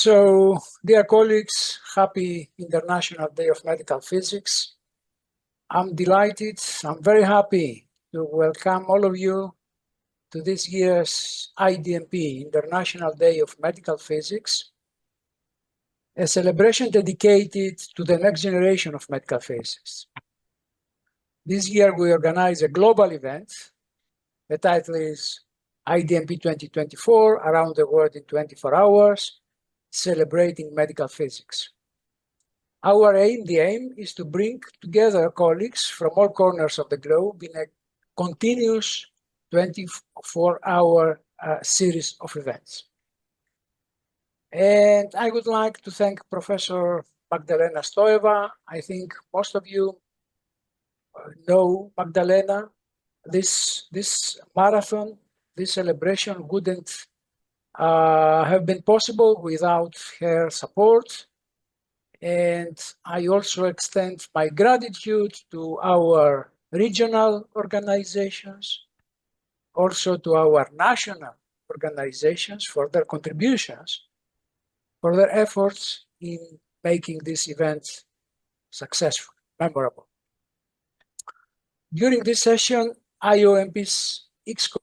So, dear colleagues, happy International Day of Medical Physics. I'm delighted, I'm very happy to welcome all of you to this year's IDMP, International Day of Medical Physics, a celebration dedicated to the next generation of medical physics. This year we organize a global event. The title is IDMP 2024, Around the World in 24 Hours, Celebrating Medical Physics. Our aim, the aim, is to bring together colleagues from all corners of the globe in a continuous 24-hour series of events. And I would like to thank Professor Magdalena Stoeva. I think most of you know Magdalena. This marathon, this celebration wouldn't have been possible without her support. And I also extend my gratitude to our regional organizations, also to our national organizations for their contributions, for their efforts in making this event successful, memorable. During this session, IOMP's ExCom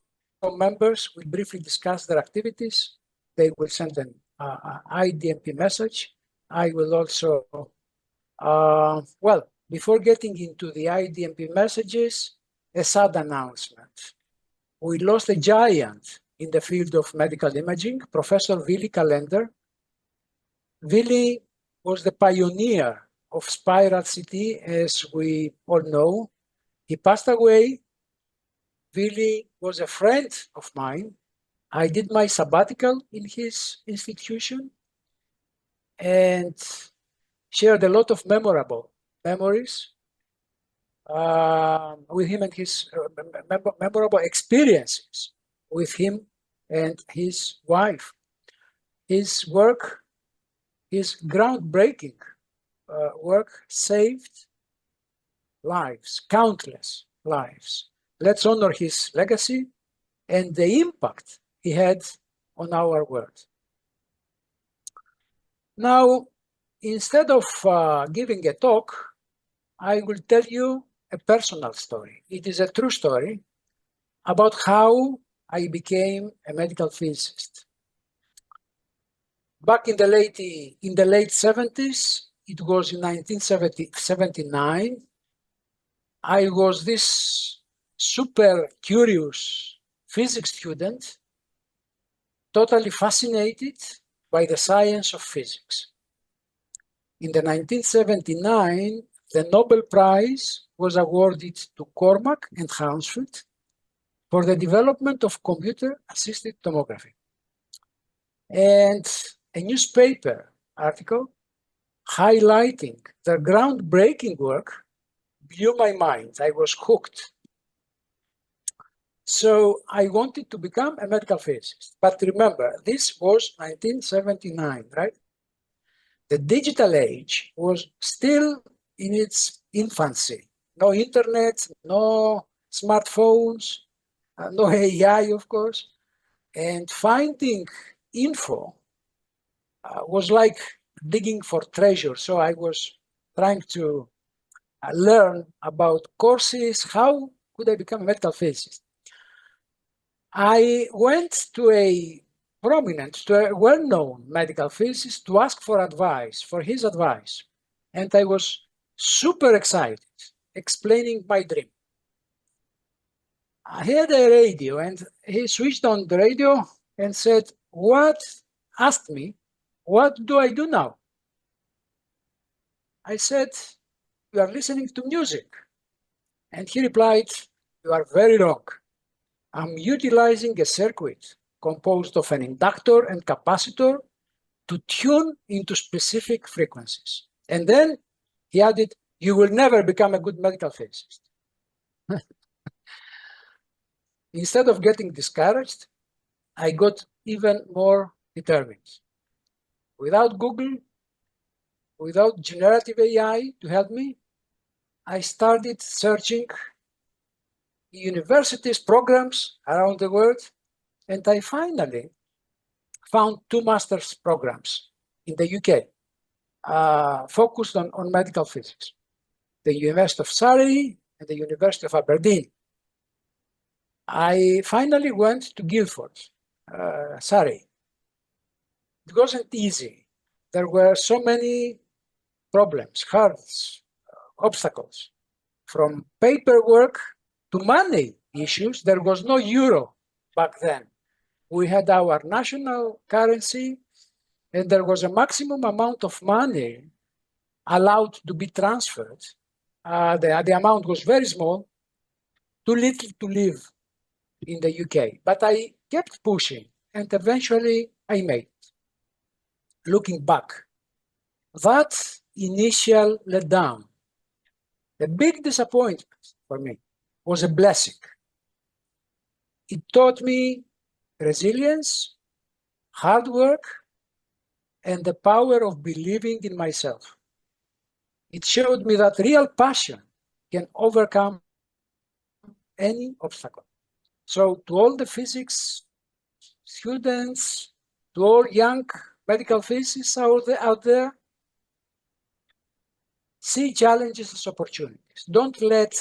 members will briefly discuss their activities. They will send an IDMP message. I will also, well, before getting into the IDMP messages, a sad announcement. We lost a giant in the field of medical imaging, Professor Willy Kalender. Willy was the pioneer of spiral CT, as we all know. He passed away. Willy was a friend of mine. I did my sabbatical in his institution and shared a lot of memorable memories with him and his memorable experiences with him and his wife. His work, his groundbreaking work saved lives, countless lives. Let's honor his legacy and the impact he had on our world. Now, instead of giving a talk, I will tell you a personal story. It is a true story about how I became a medical physicist. Back in the late 70s, it was in 1979, I was this super curious physics student, totally fascinated by the science of physics. In the 1979, the Nobel Prize was awarded to Cormack and Hounsfield for the development of computer-assisted tomography. And a newspaper article highlighting their groundbreaking work blew my mind. I was hooked. So I wanted to become a medical physicist. But remember, this was 1979, right? The digital age was still in its infancy. No internet, no smartphones, no AI, of course. And finding info was like digging for treasure. So I was trying to learn about courses. How could I become a medical physicist? I went to a well-known medical physicist to ask for advice, for his advice. And I was super excited, explaining my dream. I had a radio and he switched on the radio and said, asked me, what do I do now? I said, you are listening to music. And he replied, you are very wrong. I'm utilizing a circuit composed of an inductor and capacitor to tune into specific frequencies. And then he added, you will never become a good medical physicist. Instead of getting discouraged, I got even more determined. Without Google, without generative AI to help me, I started searching universities, programs around the world, and I finally found 2 master's programs in the UK, focused on medical physics. The University of Surrey and the University of Aberdeen. I finally went to Guildford, Surrey. It wasn't easy. There were so many problems, hurdles, obstacles, from paperwork to money issues. There was no euro back then. We had our national currency, and there was a maximum amount of money allowed to be transferred. The amount was very small, too little to live in the UK. But I kept pushing, and eventually I made it. Looking back, that initial letdown, the big disappointment for me, was a blessing. It taught me resilience, hard work, and the power of believing in myself. It showed me that real passion can overcome any obstacle. So to all the physics students, to all young medical physicists out there, see challenges as opportunities. Don't let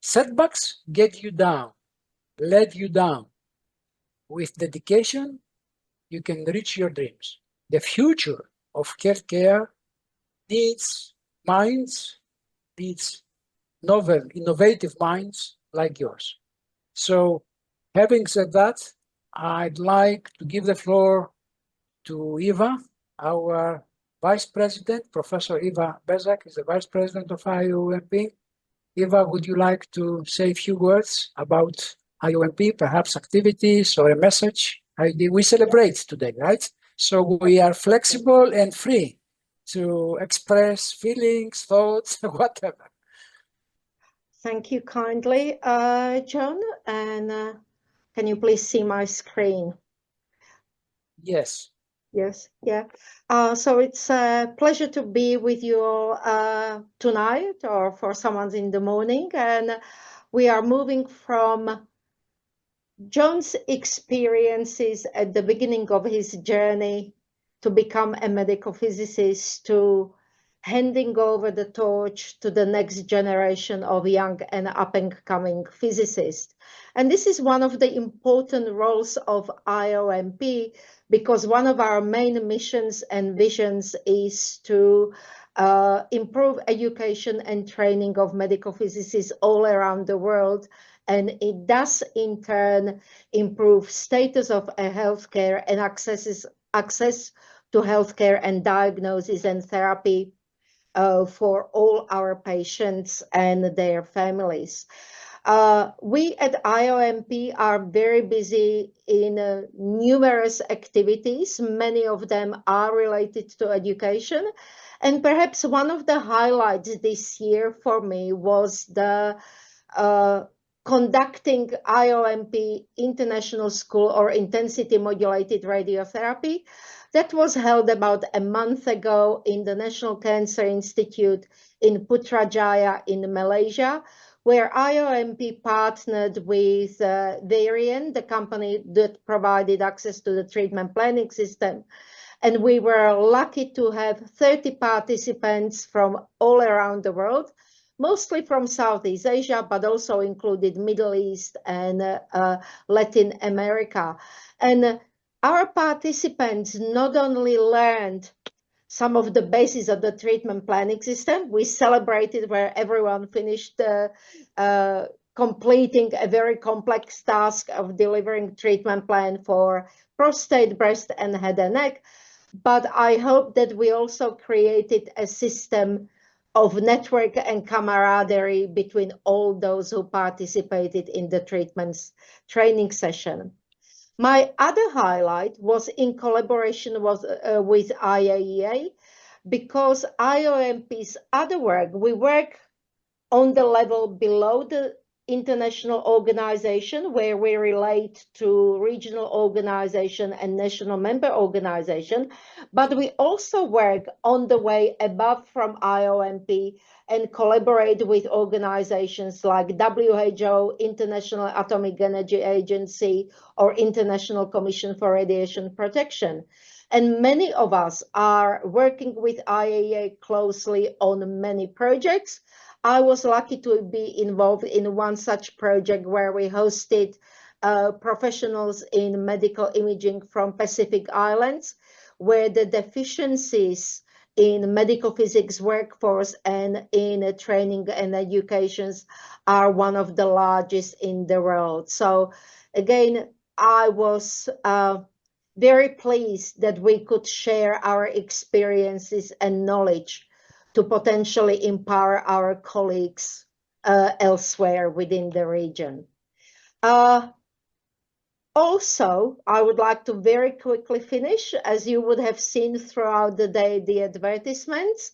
setbacks get you down, let you down. With dedication, you can reach your dreams. The future of healthcare needs minds, needs novel, innovative minds like yours. So, having said that, I'd like to give the floor to Eva, our Vice President. Professor Eva Bezak is the Vice President of IOMP. Eva, would you like to say a few words about IOMP, perhaps activities or a message? We celebrate today, right? So we are flexible and free to express feelings, thoughts, whatever. Thank you kindly, John. And can you please see my screen? Yes. Yes, yeah. So it's a pleasure to be with you all tonight, or for someone in the morning. And we are moving from John's experiences at the beginning of his journey to become a medical physicist, to handing over the torch to the next generation of young and up-and-coming physicists. And this is one of the important roles of IOMP, because one of our main missions and visions is to improve education and training of medical physicists all around the world. And it does in turn improve status of healthcare and access to healthcare and diagnosis and therapy for all our patients and their families. We at IOMP are very busy in numerous activities. Many of them are related to education. And perhaps one of the highlights this year for me was the conducting IOMP International School or Intensity Modulated Radiotherapy. That was held about a month ago in the National Cancer Institute in Putrajaya in Malaysia, where IOMP partnered with Varian, the company that provided access to the treatment planning system. And we were lucky to have 30 participants from all around the world, mostly from Southeast Asia, but also included Middle East and Latin America. And our participants not only learned some of the bases of the treatment planning system, we celebrated where everyone finished completing a very complex task of delivering treatment plan for prostate, breast, and head and neck. But I hope that we also created a system of network and camaraderie between all those who participated in the treatments training session. My other highlight was in collaboration with IAEA, because IOMP's other work, we work on the level below the international organization where we relate to regional organization and national member organization, but we also work on the way above from IOMP and collaborate with organizations like WHO, International Atomic Energy Agency, or International Commission for Radiation Protection. And many of us are working with IAEA closely on many projects. I was lucky to be involved in one such project where we hosted professionals in medical imaging from Pacific Islands, where the deficiencies in medical physics workforce and in training and educations are one of the largest in the world. So again, I was very pleased that we could share our experiences and knowledge to potentially empower our colleagues elsewhere within the region. Also, I would like to very quickly finish, as you would have seen throughout the day, the advertisements.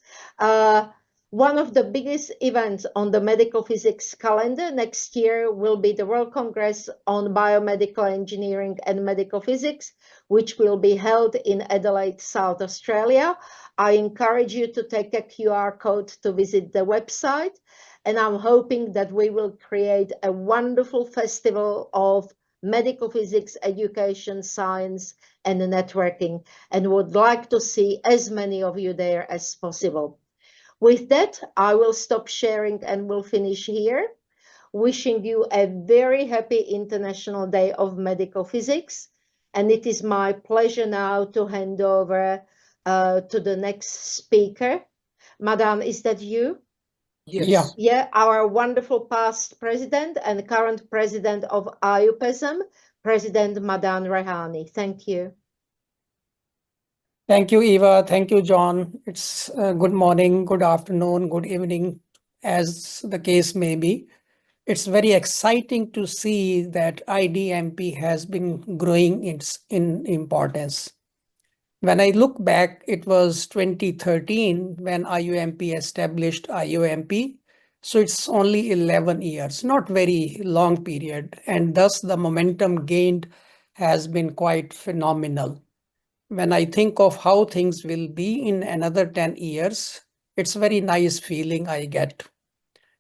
One of the biggest events on the medical physics calendar next year will be the World Congress on Biomedical Engineering and Medical Physics, which will be held in Adelaide, South Australia. I encourage you to take a QR code to visit the website, and I'm hoping that we will create a wonderful festival of medical physics, education, science, and networking, and would like to see as many of you there as possible. With that, I will stop sharing and will finish here. Wishing you a very happy International Day of Medical Physics. And it is my pleasure now to hand over to the next speaker. Madame, is that you? Yes. Yeah, our wonderful past president and current president of IUPASM, President Madan Rehani. Thank you. Thank you, Eva. Thank you, John. It's good morning, good afternoon, good evening, as the case may be. It's very exciting to see that IDMP has been growing in importance. When I look back, it was 2013 when IUMP established IUMP. So it's only 11 years, not very long period. And thus the momentum gained has been quite phenomenal. When I think of how things will be in another 10 years, it's a very nice feeling I get.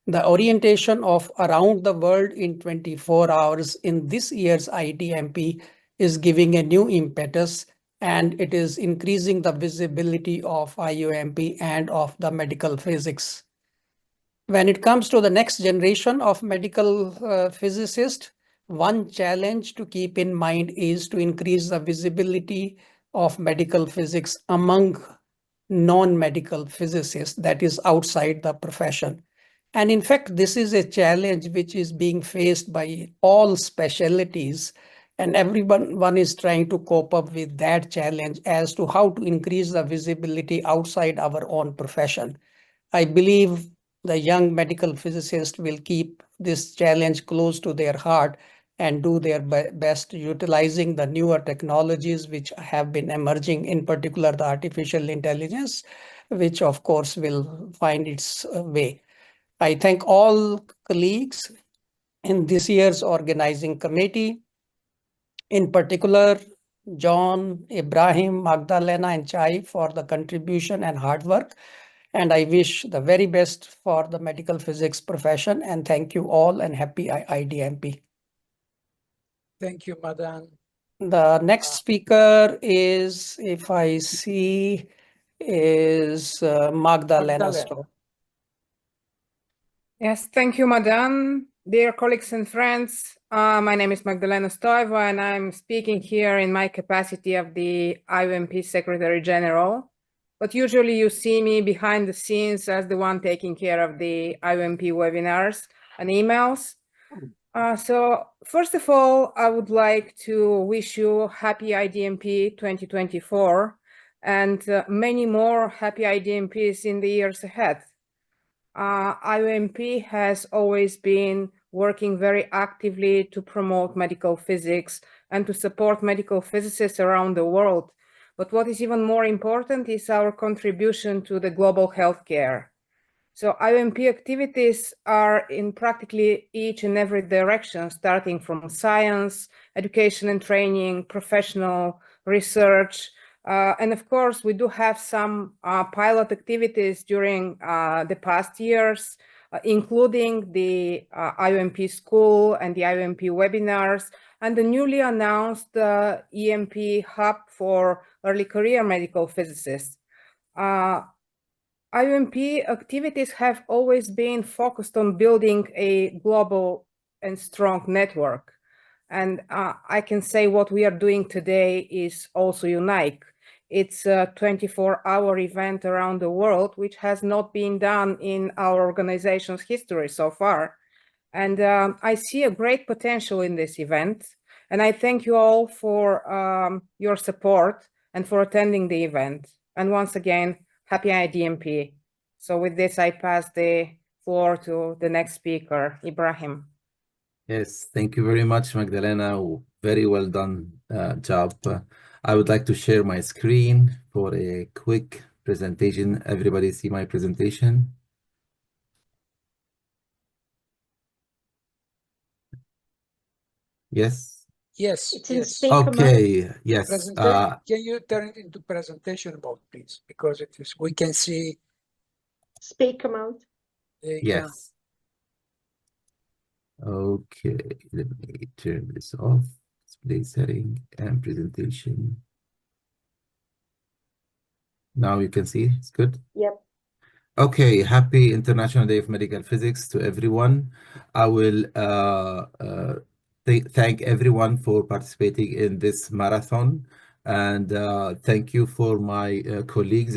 The orientation of around the world in 24 hours in this year's IDMP is giving a new impetus, and it is increasing the visibility of IUMP and of the medical physics. When it comes to the next generation of medical physicists, one challenge to keep in mind is to increase the visibility of medical physics among non-medical physicists, that is outside the profession. And in fact, this is a challenge which is being faced by all specialties, and everyone is trying to cope up with that challenge as to how to increase the visibility outside our own profession. I believe the young medical physicists will keep this challenge close to their heart and do their best utilizing the newer technologies which have been emerging, in particular the artificial intelligence, which of course will find its way. I thank all colleagues in this year's organizing committee, in particular John, Ibrahim, Magdalena, and Chai for the contribution and hard work. And I wish the very best for the medical physics profession. And thank you all and happy IDMP. Thank you, Madan. The next speaker is, if I see, is Magdalena Stowe. Yes, thank you, Madan. Dear colleagues and friends, my name is Magdalena Stoivo, and I'm speaking here in my capacity of the IUMP Secretary General. But usually you see me behind the scenes as the one taking care of the IUMP webinars and emails. So first of all, I would like to wish you happy IDMP 2024 and many more happy IDMPs in the years ahead. IUMP has always been working very actively to promote medical physics and to support medical physicists around the world. But what is even more important is our contribution to the global healthcare. So IOMP activities are in practically each and every direction, starting from science, education and training, professional research. And of course, we do have some pilot activities during the past years, including the IOMP school and the IOMP webinars, and the newly announced EMP hub for early career medical physicists. IOMP activities have always been focused on building a global and strong network. And I can say what we are doing today is also unique. It's a 24-hour event around the world, which has not been done in our organization's history so far. And I see a great potential in this event. And I thank you all for your support and for attending the event. And once again, happy IDMP. So with this, I pass the floor to the next speaker, Ibrahim. Yes, thank you very much, Magdalena. Very well done job. I would like to share my screen for a quick presentation. Everybody see my presentation? Yes? Yes, It's in yes. speaker mode. Okay, yes. Can you turn it into presentation mode, please? Because it is, we can see. Speaker mode. Yeah. Yes. Okay, let me turn this off. Display setting and presentation. Now you can see it's good. Yep. Okay, happy International Day of Medical Physics to everyone. I will thank everyone for participating in this marathon, and thank you for my colleagues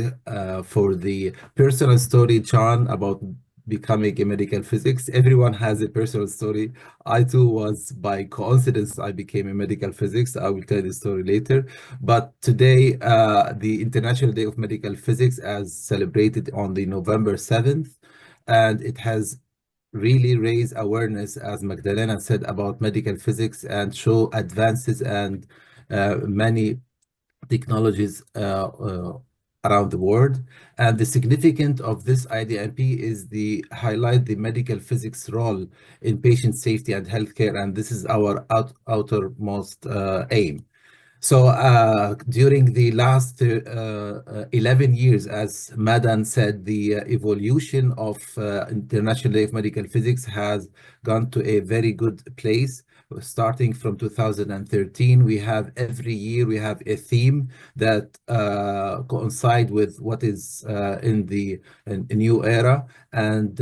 for the personal story, John, about becoming a medical physics. Everyone has a personal story. I too was, by coincidence, I became a medical physics. I will tell the story later. But today, the International Day of Medical Physics as celebrated on the November 7th, and it has really raised awareness, as Magdalena said, about medical physics and show advances and many technologies around the world. And the significance of this IDMP is the highlight the medical physics role in patient safety and healthcare, and this is our outermost aim. So during the last 11 years, as Madan said, the evolution of International Day of Medical Physics has gone to a very good place. Starting from 2013, we have every year we have a theme that coincide with what is in the new era, and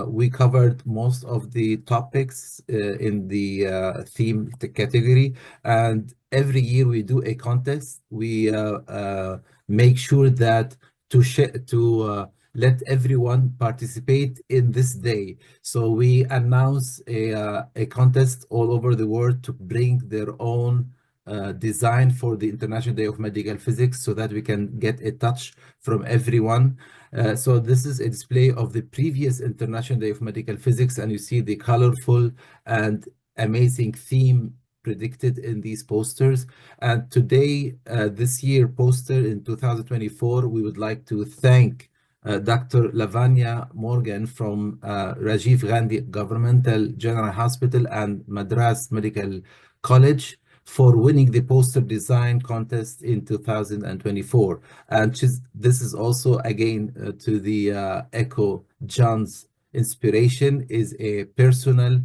we covered most of the topics in the theme category. And every year we do a contest. We make sure that to let everyone participate in this day. So we announce a contest all over the world to bring their own design for the International Day of Medical Physics so that we can get a touch from everyone. So this is a display of the previous International Day of Medical Physics, and you see the colorful and amazing theme predicted in these posters. And today, this year poster in 2024, we would like to thank Dr. Lavanya Morgan from Rajiv Gandhi Governmental General Hospital and Madras Medical College for winning the poster design contest in 2024. And this is also, again, to the echo John's inspiration is a personal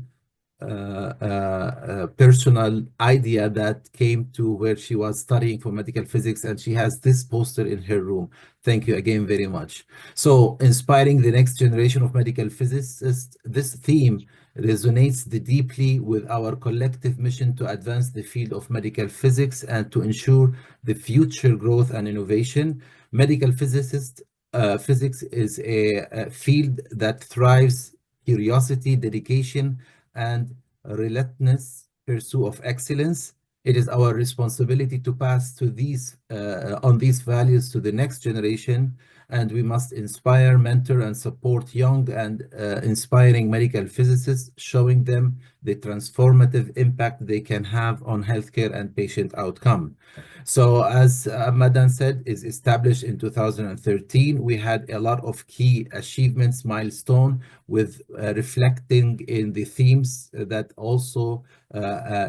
idea that came to where she was studying for medical physics, and she has this poster in her room. Thank you again very much. So inspiring the next generation of medical physicists, this theme resonates deeply with our collective mission to advance the field of medical physics and to ensure the future growth and innovation. Medical physics is a field that thrives curiosity, dedication, and relentless pursuit of excellence. It is our responsibility to pass to these on these values to the next generation and we must inspire, mentor, and support young and inspiring medical physicists, showing them the transformative impact they can have on healthcare and patient outcome. So as Madan said, is established in 2013. We had a lot of key achievements, milestone, with reflecting in the themes that also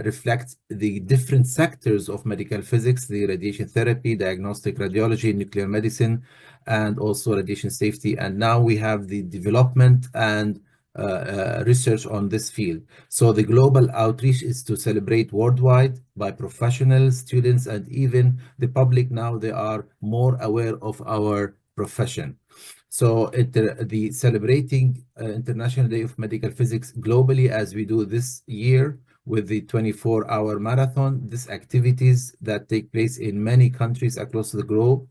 reflect the different sectors of medical physics, the radiation therapy, diagnostic radiology, nuclear medicine, and also radiation safety. And now we have the development and research on this field. So the global outreach is to celebrate worldwide by professionals, students, and even the public. Now they are more aware of our profession. So the celebrating International Day of Medical Physics globally, as we do this year with the 24-hour marathon, these activities that take place in many countries across the globe.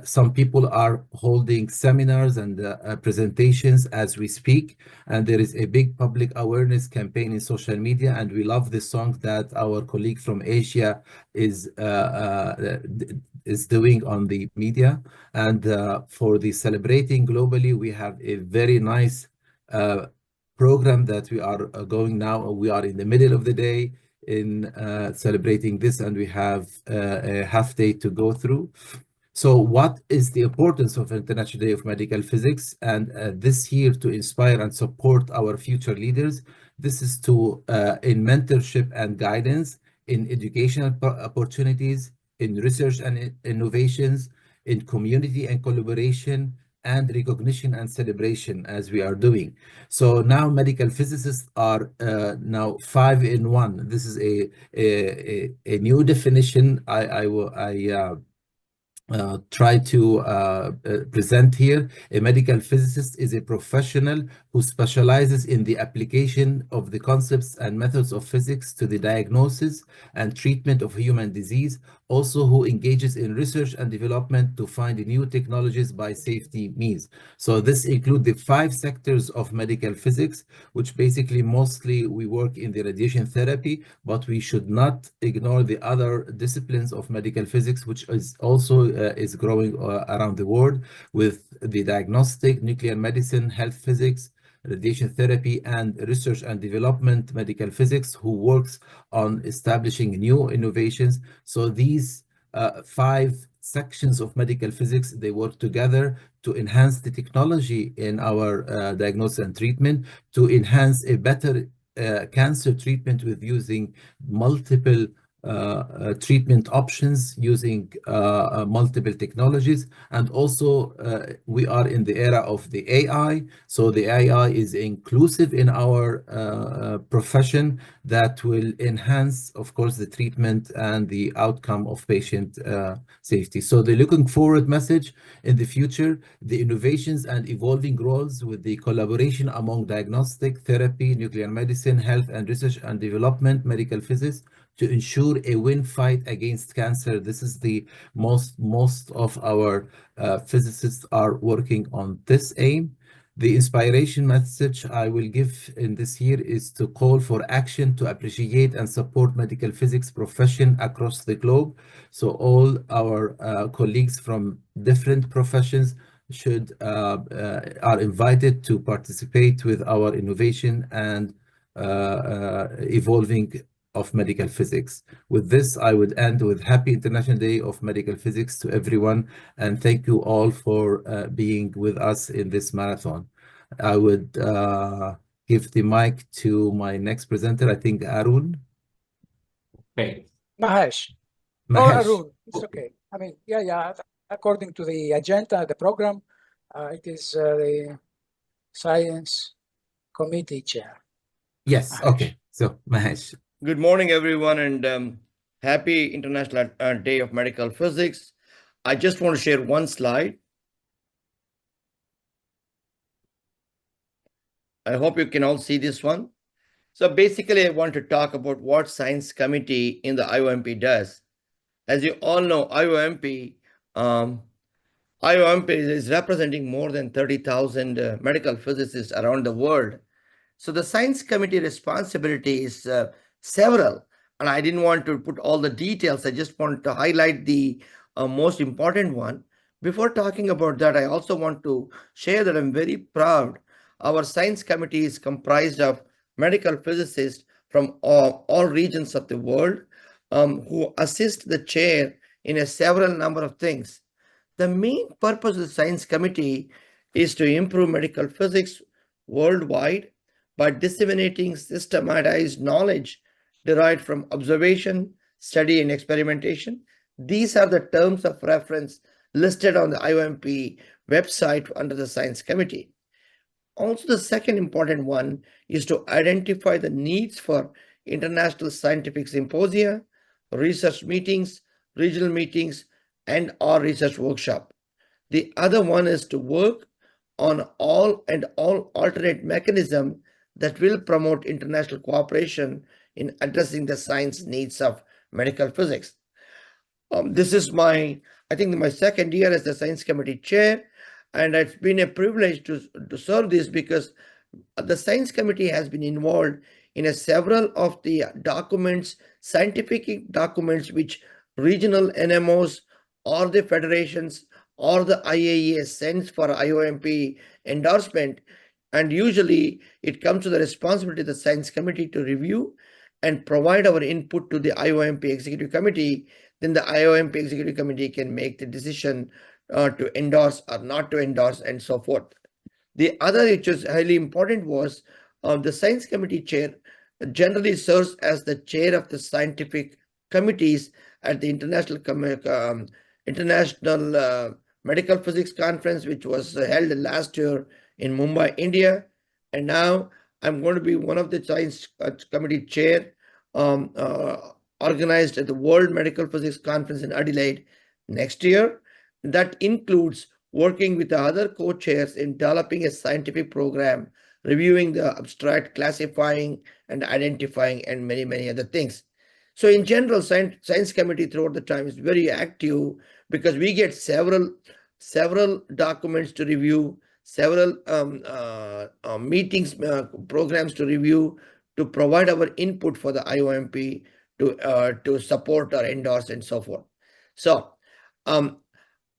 Some people are holding seminars and presentations as we speak, and there is a big public awareness campaign in social media, and we love the song that our colleague from Asia is doing on the media. And for the celebrating globally, we have a very nice program that we are going now. We are in the middle of the day in celebrating this, and we have a half day to go through. So what is the importance of International Day of Medical Physics? And this year, to inspire and support our future leaders, this is to in mentorship and guidance, in educational opportunities, in research and innovations, in community and collaboration, and recognition and celebration, as we are doing. So now medical physicists are now 5 in 1. This is a new definition I try to present here. A medical physicist is a professional who specializes in the application of the concepts and methods of physics to the diagnosis and treatment of human disease, also who engages in research and development to find new technologies by safety means. So this includes the 5 sectors of medical physics, which basically mostly we work in the radiation therapy, but we should not ignore the other disciplines of medical physics, which is also is growing around the world, with the diagnostic, nuclear medicine, health physics, radiation therapy, and research and development medical physics, who works on establishing new innovations. So these 5 sections of medical physics, they work together to enhance the technology in our diagnosis and treatment, to enhance a better cancer treatment with using multiple treatment options, using multiple technologies. And also we are in the era of the AI. So the AI is inclusive in our profession, that will enhance, of course, the treatment and the outcome of patient safety. So the looking forward message in the future, the innovations and evolving roles with the collaboration among diagnostic, therapy, nuclear medicine, health and research and development, medical physics, to ensure a win fight against cancer. This is the most of our physicists are working on this aim. The inspiration message I will give in this year is to call for action to appreciate and support medical physics profession across the globe. So all our colleagues from different professions should are invited to participate with our innovation and evolving of medical physics. With this, I would end with Happy International Day of Medical Physics to everyone, and thank you all for being with us in this marathon. I would give the mic to my next presenter, I think Arun. Okay. Mahesh. Or Mahesh. Arun, it's okay. I mean, yeah. According to the agenda, the program, it is the Science Committee Chair. Yes, Mahesh. okay. So Mahesh. Good morning, everyone, and happy International Day of Medical Physics. I just want to share one slide. I hope you can all see this one. So basically, I want to talk about what Science Committee in the IOMP does. As you all know, IOMP is representing more than 30,000 medical physicists around the world. So the Science Committee responsibility is several, and I didn't want to put all the details. I just want to highlight the most important one. Before talking about that, I also want to share that I'm very proud. Our science committee is comprised of medical physicists from all regions of the world who assist the chair in a several number of things. The main purpose of the science committee is to improve medical physics worldwide by disseminating systematized knowledge derived from observation, study, and experimentation. These are the terms of reference listed on the IOMP website under the science committee. Also, the second important one is to identify the needs for international scientific symposia, research meetings, regional meetings, and or research workshop. The other one is to work on all alternate mechanism that will promote international cooperation in addressing the science needs of medical physics. This is I think my second year as the science committee chair, and it's been a privilege to serve this because the science committee has been involved in several of the documents, scientific documents, which regional NMOs or the federations or the IAEA sends for IOMP endorsement. And usually it comes to the responsibility of the science committee to review and provide our input to the IOMP executive committee. Then the IOMP executive committee can make the decision to endorse or not to endorse and so forth. The other, which is highly important, was the science committee chair generally serves as the chair of the scientific committees at the International Medical Physics Conference, which was held last year in Mumbai, India. And now I'm going to be one of the science committee chair organized at the World Medical Physics Conference in Adelaide next year. That includes working with the other co-chairs in developing a scientific program, reviewing the abstract, classifying and identifying, and many, many other things. So in general, science committee throughout the time is very active because we get several documents to review, several meetings, programs to review, to provide our input for the IOMP to support or endorse and so forth. So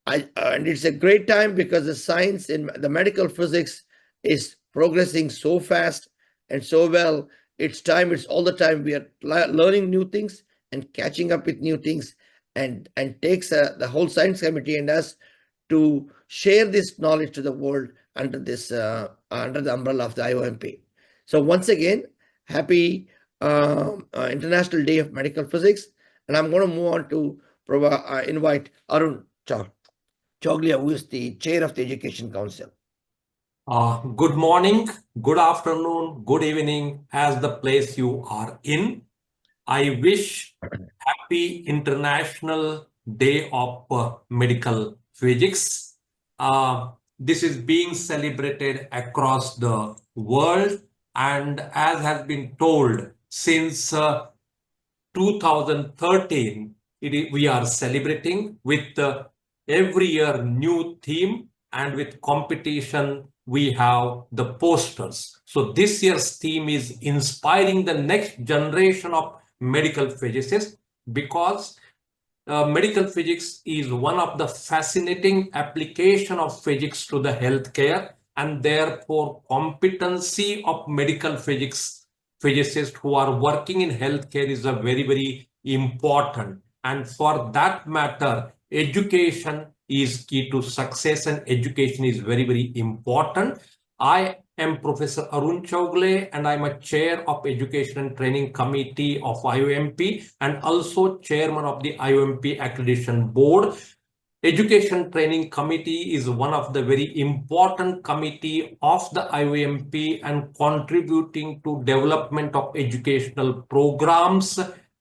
and it's a great time because the science in the medical physics is progressing so fast and so well. It's all the time we are learning new things and catching up with new things, and takes the whole science committee and us to share this knowledge to the world under this under the umbrella of the IOMP. So once again, happy International Day of Medical Physics, and I'm going to move on to invite Arun Choglia, who is the chair of the Education Council. Good morning, good afternoon, good evening, as the place you are in. I wish happy International Day of Medical Physics. This is being celebrated across the world, and as has been told, since 2013, we are celebrating with every year new theme, and with competition we have the posters. So this year's theme is inspiring the next generation of medical physicists, because medical physics is one of the fascinating application of physics to the healthcare, and therefore competency of medical physicists who are working in healthcare is a very, very important. And for that matter, education is key to success, and education is very, very important. I am Professor Arun Choglia, and I'm a chair of Education and Training Committee of IOMP, and also chairman of the IOMP Accreditation Board. Education Training Committee is one of the very important committee of the IOMP, and contributing to development of educational programs,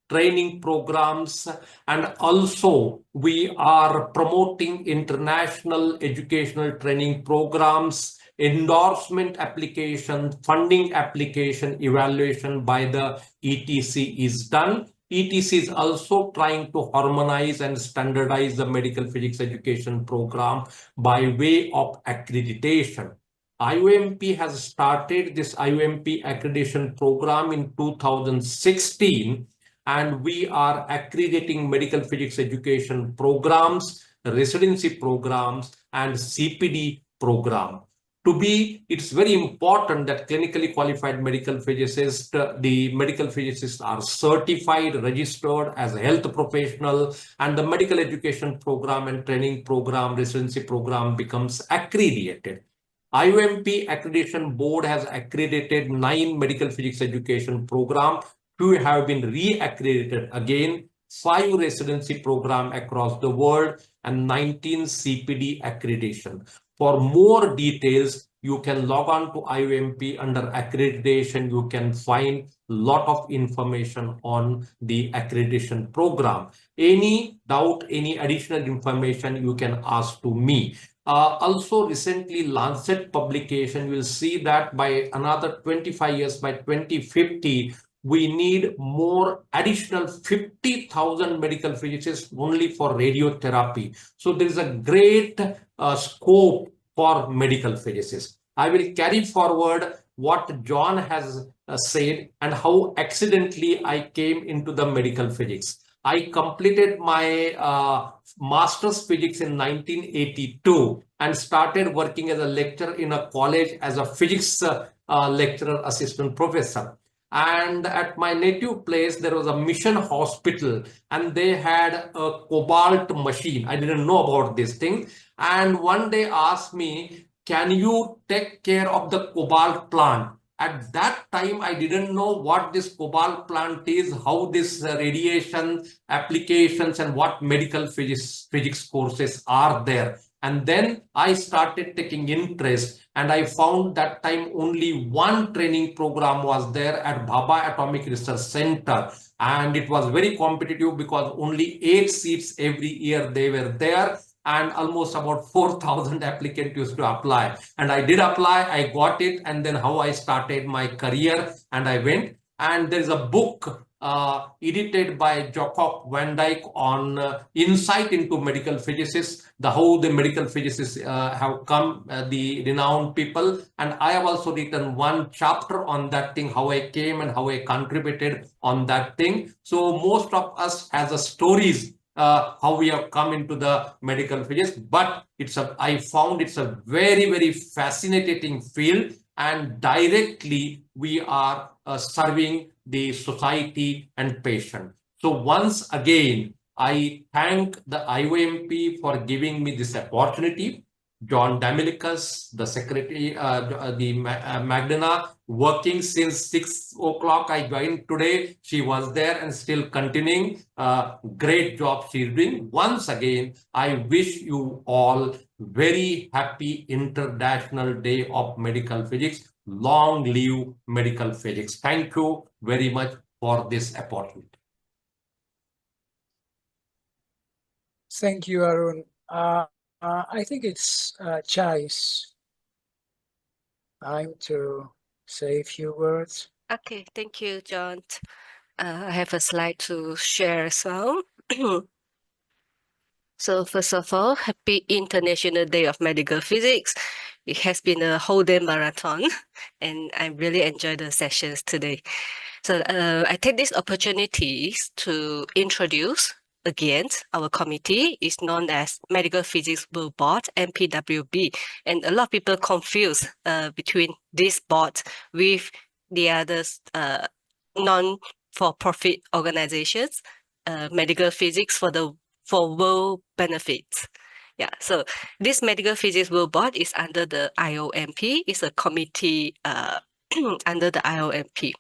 training programs, and also we are promoting international educational training programs, endorsement application, funding application, evaluation by the ETC is done. ETC is also trying to harmonize and standardize the medical physics education program by way of accreditation. IOMP has started this IOMP accreditation program in 2016, and we are accrediting medical physics education programs residency programs, and CPD program. It's very important that clinically qualified medical physicists, the medical physicists are certified, registered as a health professional, and the medical education program and training program, residency program becomes accredited. IOMP Accreditation Board has accredited 9 medical physics education programs. 2 have been re-accredited again, 5 residency programs across the world, and 19 CPD accreditation. For more details, you can log on to IOMP under accreditation. You can find a lot of information on the accreditation program. Any doubt, any additional information, you can ask to me. Also, recently Lancet publication, you will see that by another 25 years, by 2050, we need more additional 50,000 medical physicists only for radiotherapy. So there is a great scope for medical physicists. I will carry forward what John has said and how accidentally I came into the medical physics. I completed my master's physics in 1982 and started working as a lecturer in a college as a physics lecturer assistant professor. And at my native place, there was a mission hospital and they had a cobalt machine. I didn't know about this thing. And one day asked me, can you take care of the cobalt plant? At that time, I didn't know what this cobalt plant is, how this radiation applications and what medical physics courses are there. And then I started taking interest and I found that time only one training program was there at Bhabha Atomic Research Center. And it was very competitive because only 8 seats every year they were there. And almost about 4,000 applicants used to apply. And I did apply, I got it, and then how I started my career, and I went. And there's a book edited by Jacob Van Dyke on insight into medical physicists, how the medical physicists have come, the renowned people. And I have also written one chapter on that thing, how I came and how I contributed on that thing. So most of us has a stories how we have come into the medical physics, but I found it's a very, very fascinating field, and directly we are serving the society and patient. So once again, I thank the IOMP for giving me this opportunity. John Damilicus, the secretary, Magdalena, working since 6 o'clock. I joined today. She was there and still continuing. Great job she's doing. Once again, I wish you all very happy International Day of Medical Physics. Long live medical physics. Thank you very much for this opportunity. Thank you, Arun. I think it's Chai's time to say a few words. Okay, thank you, John. I have a slide to share as well. So first of all, happy International Day of Medical Physics. It has been a whole day marathon and I really enjoyed the sessions today. So I take this opportunity to introduce again, our committee is known as Medical Physics World Board, MPWB, and a lot of people confuse between this board with the other non-for-profit organizations, medical physics for world benefits. Yeah, so this Medical Physics World Board is under the IOMP. It's a committee under the IOMP.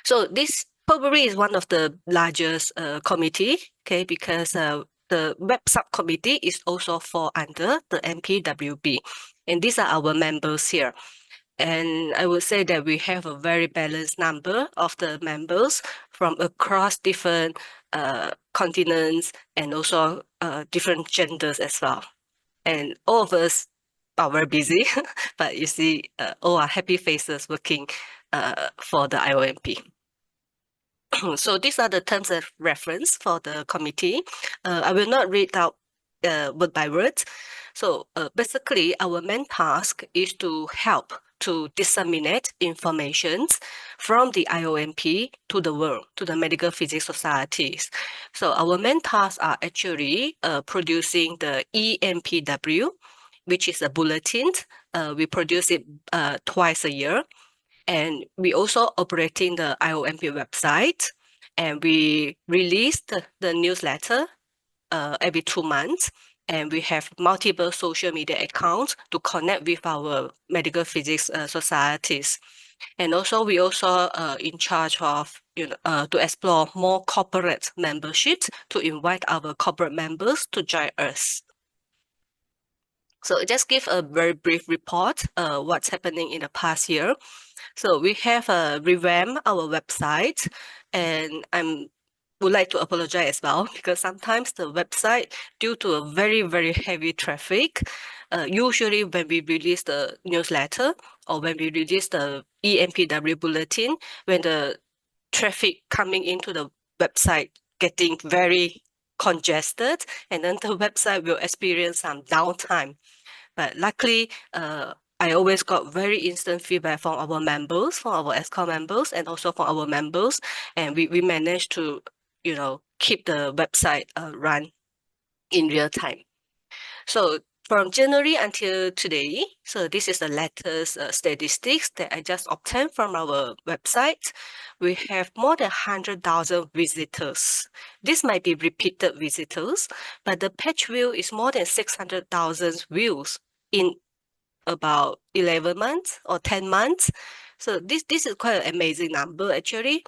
So this probably is one of the largest committee, okay, because the web subcommittee is also fall under the MPWB, and these are our members here. And I would say that we have a very balanced number of the members from across different continents and also different genders as well. And all of us are very busy, but you see all our happy faces working for the IOMP. So these are the terms of reference for the committee. I will not read out word by word. So basically, our main task is to help to disseminate information from the IOMP to the world, to the medical physics societies. So our main tasks are actually producing the EMPW, which is a bulletin. We produce it twice a year. And we also operating the IOMP website, and we release the newsletter every 2 months. And we have multiple social media accounts to connect with our medical physics societies. And also, we also in charge of to explore more corporate memberships to invite our corporate members to join us. So just give a very brief report what's happening in the past year. So we have revamped our website, and I would like to apologize as well because sometimes the website, due to a very, very heavy traffic, usually when we release the newsletter or when we release the EMPW bulletin, when the traffic coming into the website getting very congested, and then the website will experience some downtime. But luckily, I always got very instant feedback from our members, from our ESCOM members, and also from our members, and we managed to, keep the website run in real time. So from January until today, so this is the latest statistics that I just obtained from our website. We have more than 100,000 visitors. This might be repeated visitors, but the page view is more than 600,000 views in about 11 months or 10 months. So this is quite an amazing number actually.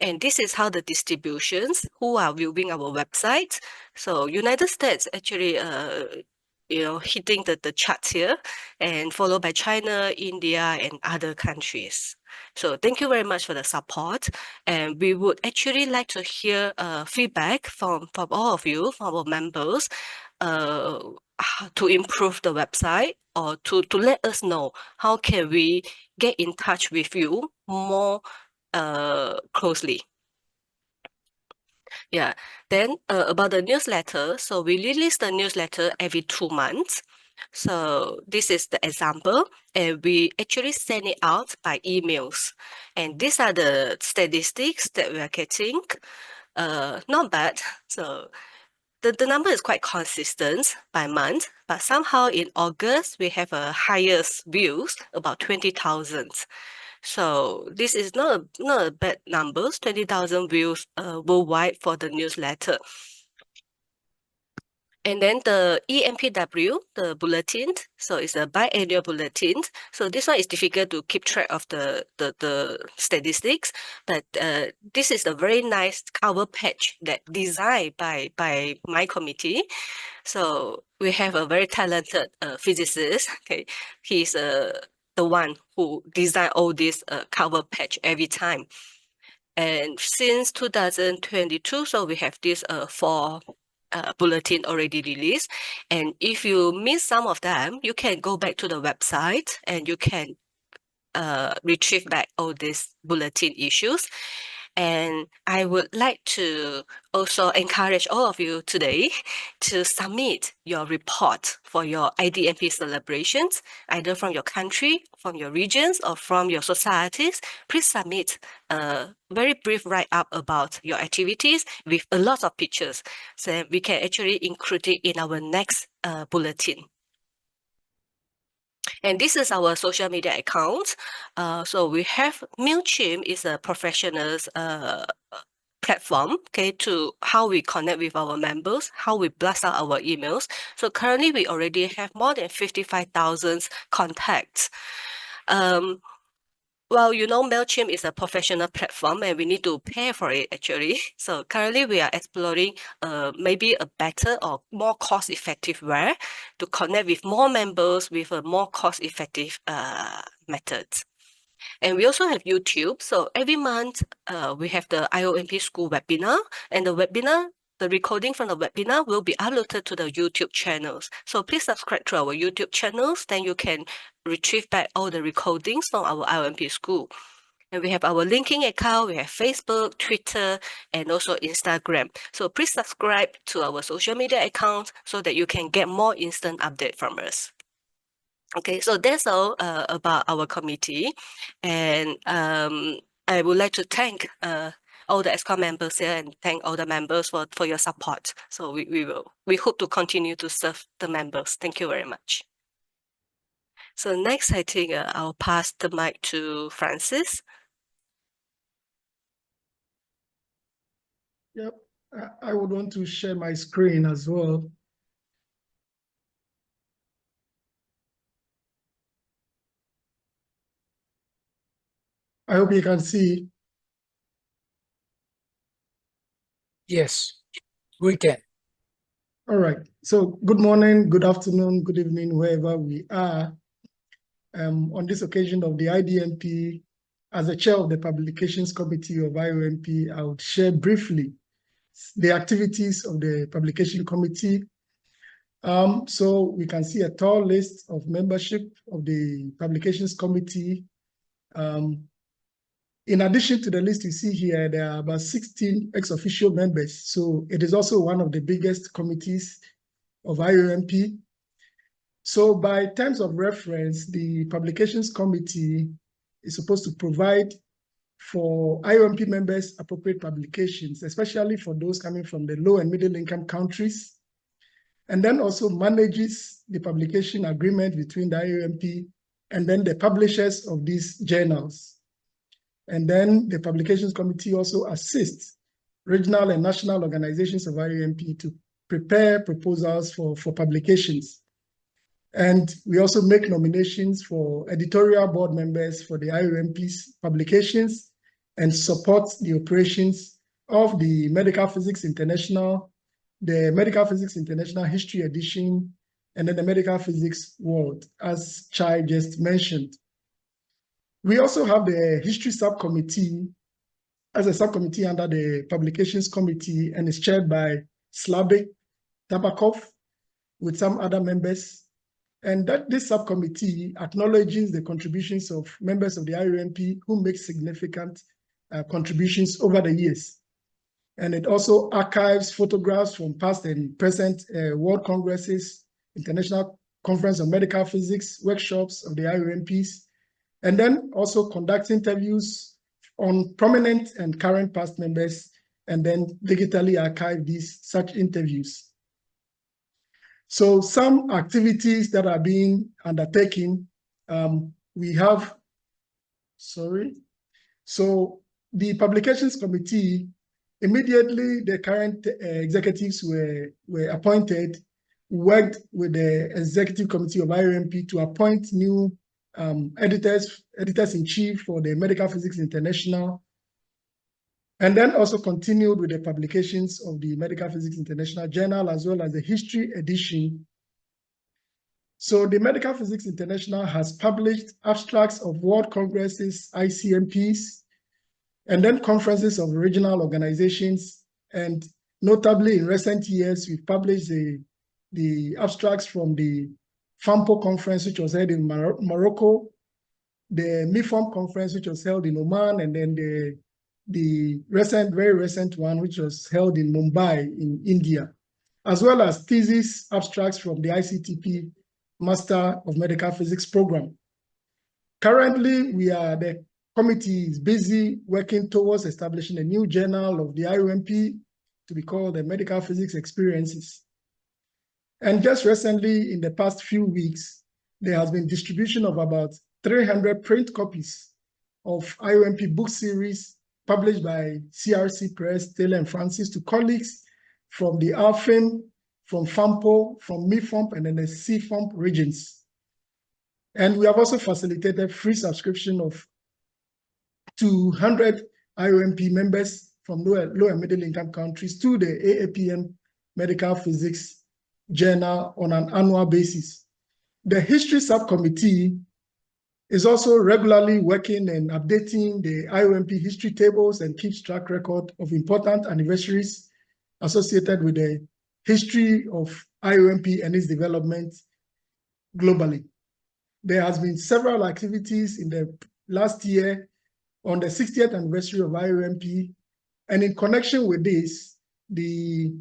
And this is how the distributions who are viewing our website. So United States actually hitting the charts here, and followed by China, India, and other countries. So thank you very much for the support. And we would actually like to hear feedback from all of you, from our members, to improve the website, or to let us know how can we get in touch with you more closely. Yeah. Then about the newsletter, so we release the newsletter every 2 months. So this is the example, and we actually send it out by emails. And these are the statistics that we are getting. Not bad. So the number is quite consistent by month, but somehow in August, we have a highest views, about 20,000. So this is not a bad numbers, 20,000 views worldwide for the newsletter. And then the EMPW, the bulletin, so it's a biannual bulletin. So this one is difficult to keep track of the statistics, but this is a very nice cover page that designed by my committee. So we have a very talented physicist. Okay, he's the one who designed all this cover page every time. And since 2022, so we have this 4 bulletin already released. And if you miss some of them, you can go back to the website and you can retrieve back all these bulletin issues. And I would like to also encourage all of you today to submit your report for your IDMP celebrations, either from your country, from your regions, or from your societies. Please submit a very brief write-up about your activities with a lot of pictures, so we can actually include it in our next bulletin. And this is our social media account. So we have MailChimp is a professionals platform, okay, to how we connect with our members, how we blast out our emails. So currently we already have more than 55,000 contacts. Well, MailChimp is a professional platform and we need to pay for it actually. So currently we are exploring maybe a better or more cost-effective way to connect with more members with a more cost-effective methods. And we also have YouTube. So every month we have the IOMP School webinar, and the recording from the webinar will be uploaded to the YouTube channels. So please subscribe to our YouTube channels, then you can retrieve back all the recordings from our IOMP School. And we have our linking account, we have Facebook, Twitter, and also Instagram. So please subscribe to our social media accounts so that you can get more instant update from us. Okay, so that's all about our committee, and I would like to thank all the EXCO members here and thank all the members for your support. So we hope to continue to serve the members. Thank you very much. So next, I think I'll pass the mic to Francis. Yep, I would want to share my screen as well. I hope you can see. Yes, we can. All right. So good morning, good afternoon, good evening, wherever we are. On this occasion of the IDMP, as the chair of the Publications Committee of IOMP, I would share briefly the activities of the Publication Committee. So we can see a tall list of membership of the Publications Committee. In addition to the list you see here, there are about 16 ex-officio members. So it is also one of the biggest committees of IOMP. So by terms of reference, the Publications Committee is supposed to provide for IOMP members appropriate publications, especially for those coming from the low and middle income countries, and then also manages the publication agreement between the IOMP and then the publishers of these journals. And then the Publications Committee also assists regional and national organizations of IOMP to prepare proposals for publications. And we also make nominations for editorial board members for the IOMP's publications and support the operations of the Medical Physics International, the Medical Physics International History Edition, and then the Medical Physics World, as Chai just mentioned. We also have the History Subcommittee as a subcommittee under the Publications Committee, and is chaired by Slavik Tabakov with some other members. And this subcommittee acknowledges the contributions of members of the IOMP who make significant contributions over the years. And it also archives photographs from past and present World Congresses, International Conference on Medical Physics, workshops of the IOMPs, and then also conducts interviews on prominent and current past members, and then digitally archive such interviews. So some activities that are being undertaken, we have, so the Publications Committee, immediately the current executives were appointed, worked with the Executive Committee of IOMP to appoint new editors-in-chief for the Medical Physics International, and then also continued with the publications of the Medical Physics International Journal, as well as the History Edition. So the Medical Physics International has published abstracts of World Congresses, ICMPs, and then conferences of regional organizations. And notably in recent years, we've published the abstracts from the FAMPO conference, which was held in Morocco, the MIFOM conference, which was held in Oman, and then the very recent one, which was held in Mumbai in India, as well as thesis abstracts from the ICTP Master of Medical Physics program. Currently, the committee is busy working towards establishing a new journal of the IOMP to be called the Medical Physics Experiences. And just recently, in the past few weeks, there has been distribution of about 300 print copies of IOMP book series published by CRC Press, Taylor and Francis, to colleagues from the ALFIN, from FAMPO, from MIFOMP, and then the CFOMP regions. And we have also facilitated free subscription of 200 IOMP members from low and middle income countries to the AAPM Medical Physics Journal on an annual basis. The History Subcommittee is also regularly working and updating the IOMP history tables and keeps track record of important anniversaries associated with the history of IOMP and its development globally. There has been several activities in the last year on the 60th anniversary of IOMP, and in connection with this, the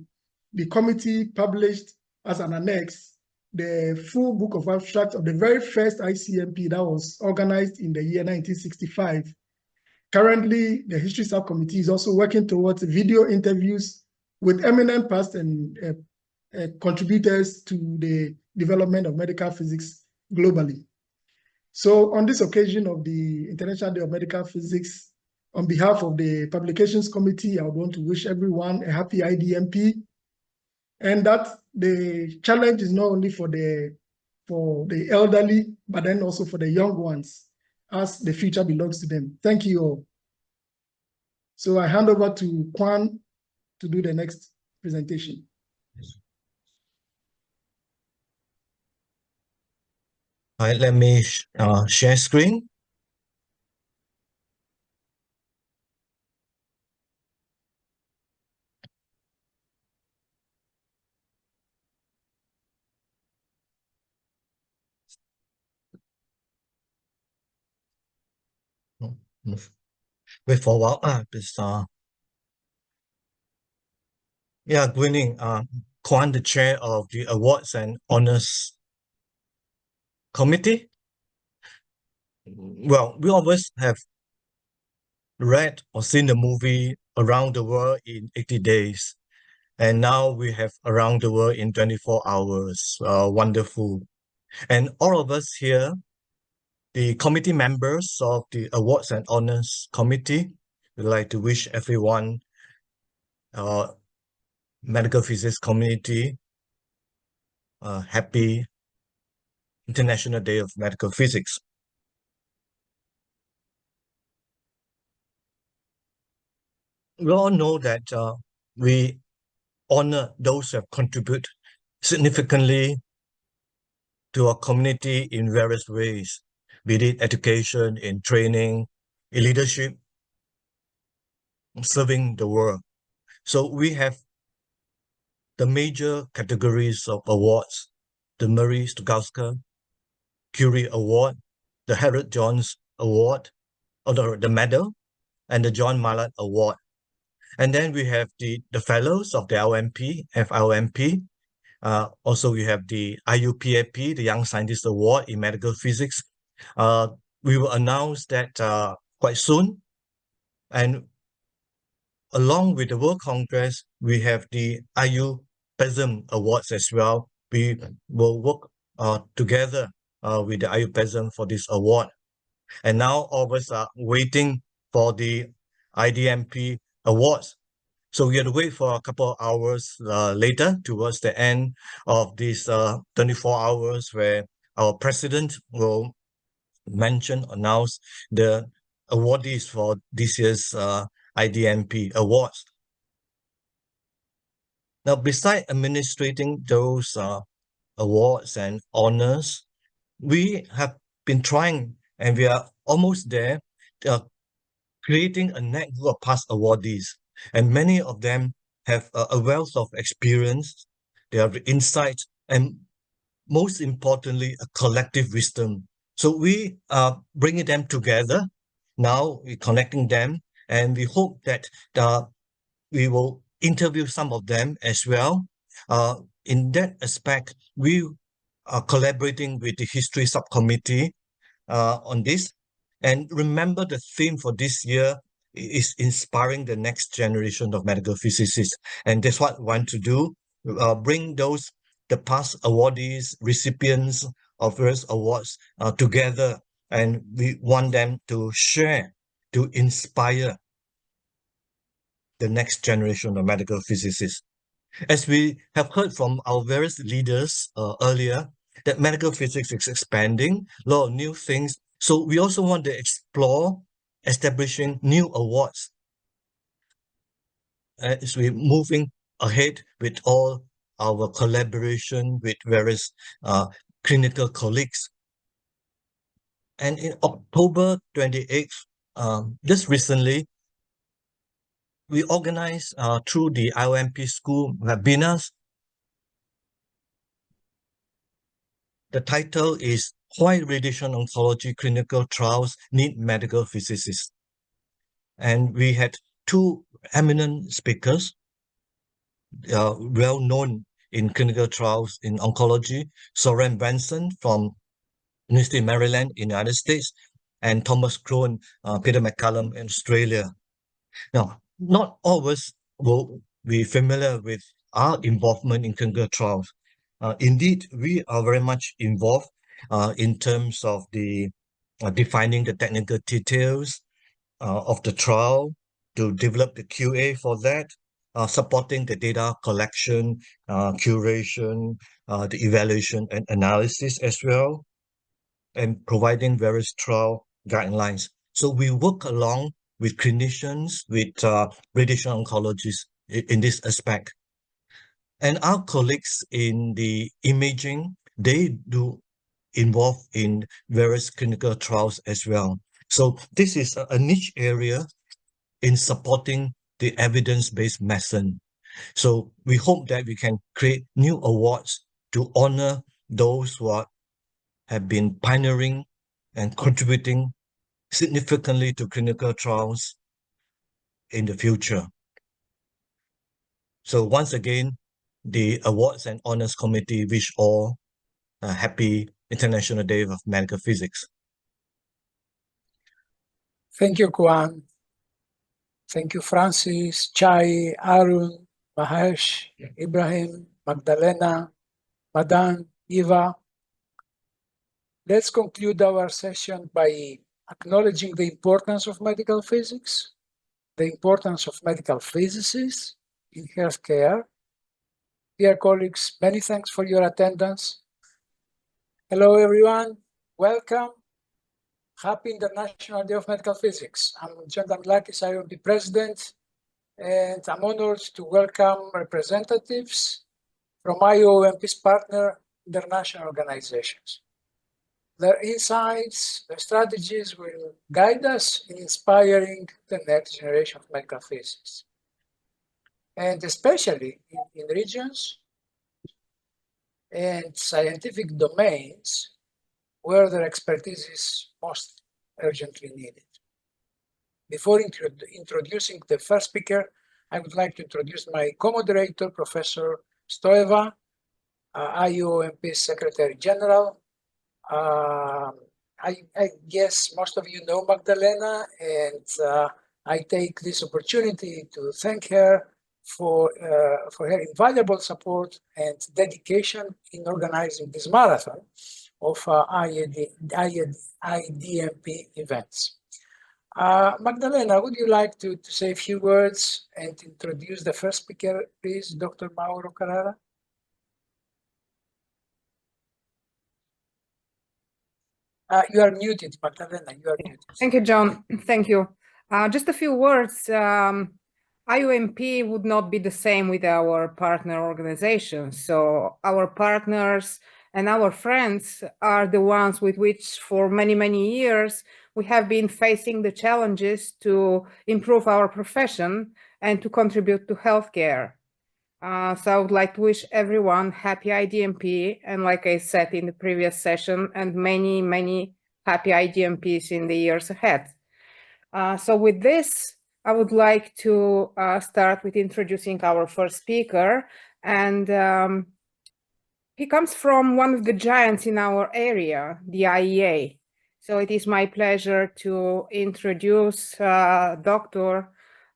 committee published as an annex the full book of abstracts of the very first ICMP that was organized in the year 1965. Currently, the History Subcommittee is also working towards video interviews with eminent past and contributors to the development of medical physics globally. So on this occasion of the International Day of Medical Physics, on behalf of the Publications Committee, I would want to wish everyone a happy IDMP, and that the challenge is not only for the elderly, but then also for the young ones, as the future belongs to them. Thank you all. So I hand over to Kwan to do the next presentation. All right, let me share screen. Wait for a while. Please. Yeah, good evening. Kwan, the chair of the Awards and Honors Committee. Well, we always have read or seen the movie Around the World in 80 Days. And now we have Around the World in 24 hours. Wonderful. And all of us here, the committee members of the Awards and Honors Committee, would like to wish everyone, medical physics community, happy International Day of Medical Physics. We all know that we honor those who have contributed significantly to our community in various ways, be it education, in training, in leadership, serving the world. So we have the major categories of awards: the Marie Stokowska Curie Award, the Harold Jones Award, or the medal, and the John Maynard Award. And then we have the fellows of the LMP, FLMP. Also, we have the IUPAP, the Young Scientist Award in Medical Physics. We will announce that quite soon. And along with the World Congress, we have the IUPASM Awards as well. We will work together with the IUPASM for this award. And now all of us are waiting for the IDMP Awards. So we have to wait for a couple of hours later, towards the end of these 24 hours, where our president will announce the awardees for this year's IDMP Awards. Now, besides administrating those awards and honors, we have been trying, and we are almost there, creating a network of past awardees. And many of them have a wealth of experience, they have insight, and most importantly, a collective wisdom. So we are bringing them together. Now we're connecting them, and we hope that we will interview some of them as well. In that aspect, we are collaborating with the History Subcommittee on this. And remember, the theme for this year is inspiring the next generation of medical physicists. And that's what we want to do, bring the past awardees, recipients of various awards together. And we want them to share, to inspire the next generation of medical physicists. As we have heard from our various leaders earlier, that medical physics is expanding, a lot of new things. So we also want to explore establishing new awards as we're moving ahead with all our collaboration with various clinical colleagues. And in October 28th, just recently, we organized through the IOMP school webinars. The title is Why Radiation Oncology Clinical Trials Need Medical Physicists. And we had two eminent speakers, well known in clinical trials in oncology, Soren Benson from University of Maryland in the United States, and Thomas Crone, Peter McCallum in Australia. Now, not all of us will be familiar with our involvement in clinical trials. Indeed, we are very much involved in terms of the defining the technical details of the trial, to develop the QA for that, supporting the data collection, curation, the evaluation and analysis as well, and providing various trial guidelines. So we work along with clinicians, with radiation oncologists in this aspect. And our colleagues in the imaging, they do involve in various clinical trials as well. So this is a niche area in supporting the evidence-based medicine. So we hope that we can create new awards to honor those who have been pioneering and contributing significantly to clinical trials in the future. So once again, the Awards and Honors Committee wish all a happy International Day of Medical Physics. Thank you, Kuan. Thank you, Francis, Chai, Arun, Mahesh, Ibrahim, Magdalena, Madan, Eva. Let's conclude our session by acknowledging the importance of medical physics, the importance of medical physicists in healthcare. Dear colleagues, many thanks for your attendance. Hello, everyone. Welcome. Happy International Day of Medical Physics. I'm John Damlakis, IDMP President, and I'm honored to welcome representatives from IOMP's partner international organizations. Their insights, their strategies will guide us in inspiring the next generation of medical physics. And especially in regions and scientific domains where their expertise is most urgently needed. Before introducing the first speaker, I would like to introduce my co-moderator, Professor Stoeva, IOMP Secretary General. I guess most of you know Magdalena, and I take this opportunity to thank her for her invaluable support and dedication in organizing this marathon of IDMP events. Magdalena, would you like to say a few words and introduce the first speaker, please, Dr. Mauro Carrara? You are muted, Magdalena, you are muted. Thank you, John. Thank you. Just a few words. IOMP would not be the same with our partner organizations. So our partners and our friends are the ones with which for many, many years we have been facing the challenges to improve our profession and to contribute to healthcare. So I would like to wish everyone happy IDMP, and like I said in the previous session, and many, many happy IDMPs in the years ahead. So with this, I would like to start with introducing our first speaker, and he comes from one of the giants in our area, the IEA. So it is my pleasure to introduce Dr.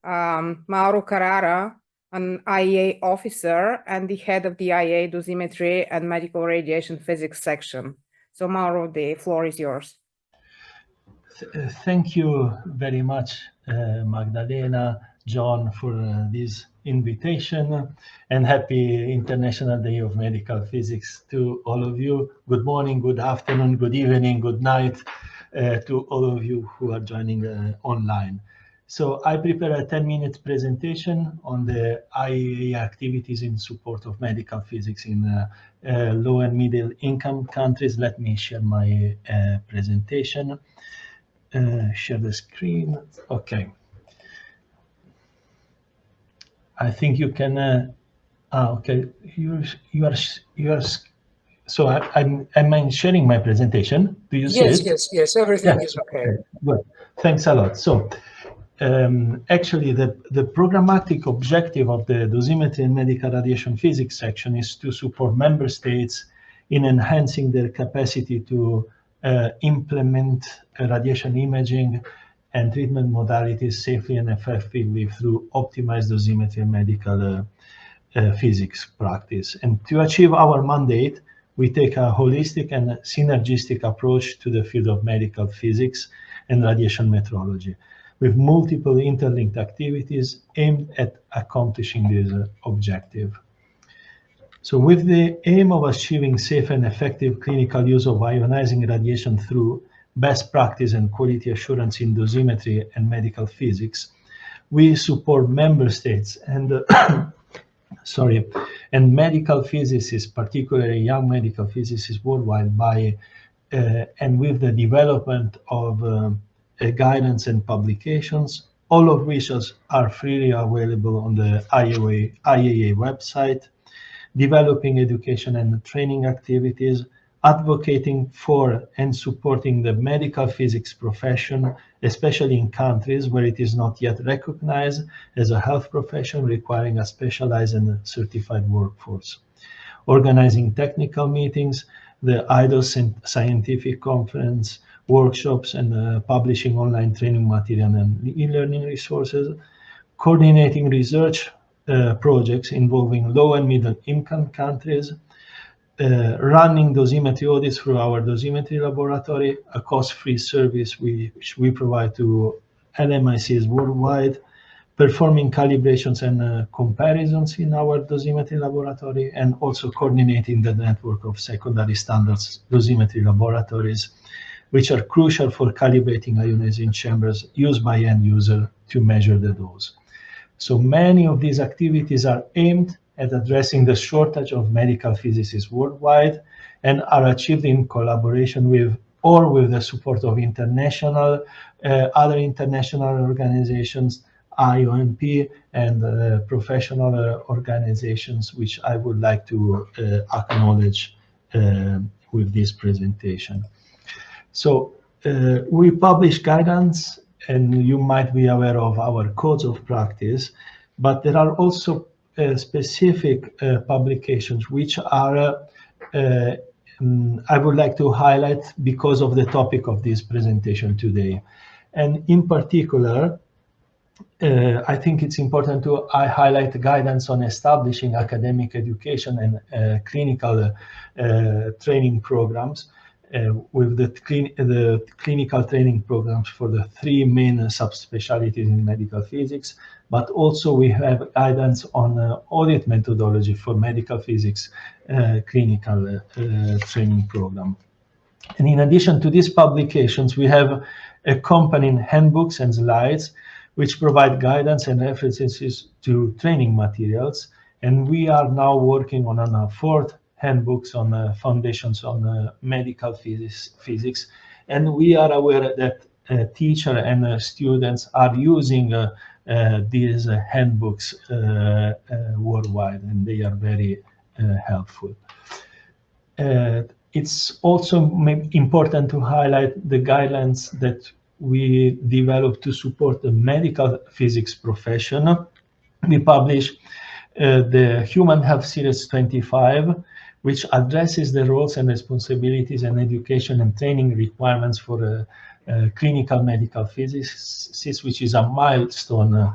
Mauro Carrara, an IEA officer and the head of the IEA Dosimetry and Medical Radiation Physics section. So Mauro, the floor is yours. Thank you very much, Magdalena, John, for this invitation, and happy International Day of Medical Physics to all of you. Good morning, good afternoon, good evening, good night to all of you who are joining online. So I prepare a 10-minute presentation on the IEA activities in support of medical physics in low and middle income countries. Let me share my presentation. Share the screen. Okay. I think you can. Okay. You are. So am I sharing my presentation? Do you see it? Yes. Everything is okay. Good. Thanks a lot. So actually, the programmatic objective of the dosimetry and medical radiation physics section is to support member states in enhancing their capacity to implement radiation imaging and treatment modalities safely and effectively through optimized dosimetry and medical physics practice. And to achieve our mandate, we take a holistic and synergistic approach to the field of medical physics and radiation metrology, with multiple interlinked activities aimed at accomplishing this objective. So with the aim of achieving safe and effective clinical use of ionizing radiation through best practice and quality assurance in dosimetry and medical physics, we support member states and and medical physicists, particularly young medical physicists worldwide, by and with the development of guidance and publications, all of which are freely available on the IAA website, developing education and training activities, advocating for and supporting the medical physics profession, especially in countries where it is not yet recognized as a health profession requiring a specialized and certified workforce. Organizing technical meetings, the IDOS scientific conference, workshops, and publishing online training material and e-learning resources, coordinating research projects involving low and middle income countries, running dosimetry audits through our dosimetry laboratory, a cost-free service which we provide to LMICs worldwide, performing calibrations and comparisons in our dosimetry laboratory, and also coordinating the network of secondary standards dosimetry laboratories, which are crucial for calibrating ionizing chambers used by end user to measure the dose. So many of these activities are aimed at addressing the shortage of medical physicists worldwide and are achieved in collaboration with or with the support of international, other international organizations, IOMP, and professional organizations, which I would like to acknowledge with this presentation. So we publish guidance, and you might be aware of our codes of practice, but there are also specific publications which are I would like to highlight because of the topic of this presentation today. And in particular, I think it's important to highlight guidance on establishing academic education and clinical training programs with the clinical training programs for the three main subspecialties in medical physics, but also we have guidance on audit methodology for medical physics clinical training program. And in addition to these publications, we have accompanying handbooks and slides which provide guidance and references to training materials. And we are now working on a fourth handbooks on foundations on medical physics. And we are aware that teachers and students are using these handbooks worldwide, and they are very helpful. It's also important to highlight the guidelines that we developed to support the medical physics profession. We publish the Human Health Series 25, which addresses the roles and responsibilities and education and training requirements for clinical medical physicists, which is a milestone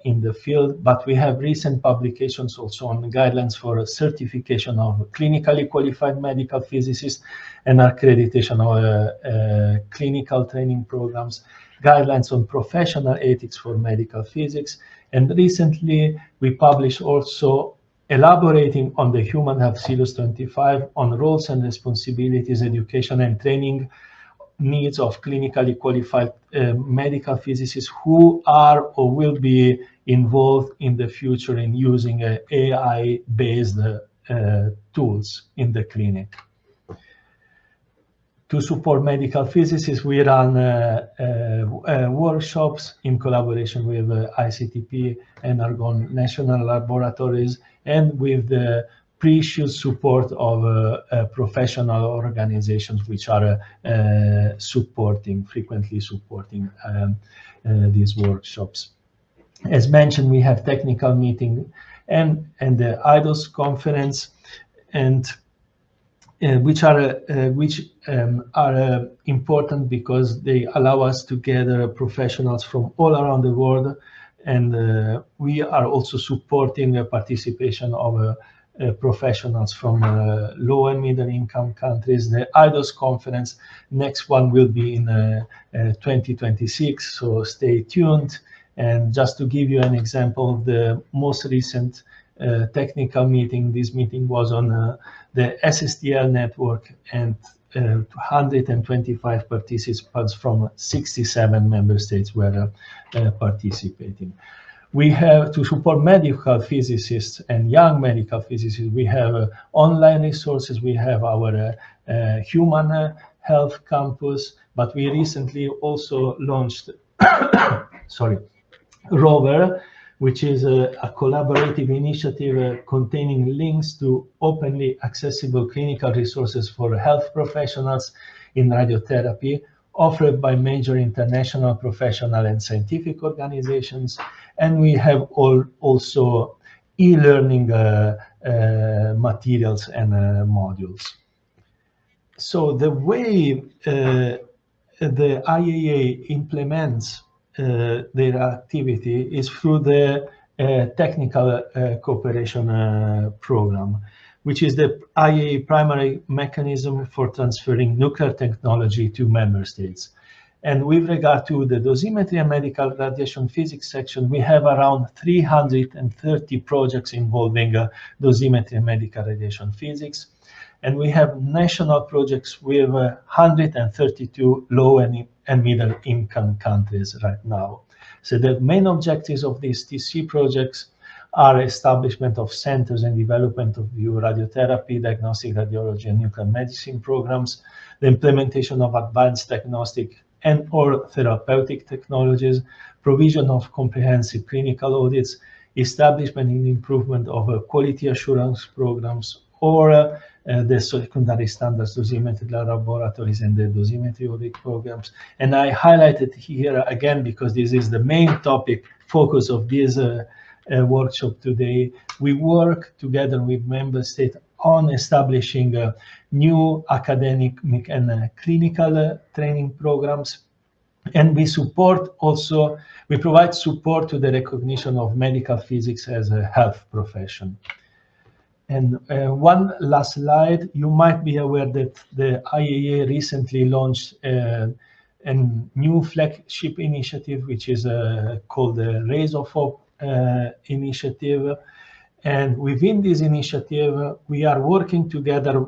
in the field. But we have recent publications also on guidelines for certification of clinically qualified medical physicists and accreditation of clinical training programs, guidelines on professional ethics for medical physics. And recently we published also elaborating on the Human Health Series 25 on roles and responsibilities, education and training needs of clinically qualified medical physicists who are or will be involved in the future in using AI-based tools in the clinic. To support medical physicists, we run workshops in collaboration with ICTP and Argonne National Laboratories and with the precious support of professional organizations which are frequently supporting these workshops. As mentioned, we have technical meeting and the IDOS conference, and which are important because they allow us to gather professionals from all around the world, and we are also supporting the participation of professionals from low and middle income countries. The IDOS conference, next one will be in 2026, so stay tuned. And just to give you an example of the most recent technical meeting, this meeting was on the SSTL network, and 225 participants from 67 member states were participating. We have to support medical physicists and young medical physicists. We have online resources. We have our human health campus, but we recently also launched, sorry, Rover, which is a collaborative initiative containing links to openly accessible clinical resources for health professionals in radiotherapy, offered by major international professional and scientific organizations. And we have also e-learning materials and modules. So the way the IAA implements their activity is through the technical cooperation program, which is the IAA primary mechanism for transferring nuclear technology to member states. And with regard to the dosimetry and medical radiation physics section, we have around 330 projects involving dosimetry and medical radiation physics. And we have national projects with 132 low and middle income countries right now. So the main objectives of these TC projects are establishment of centers and development of new radiotherapy, diagnostic radiology, and nuclear medicine programs, the implementation of advanced diagnostic and or therapeutic technologies, provision of comprehensive clinical audits, establishment and improvement of quality assurance programs, or the secondary standards dosimetry laboratories and the dosimetry audit programs. And I highlighted here again because this is the main topic focus of this workshop today. We work together with member states on establishing new academic and clinical training programs. And we support also, we provide support to the recognition of medical physics as a health profession. And one last slide, you might be aware that the IAA recently launched a new flagship initiative, which is called the Rays of Hope initiative. And within this initiative, we are working together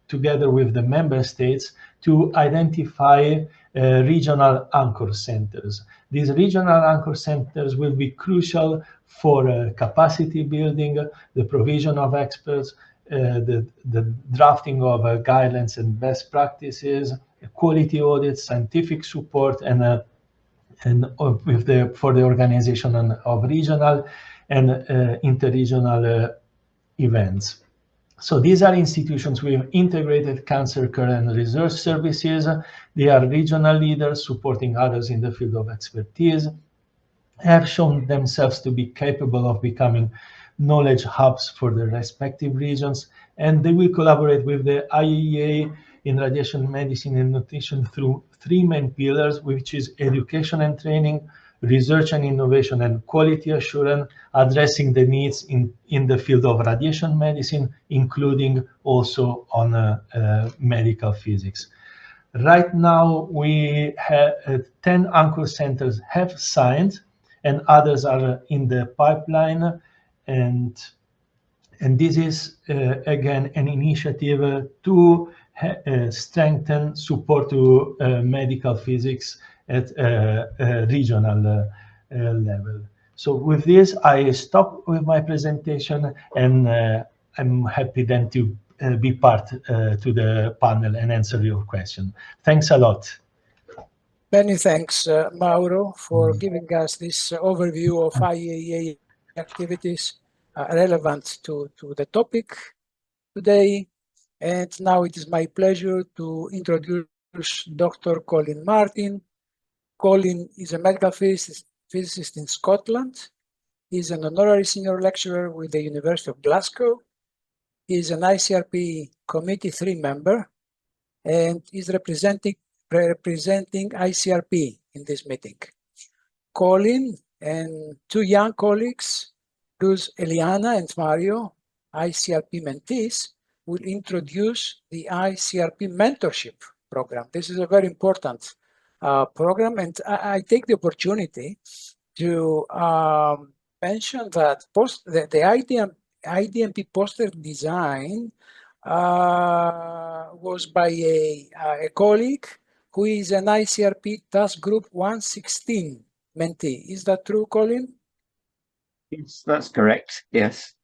together with the member states to identify regional anchor centers. These regional anchor centers will be crucial for capacity building, the provision of experts, the drafting of guidelines and best practices, quality audits, scientific support, and for the organization of regional and interregional events. So these are institutions with integrated cancer care and research services. They are regional leaders supporting others in the field of expertise, have shown themselves to be capable of becoming knowledge hubs for the respective regions, and they will collaborate with the IAEA in radiation medicine and nutrition through three main pillars, which is education and training, research and innovation, and quality assurance, addressing the needs in the field of radiation medicine, including also on medical physics. Right now, we have 10 anchor centers have signed, and others are in the pipeline. And this is, again, an initiative to strengthen support to medical physics at a regional level. So with this, I stop with my presentation, and I'm happy then to be part to the panel and answer your question. Thanks a lot. Many thanks, Mauro, for giving us this overview of IAEA activities. relevant to the topic today. And now it is my pleasure to introduce Dr. Colin Martin. Colin is a medical physicist in Scotland. He's an honorary senior lecturer with the University of Glasgow. He is an ICRP Committee 3 member and is representing ICRP in this meeting. Colin and two young colleagues, Luz Eliana and Mario, ICRP mentees, will introduce the ICRP mentorship program. This is a very important program, and I take the opportunity to mention that the IDMP poster design was by a colleague who is an ICRP Task Group 116 mentee. Is that true, Colin? Yes, that's correct. Yes.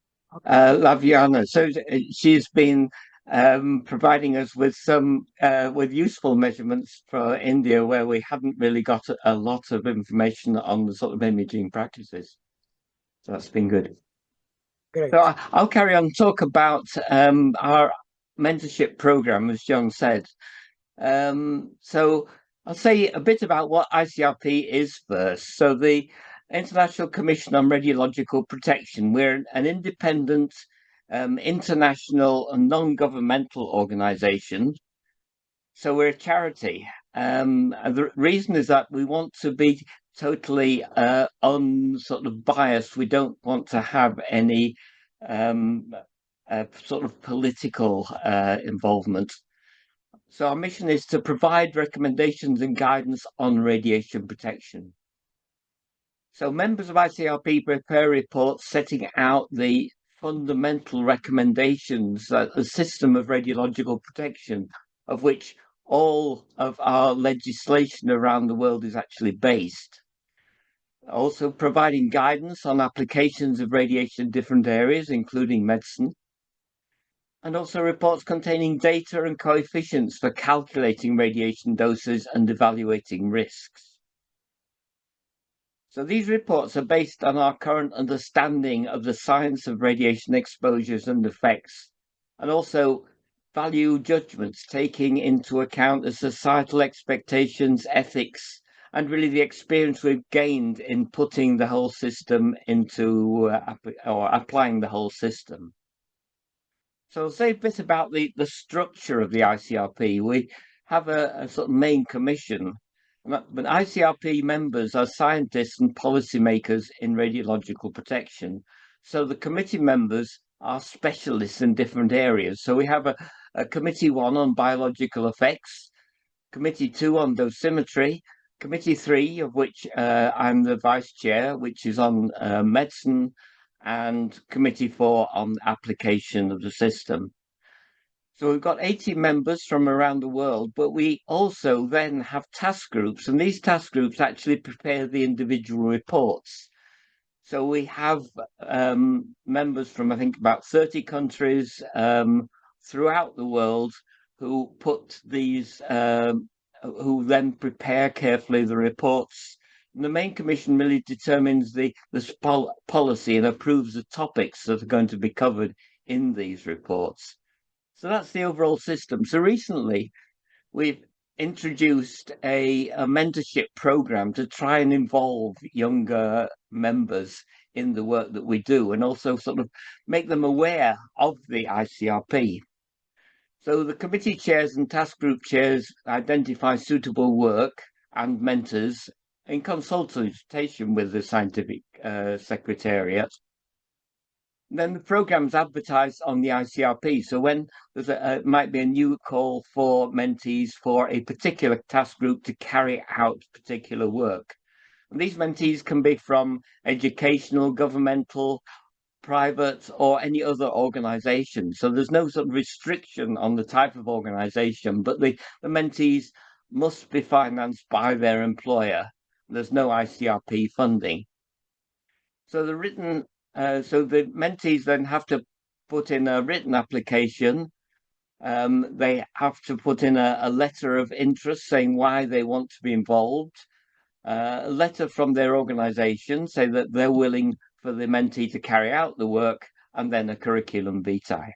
Laviana. So she's been providing us with some with useful measurements for India, where we hadn't really got a lot of information on the sort of imaging practices. So that's been good. Great. So I'll carry on talk about our mentorship program, as John said. So I'll say a bit about what ICRP is first. So the International Commission on Radiological Protection, we're an independent, international and non-governmental organization. So we're a charity. The reason is that we want to be totally sort of biased. We don't want to have any sort of political involvement. So our mission is to provide recommendations and guidance on radiation protection. So members of ICRP prepare reports setting out the fundamental recommendations, a system of radiological protection, of which all of our legislation around the world is actually based. Also providing guidance on applications of radiation in different areas, including medicine, and also reports containing data and coefficients for calculating radiation doses and evaluating risks. So these reports are based on our current understanding of the science of radiation exposures and effects, and also value judgments taking into account the societal expectations, ethics, and really the experience we've gained in putting the whole system into, or applying the whole system. So I'll say a bit about the structure of the ICRP. We have a sort of main commission, but ICRP members are scientists and policymakers in radiological protection. So the committee members are specialists in different areas. So we have a committee 1 on biological effects, committee 2 on dosimetry, committee 3, of which I'm the vice chair, which is on medicine, and committee 4 on application of the system. So we've got 80 members from around the world, but we also then have task groups, and these task groups actually prepare the individual reports. So we have members from, I think, about 30 countries throughout the world who put these, who then prepare carefully the reports. And the main commission really determines the policy and approves the topics that are going to be covered in these reports. So that's the overall system. So recently, we've introduced a mentorship program to try and involve younger members in the work that we do, and also sort of make them aware of the ICRP. So the committee chairs and task group chairs identify suitable work and mentors in consultation with the scientific secretariat. Then the program's advertised on the ICRP. So when there's might be a new call for mentees for a particular task group to carry out particular work. And these mentees can be from educational, governmental, private, or any other organization. So there's no sort of restriction on the type of organization, but the mentees must be financed by their employer. There's no ICRP funding. So the written so the mentees then have to put in a written application. They have to put in a letter of interest saying why they want to be involved, a letter from their organization saying that they're willing for the mentee to carry out the work, and then a curriculum vitae.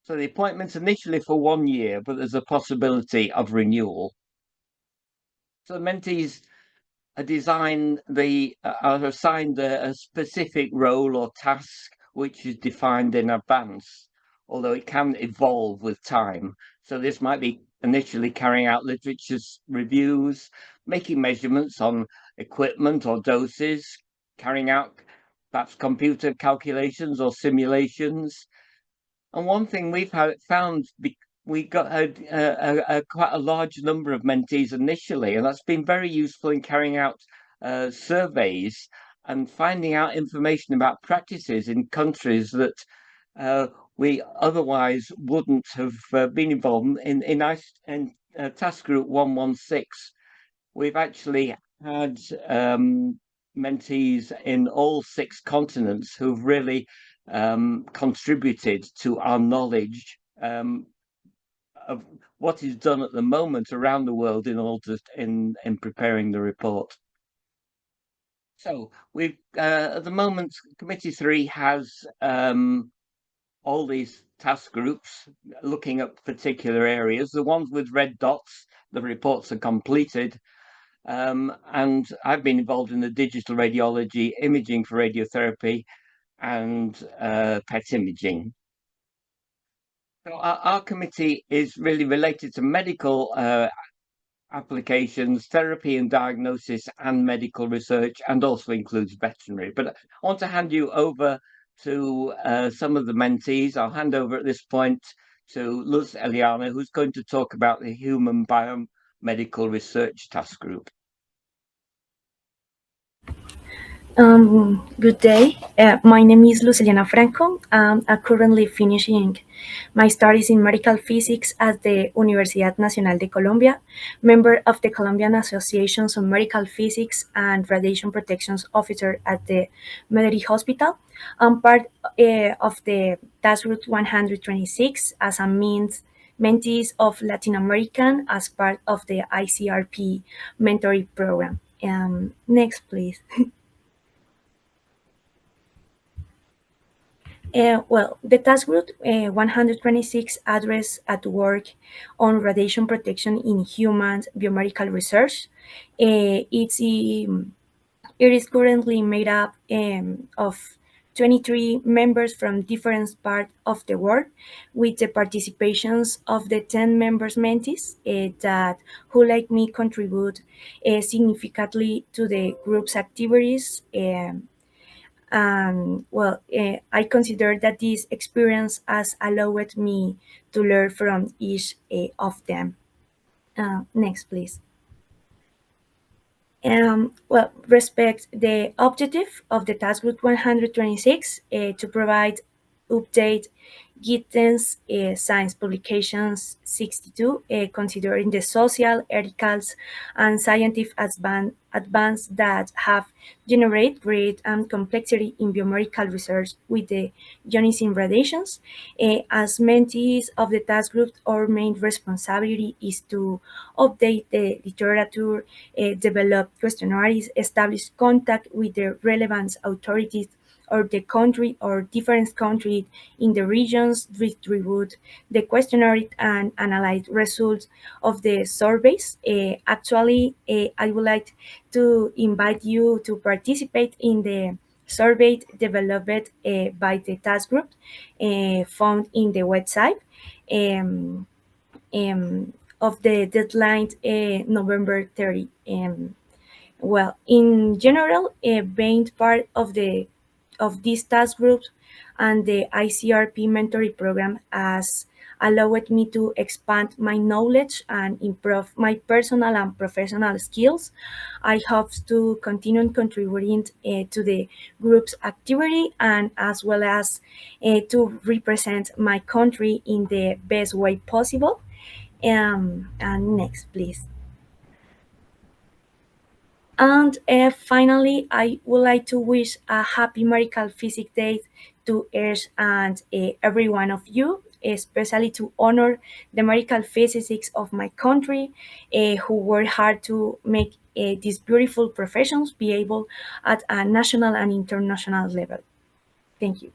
So the appointment's initially for 1 year, but there's a possibility of renewal. So the mentees are assigned a specific role or task which is defined in advance, although it can evolve with time. So this might be initially carrying out literature reviews, making measurements on equipment or doses, carrying out perhaps computer calculations or simulations. And one thing we've found, we got quite a large number of mentees initially, and that's been very useful in carrying out surveys and finding out information about practices in countries that we otherwise wouldn't have been involved in task group 116. We've actually had mentees in all 6 continents who've really contributed to our knowledge of what is done at the moment around the world in preparing the report. So we've at the moment, Committee 3 has all these task groups looking at particular areas. The ones with red dots, the reports are completed. And I've been involved in the digital radiology, imaging for radiotherapy, and PET imaging. So our committee is really related to medical applications, therapy and diagnosis, and medical research, and also includes veterinary. But I want to hand you over to some of the mentees. I'll hand over at this point to Luz Eliana, who's going to talk about the Human Biomedical Research Task Group. Good day. My name is Luciliana Franco. I'm currently finishing my studies in medical physics at the Universidad Nacional de Colombia, member of the Colombian Associations on Medical Physics and Radiation Protection Officer at the Medellín Hospital. I'm part of the Task Group 126 as a mentees of Latin American as part of the ICRP mentoring program. Next, please. Well, the task group 126 address at work on radiation protection in human biomedical research. It is currently made up of 23 members from different parts of the world, with the participations of the 10 members mentees that who like me contribute significantly to the group's activities. Well, I consider that this experience has allowed me to learn from each of them. Next, please. Well, respect the objective of the task group 126 to provide update guidance science publications 62 considering the social, ethical, and scientific advance that have generated great complexity in biomedical research with the ionizing radiations. As mentees of the task group, our main responsibility is to update the literature, develop questionnaires, establish contact with the relevant authorities or the country or different countries in the regions, distribute the questionnaire and analyze results of the surveys. Actually, I would like to invite you to participate in the survey developed by the task group found in the website of the deadline November 30. Well, in general, being part of this task group and the ICRP mentoring program has allowed me to expand my knowledge and improve my personal and professional skills. I hope to continue contributing to the group's activity and as well as to represent my country in the best way possible. And next, please. And finally, I would like to wish a happy Medical Physics Day to each and every one of you, especially to honor the medical physicists of my country who work hard to make these beautiful professions be able at a national and international level. Thank you.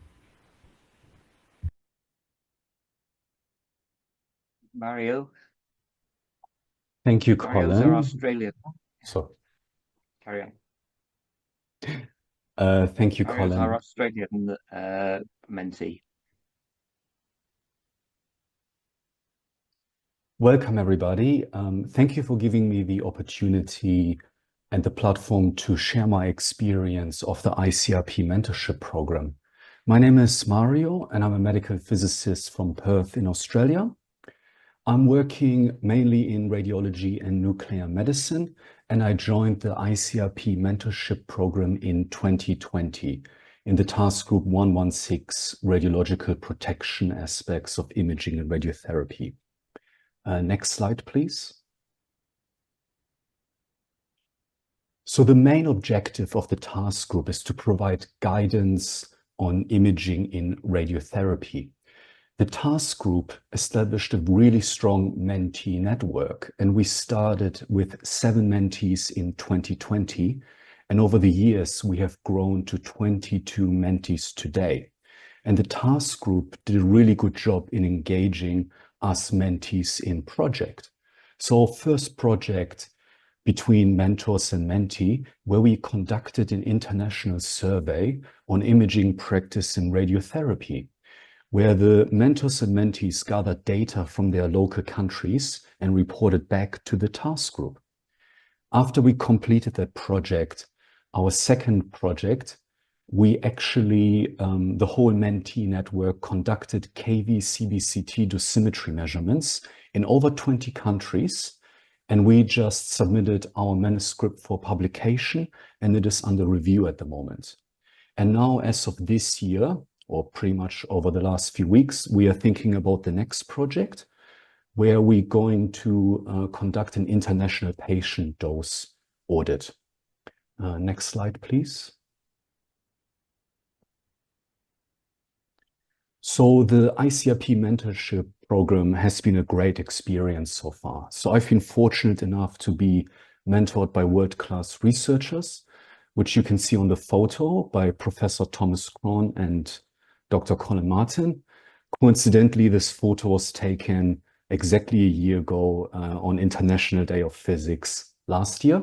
Mario. Thank you, Mario's our Colin. Australian. So, Carry on. thank you, Mario's our Colin. Australian mentee. Welcome, everybody. Thank you for giving me the opportunity and the platform to share my experience of the ICRP mentorship program. My name is Mario, and I'm a medical physicist from Perth in Australia. I'm working mainly in radiology and nuclear medicine, and I joined the ICRP mentorship program in 2020 in the task group 116, radiological protection aspects of imaging and radiotherapy. Next slide, please. So the main objective of the task group is to provide guidance on imaging in radiotherapy. The task group established a really strong mentee network, and we started with 7 mentees in 2020. And over the years, we have grown to 22 mentees today. And the task group did a really good job in engaging us mentees in project. So first project between mentors and mentee, where we conducted an international survey on imaging practice in radiotherapy, where the mentors and mentees gathered data from their local countries and reported back to the task group. After we completed that project, our second project, we actually, the whole mentee network conducted KV-CBCT dosimetry measurements in over 20 countries, and we just submitted our manuscript for publication, and it is under review at the moment. And now, as of this year, or pretty much over the last few weeks, we are thinking about the next project, where we're going to conduct an international patient dose audit. Next slide, please. So the ICRP mentorship program has been a great experience so far. So I've been fortunate enough to be mentored by world-class researchers, which you can see on the photo by Professor Thomas Cron and Dr. Colin Martin. Coincidentally, this photo was taken exactly a year ago on International Day of Physics last year.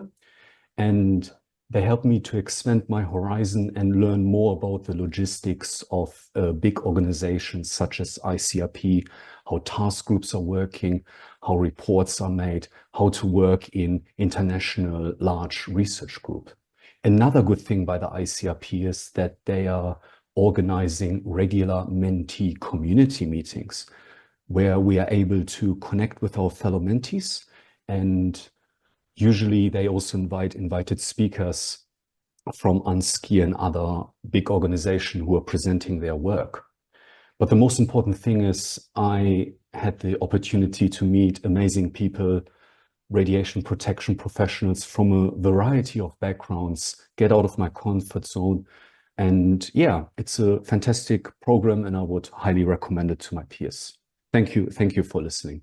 And they helped me to expand my horizon and learn more about the logistics of big organizations such as ICRP, how task groups are working, how reports are made, how to work in international large research group. Another good thing by the ICRP is that they are organizing regular mentee community meetings where we are able to connect with our fellow mentees, and usually they also invited speakers from UNSCI and other big organizations who are presenting their work. But the most important thing is I had the opportunity to meet amazing people, radiation protection professionals from a variety of backgrounds, get out of my comfort zone. And yeah, it's a fantastic program, and I would highly recommend it to my peers. Thank you. Thank you for listening.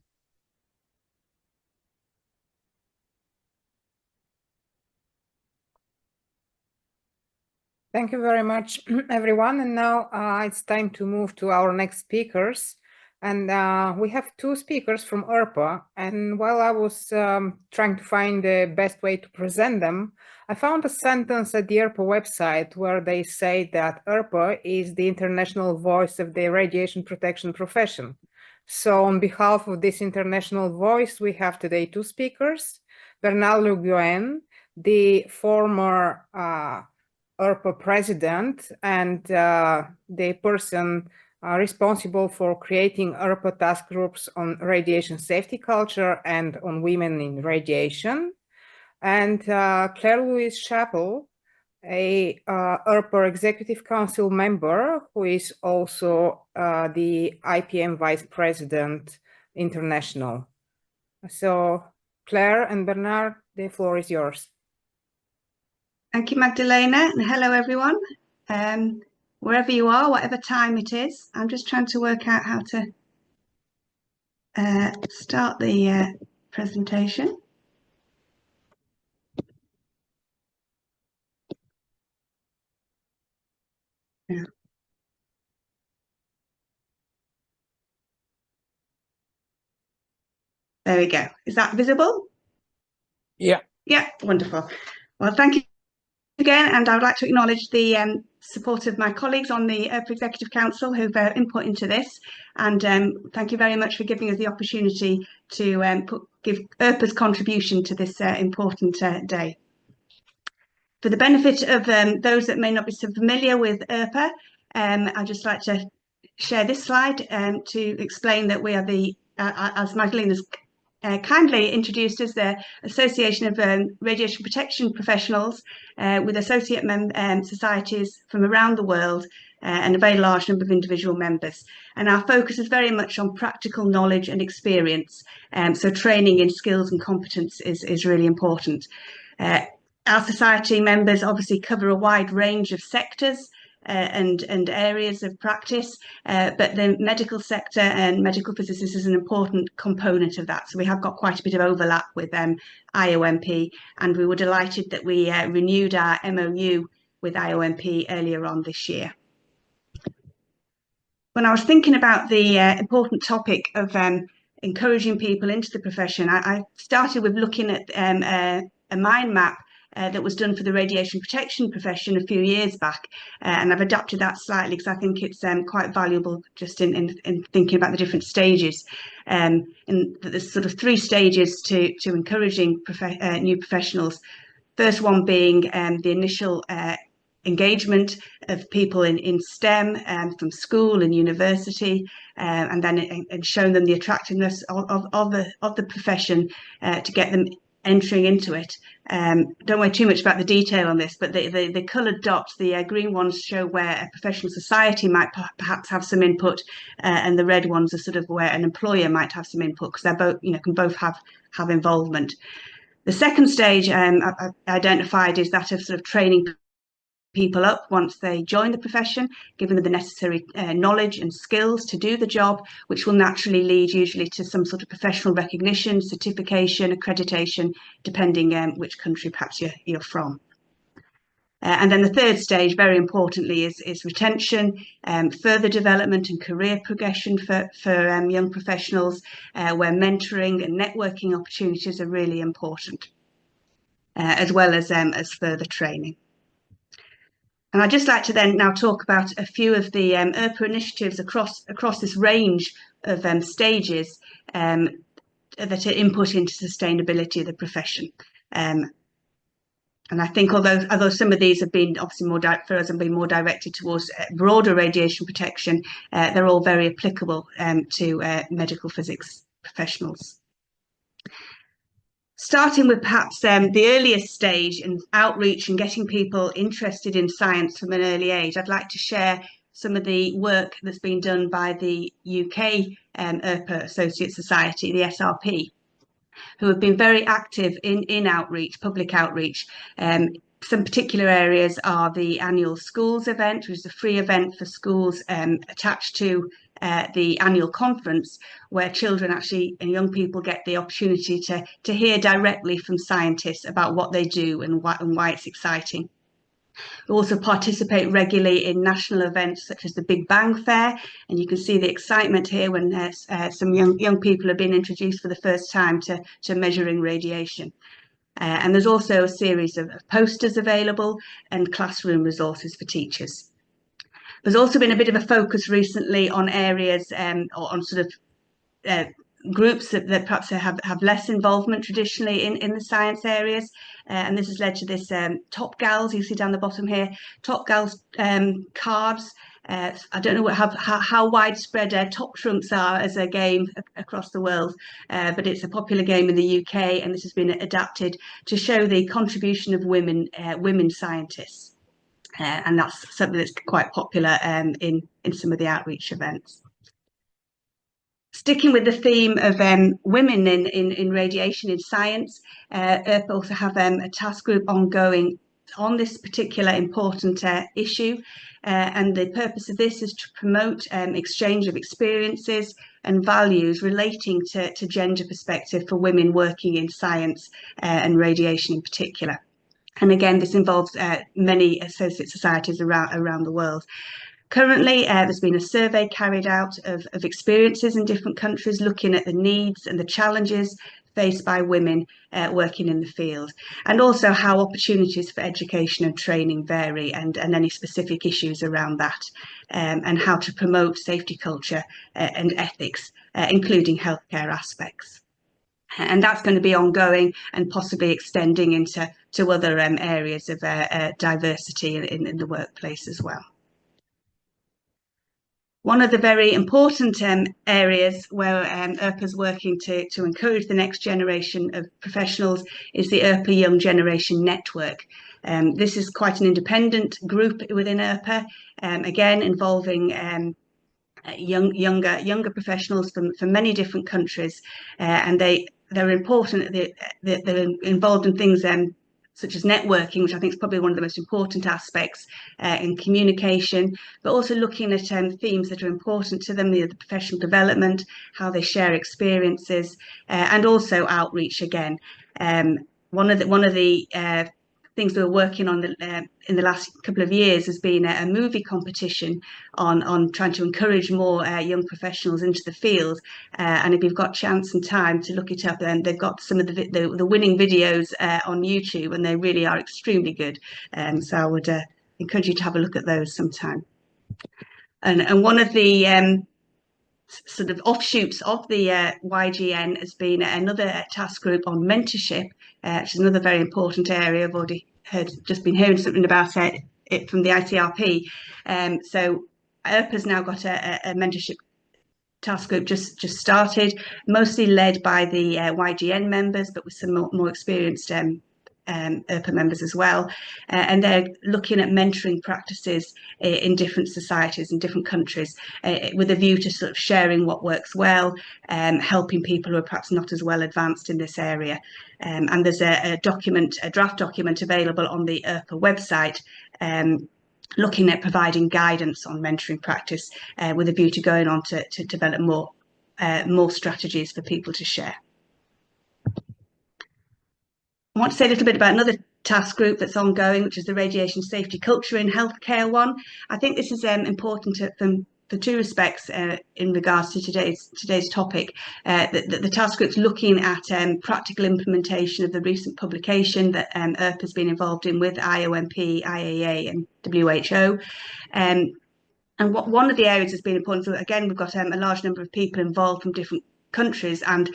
Thank you very much, everyone. And now it's time to move to our next speakers. And we have 2 speakers from ERPA. And while I was trying to find the best way to present them, I found a sentence at the ERPA website where they say that ERPA is the international voice of the radiation protection profession. So on behalf of this international voice, we have today 2 speakers, Bernard Le Gouen, the former ERPA president and the person responsible for creating ERPA task groups on radiation safety culture and on women in radiation. And Claire-Louise Chappell, a ERPA Executive Council member who is also the IPM Vice President International. So Claire and Bernard, the floor is yours. Thank you, Magdalena, and hello, everyone. Wherever you are, whatever time it is, I'm just trying to work out how to start the presentation. Yeah. There we go. Is that visible? Yeah. Yeah, wonderful. Well, thank you again, and I would like to acknowledge the support of my colleagues on the IRPA Executive Council who've input into this, and thank you very much for giving us the opportunity to give IRPA's contribution to this important day. For the benefit of those that may not be so familiar with IRPA, I'd just like to share this slide to explain that we are the, as Magdalena's kindly introduced us, the Association of Radiation Protection Professionals with associate societies from around the world and a very large number of individual members. And our focus is very much on practical knowledge and experience. So training in skills and competence is really important. Our society members obviously cover a wide range of sectors and areas of practice, but the medical sector and medical physicists is an important component of that. So we have got quite a bit of overlap with IOMP, and we were delighted that we renewed our MOU with IOMP earlier on this year. When I was thinking about the important topic of encouraging people into the profession, I started with looking at a mind map that was done for the radiation protection profession a few years back, and I've adapted that slightly because I think it's quite valuable just in thinking about the different stages. And there's sort of 3 stages to encouraging new professionals. First one being the initial engagement of people in STEM from school and university, and then showing them the attractiveness of the profession to get them entering into it. Don't worry too much about the detail on this, but the coloured dots, the green ones show where a professional society might perhaps have some input, and the red ones are sort of where an employer might have some input, because they're both, can both have involvement. The second stage I identified is that of sort of training people up once they join the profession, giving them the necessary knowledge and skills to do the job, which will naturally lead usually to some sort of professional recognition, certification, accreditation, depending which country perhaps you're from. And then the third stage, very importantly, is retention, further development and career progression for young professionals, where mentoring and networking opportunities are really important, as well as further training. And I'd just like to then now talk about a few of the IRPA initiatives across this range of stages that are input into sustainability of the profession. And I think although some of these have been obviously for us and been more directed towards broader radiation protection, they're all very applicable to medical physics professionals. Starting with perhaps the earliest stage in outreach and getting people interested in science from an early age, I'd like to share some of the work that's been done by the UK IRPA Associate Society, the SRP, who have been very active in outreach, public outreach. Some particular areas are the annual schools event, which is a free event for schools attached to the annual conference, where children actually and young people get the opportunity to hear directly from scientists about what they do and why it's exciting. We also participate regularly in national events such as the Big Bang Fair, and you can see the excitement here when some young people have been introduced for the first time to measuring radiation. And there's also a series of posters available and classroom resources for teachers. There's also been a bit of a focus recently on areas or on sort of groups that perhaps have less involvement traditionally in the science areas, and this has led to this Top Gals, you see down the bottom here, Top Gals cards. I don't know how widespread Top Trumps are as a game across the world, but it's a popular game in the UK, and this has been adapted to show the contribution of women scientists. And that's something that's quite popular in some of the outreach events. Sticking with the theme of women in radiation in science, IRPA also have a task group ongoing on this particular important issue, and the purpose of this is to promote exchange of experiences and values relating to gender perspective for women working in science and radiation in particular. And again, this involves many associate societies around the world. Currently, there's been a survey carried out of experiences in different countries, looking at the needs and the challenges faced by women working in the field, and also how opportunities for education and training vary, and any specific issues around that, and how to promote safety culture and ethics, including healthcare aspects. And that's going to be ongoing and possibly extending into other areas of diversity in the workplace as well. One of the very important areas where IRPA is working to encourage the next generation of professionals is the IRPA Young Generation Network. This is quite an independent group within IRPA, again involving younger professionals from many different countries, and they're important. They're involved in things such as networking, which I think is probably one of the most important aspects in communication, but also looking at themes that are important to them, the professional development, how they share experiences, and also outreach again. One of the things we were working on in the last couple of years has been a movie competition on trying to encourage more young professionals into the field. And if you've got chance and time to look it up, then they've got some of the winning videos on YouTube, and they really are extremely good. So I would encourage you to have a look at those sometime. And one of the sort of offshoots of the YGN has been another task group on mentorship, which is another very important area. I've already just been hearing something about it from the ITRP. So IRPA's now got a mentorship task group just started, mostly led by the YGN members, but with some more experienced IRPA members as well, and they're looking at mentoring practices in different societies in different countries, with a view to sort of sharing what works well, helping people who are perhaps not as well advanced in this area. And there's a draft document available on the IRPA website, looking at providing guidance on mentoring practice, with a view to going on to develop more strategies for people to share. I want to say a little bit about another task group that's ongoing, which is the radiation safety culture in healthcare one. I think this is important for two respects in regards to today's topic. The task group's looking at practical implementation of the recent publication that IRPA has been involved in with IOMP, IAA and WHO. And one of the areas that's been important, so again, we've got a large number of people involved from different countries, and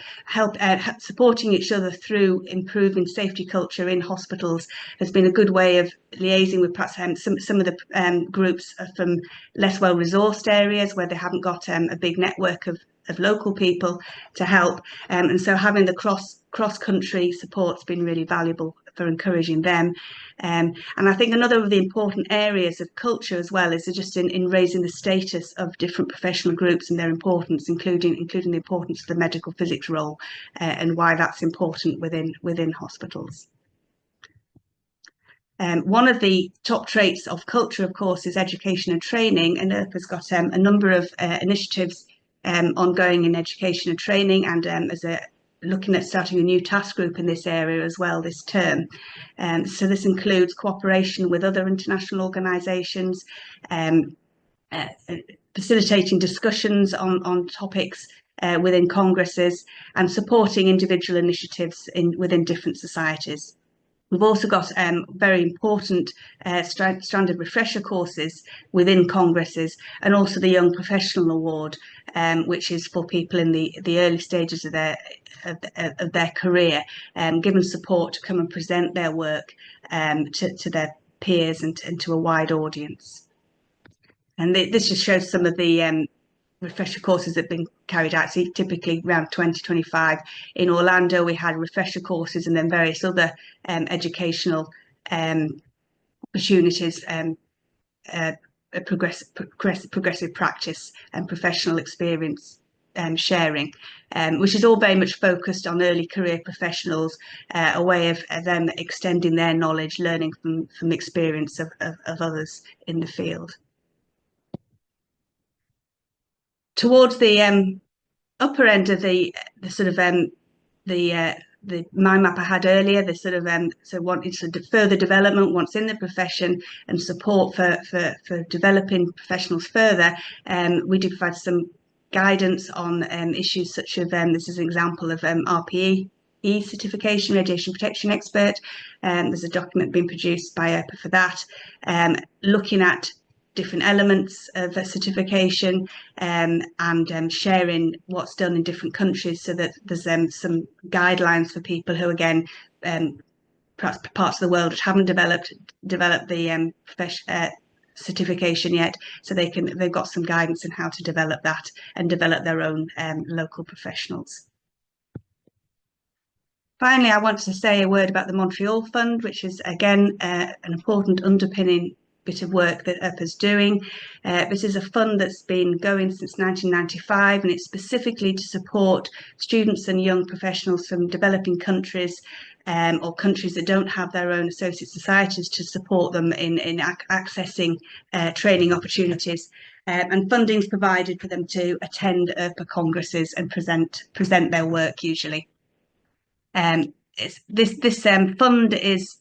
supporting each other through improving safety culture in hospitals has been a good way of liaising with perhaps some of the groups from less well resourced areas where they haven't got a big network of local people to help, and so having the cross-country support's been really valuable for encouraging them. And I think another of the important areas of culture as well is just in raising the status of different professional groups and their importance, including the importance of the medical physics role, and why that's important within hospitals. One of the top traits of culture, of course, is education and training, and IRPA's got a number of initiatives ongoing in education and training, and looking at starting a new task group in this area as well this term. So this includes cooperation with other international organisations, facilitating discussions on topics within congresses, and supporting individual initiatives within different societies. We've also got very important standard refresher courses within congresses, and also the Young Professional Award, which is for people in the early stages of their career, given support to come and present their work to their peers and to a wide audience. And this just shows some of the refresher courses that have been carried out. So typically around 2025 in Orlando, we had refresher courses, and then various other educational opportunities, progressive practice and professional experience sharing, which is all very much focused on early career professionals, a way of them extending their knowledge, learning from experience of others in the field. Towards the upper end of the sort of the the mind map I had earlier, the sort of so wanting sort of further development once in the profession and support for developing professionals further. We do provide some guidance on issues such as this is an example of RPE certification, radiation protection expert. There's a document being produced by ERPA for that, looking at different elements of a certification and sharing what's done in different countries, so that there's some guidelines for people who, again, perhaps parts of the world which haven't developed the certification yet, so they've got some guidance on how to develop that and develop their own local professionals. Finally, I want to say a word about the Montreal Fund, which is again an important underpinning bit of work that ERPA's doing. This is a fund that's been going since 1995, and it's specifically to support students and young professionals from developing countries or countries that don't have their own associate societies, to support them in accessing training opportunities. And funding is provided for them to attend ERPA congresses and present their work usually. This fund is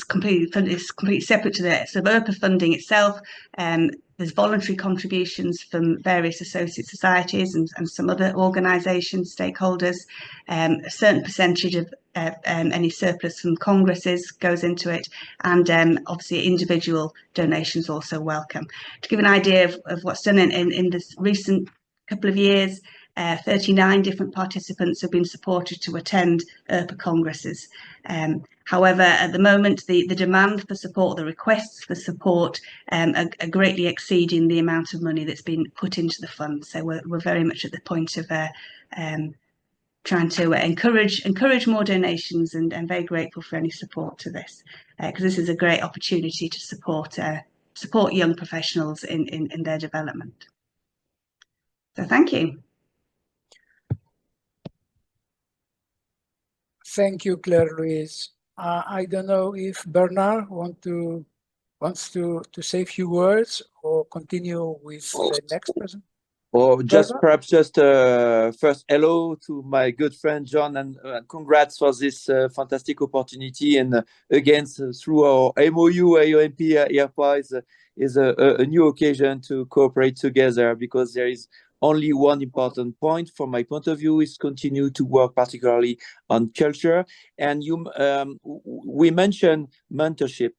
completely separate to the sort of ERPA funding itself. There's voluntary contributions from various associate societies and some other organisations, stakeholders. A certain percentage of any surplus from congresses goes into it, and obviously individual donations also welcome. To give an idea of what's done in this recent couple of years, 39 different participants have been supported to attend ERPA congresses. However, at the moment, the demand for support, the requests for support are greatly exceeding the amount of money that's been put into the fund. So we're very much at the point of trying to encourage more donations, and very grateful for any support to this, because this is a great opportunity to support young professionals in their development. So thank you. Thank you, Claire Louise. I don't know if Bernard wants to say a few words or continue with the next person. Or just Bernard? perhaps just first hello to my good friend John, and congrats for this fantastic opportunity. And again, through our MOU, IOMP ERPA is a new occasion to cooperate together, because there is only one important point from my point of view is continue to work particularly on culture. And we mentioned mentorship.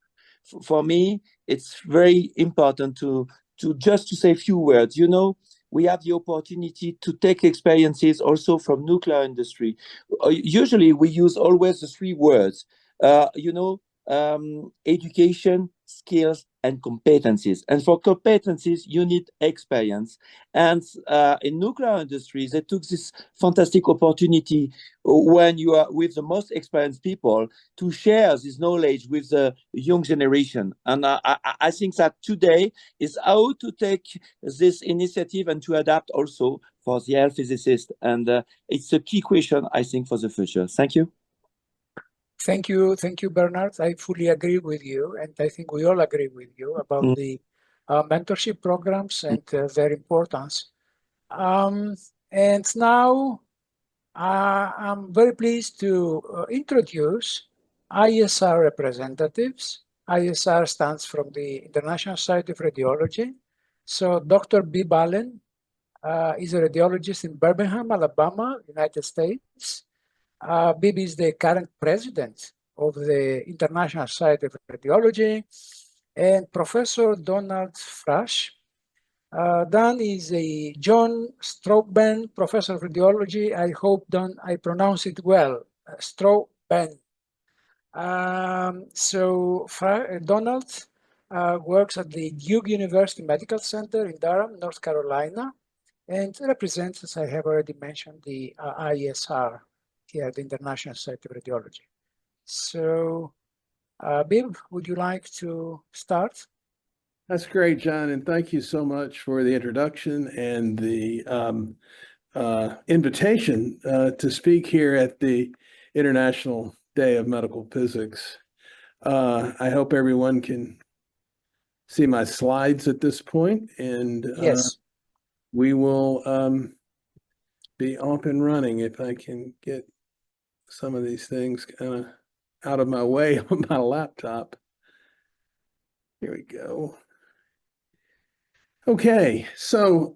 For me, it's very important to say a few words. You know, we have the opportunity to take experiences also from nuclear industry. Usually we use always the three words, education, skills, and competencies. And for competencies, you need experience. And in nuclear industries, they took this fantastic opportunity when you are with the most experienced people to share this knowledge with the young generation. And I think that today is how to take this initiative and to adapt also for the health physicist. And it's a key question, I think, for the future. Thank you. Thank you, Bernard. I fully agree with you, and I think we all agree with you about the mentorship programs and their importance. And now I'm very pleased to introduce ISR representatives. ISR stands from the International Society of Radiology. So Dr. Bib Allen is a radiologist in Birmingham, Alabama, United States. Bib is the current president of the International Society of Radiology, and Professor Donald Frasch. Dan is a John Strauben Professor of Radiology. I hope, Don, I pronounce it well, Strauben. Donald works at the Duke University Medical Center in Durham, North Carolina, and represents, as I have already mentioned, the ISR here at the International Society of Radiology. So, Bib, would you like to start? That's great, John, and thank you so much for the introduction and the invitation to speak here at the International Day of Medical Physics. I hope everyone can see my slides at this point, and yes, we will be off and running if I can get some of these things kind of out of my way on my laptop. Here we go. Okay, so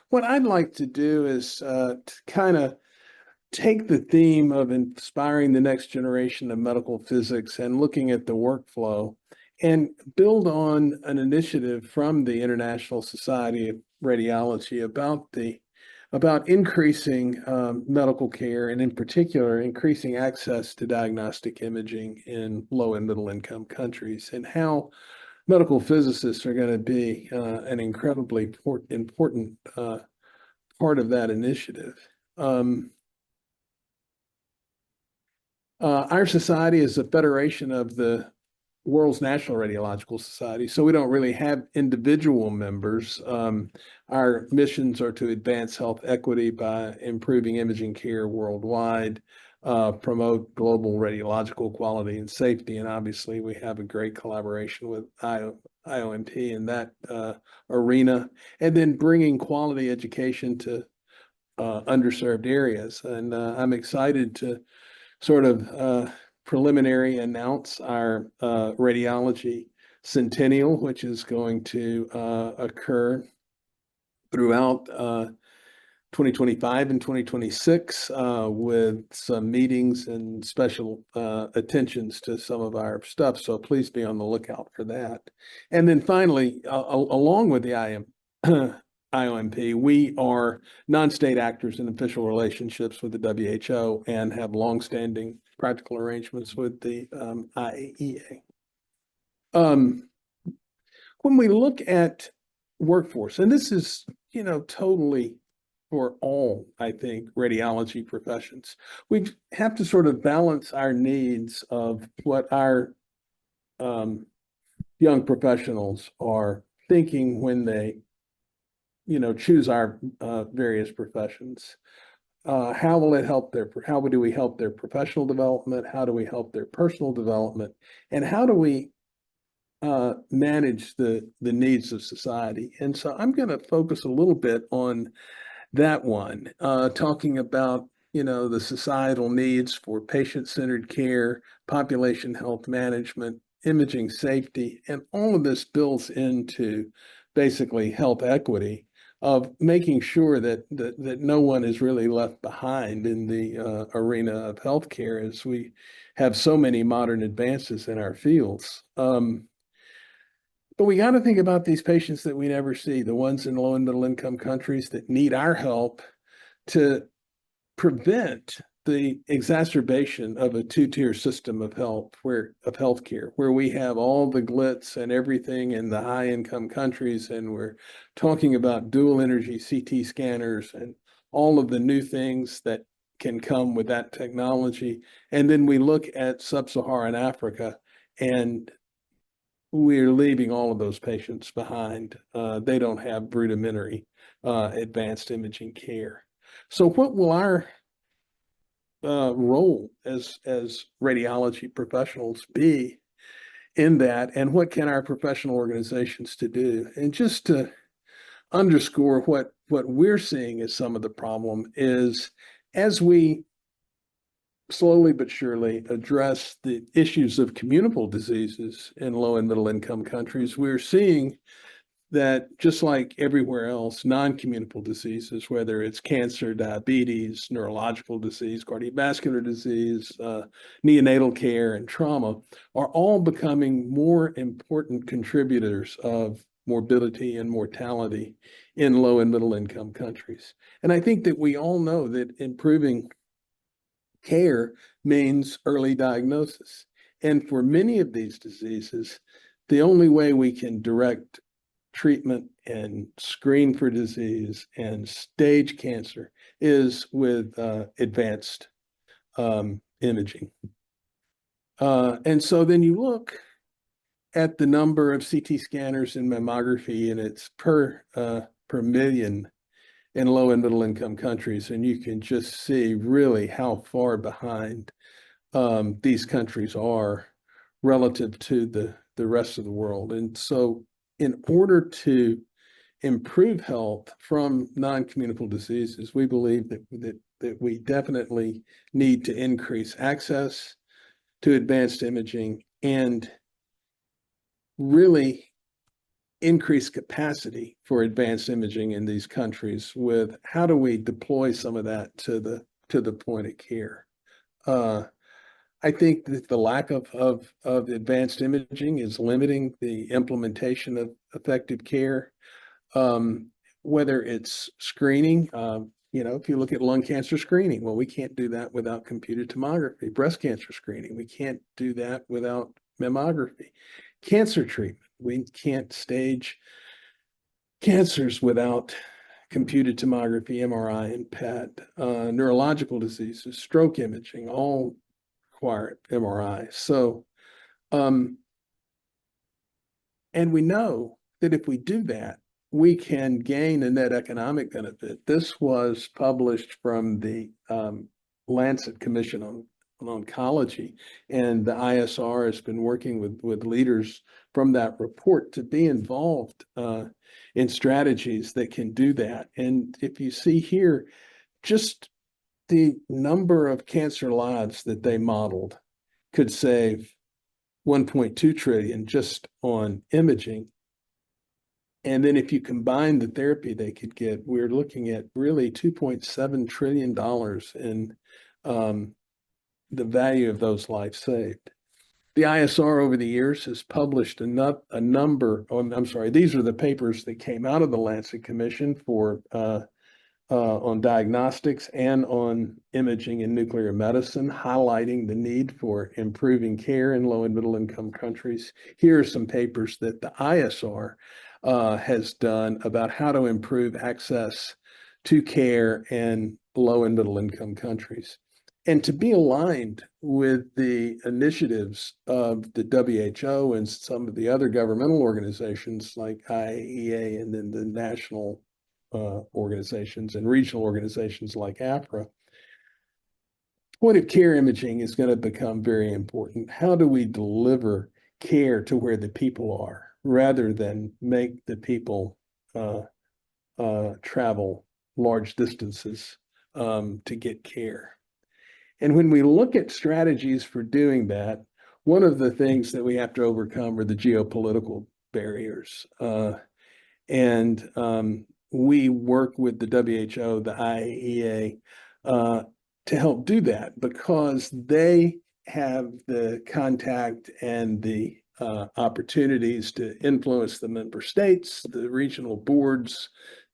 what I'd like to do is to kind of take the theme of inspiring the next generation of medical physics and looking at the workflow and build on an initiative from the International Society of Radiology about increasing medical care, and in particular, increasing access to diagnostic imaging in low and middle income countries, and how medical physicists are going to be an incredibly important part of that initiative. Our society is a federation of the world's national radiological society, so we don't really have individual members. Our missions are to advance health equity by improving imaging care worldwide, promote global radiological quality and safety, and obviously we have a great collaboration with IOMP in that arena, and then bringing quality education to underserved areas. And I'm excited to sort of preliminary announce our radiology centennial, which is going to occur throughout 2025 and 2026 with some meetings and special attentions to some of our stuff. So please be on the lookout for that. And then finally, along with the IOMP, we are non-state actors in official relationships with the WHO and have longstanding practical arrangements with the IAEA. When we look at workforce, and this is, totally for all, I think, radiology professions, we have to sort of balance our needs of what our young professionals are thinking when they choose our various professions. How will it help how do we help their professional development? How do we help their personal development? And how do we manage the needs of society? And so I'm going to focus a little bit on that one, talking about, the societal needs for patient-centered care, population health management, imaging safety, and all of this builds into basically health equity, of making sure that no one is really left behind in the arena of healthcare as we have so many modern advances in our fields. But we got to think about these patients that we never see, the ones in low and middle income countries that need our help to prevent the exacerbation of a two-tier system of healthcare, where we have all the glitz and everything in the high-income countries, and we're talking about dual energy CT scanners and all of the new things that can come with that technology. And then we look at sub-Saharan Africa, and we're leaving all of those patients behind. They don't have rudimentary advanced imaging care. So what will our role as radiology professionals be in that, and what can our professional organizations to do? And just to underscore what we're seeing as some of the problem is, as we slowly but surely address the issues of communicable diseases in low and middle income countries, we're seeing that, just like everywhere else, non-communicable diseases, whether it's cancer, diabetes, neurological disease, cardiovascular disease, neonatal care, and trauma, are all becoming more important contributors of morbidity and mortality in low and middle income countries. And I think that we all know that improving care means early diagnosis. And for many of these diseases, the only way we can direct treatment and screen for disease and stage cancer is with advanced imaging. And so then you look at the number of CT scanners and mammography, and it's per million in low and middle income countries, and you can just see really how far behind these countries are relative to the rest of the world. And so in order to improve health from non-communicable diseases, we believe that we definitely need to increase access to advanced imaging and really increase capacity for advanced imaging in these countries with how do we deploy some of that to the point of care. I think that the lack of advanced imaging is limiting the implementation of effective care. Whether it's screening, if you look at lung cancer screening, well, we can't do that without computed tomography. Breast cancer screening, we can't do that without mammography. Cancer treatment, we can't stage cancers without computed tomography, MRI, and PET. Neurological diseases, stroke imaging, all require MRI. So, and we know that if we do that, we can gain a net economic benefit. This was published from the Lancet Commission on Oncology, and the ISR has been working with leaders from that report to be involved in strategies that can do that. And if you see here, just the number of cancer lives that they modeled could save 1.2 trillion just on imaging. And then if you combine the therapy they could get, we're looking at really $2.7 trillion in the value of those lives saved. The ISR over the years has published a number, these are the papers that came out of the Lancet Commission for on diagnostics and on imaging in nuclear medicine, highlighting the need for improving care in low and middle income countries. Here are some papers that the ISR has done about how to improve access to care in low and middle income countries. And to be aligned with the initiatives of the WHO and some of the other governmental organizations like IAEA and then the national organizations and regional organizations like AFRA, point of care imaging is going to become very important. How do we deliver care to where the people are rather than make the people travel large distances to get care? And when we look at strategies for doing that, one of the things that we have to overcome are the geopolitical barriers. We work with the WHO, the IAEA, to help do that because they have the contact and the opportunities to influence the member states, the regional boards,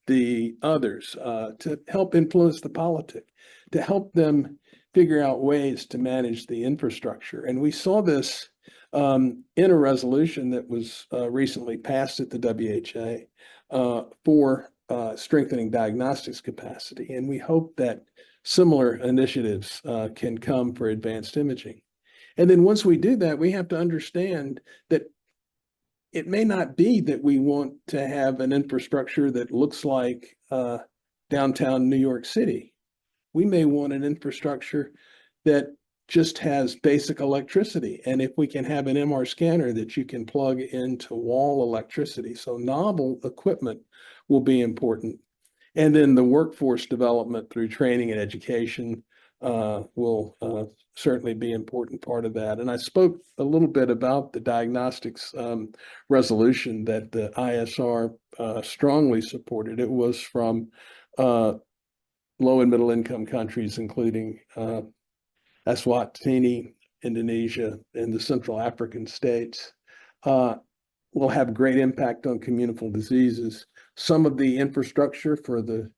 the others, to help influence the politic, to help them figure out ways to manage the infrastructure. And we saw this in a resolution that was recently passed at the WHO for strengthening diagnostics capacity. And we hope that similar initiatives can come for advanced imaging. And then once we do that, we have to understand that it may not be that we want to have an infrastructure that looks like downtown New York City. We may want an infrastructure that just has basic electricity. And if we can have an MR scanner that you can plug into wall electricity, so novel equipment will be important. And then the workforce development through training and education will certainly be an important part of that. And I spoke a little bit about the diagnostics resolution that the ISR strongly supported. It was from low and middle income countries, including Eswatini, Indonesia, and the Central African states, will have great impact on communicable diseases. Some of the infrastructure for the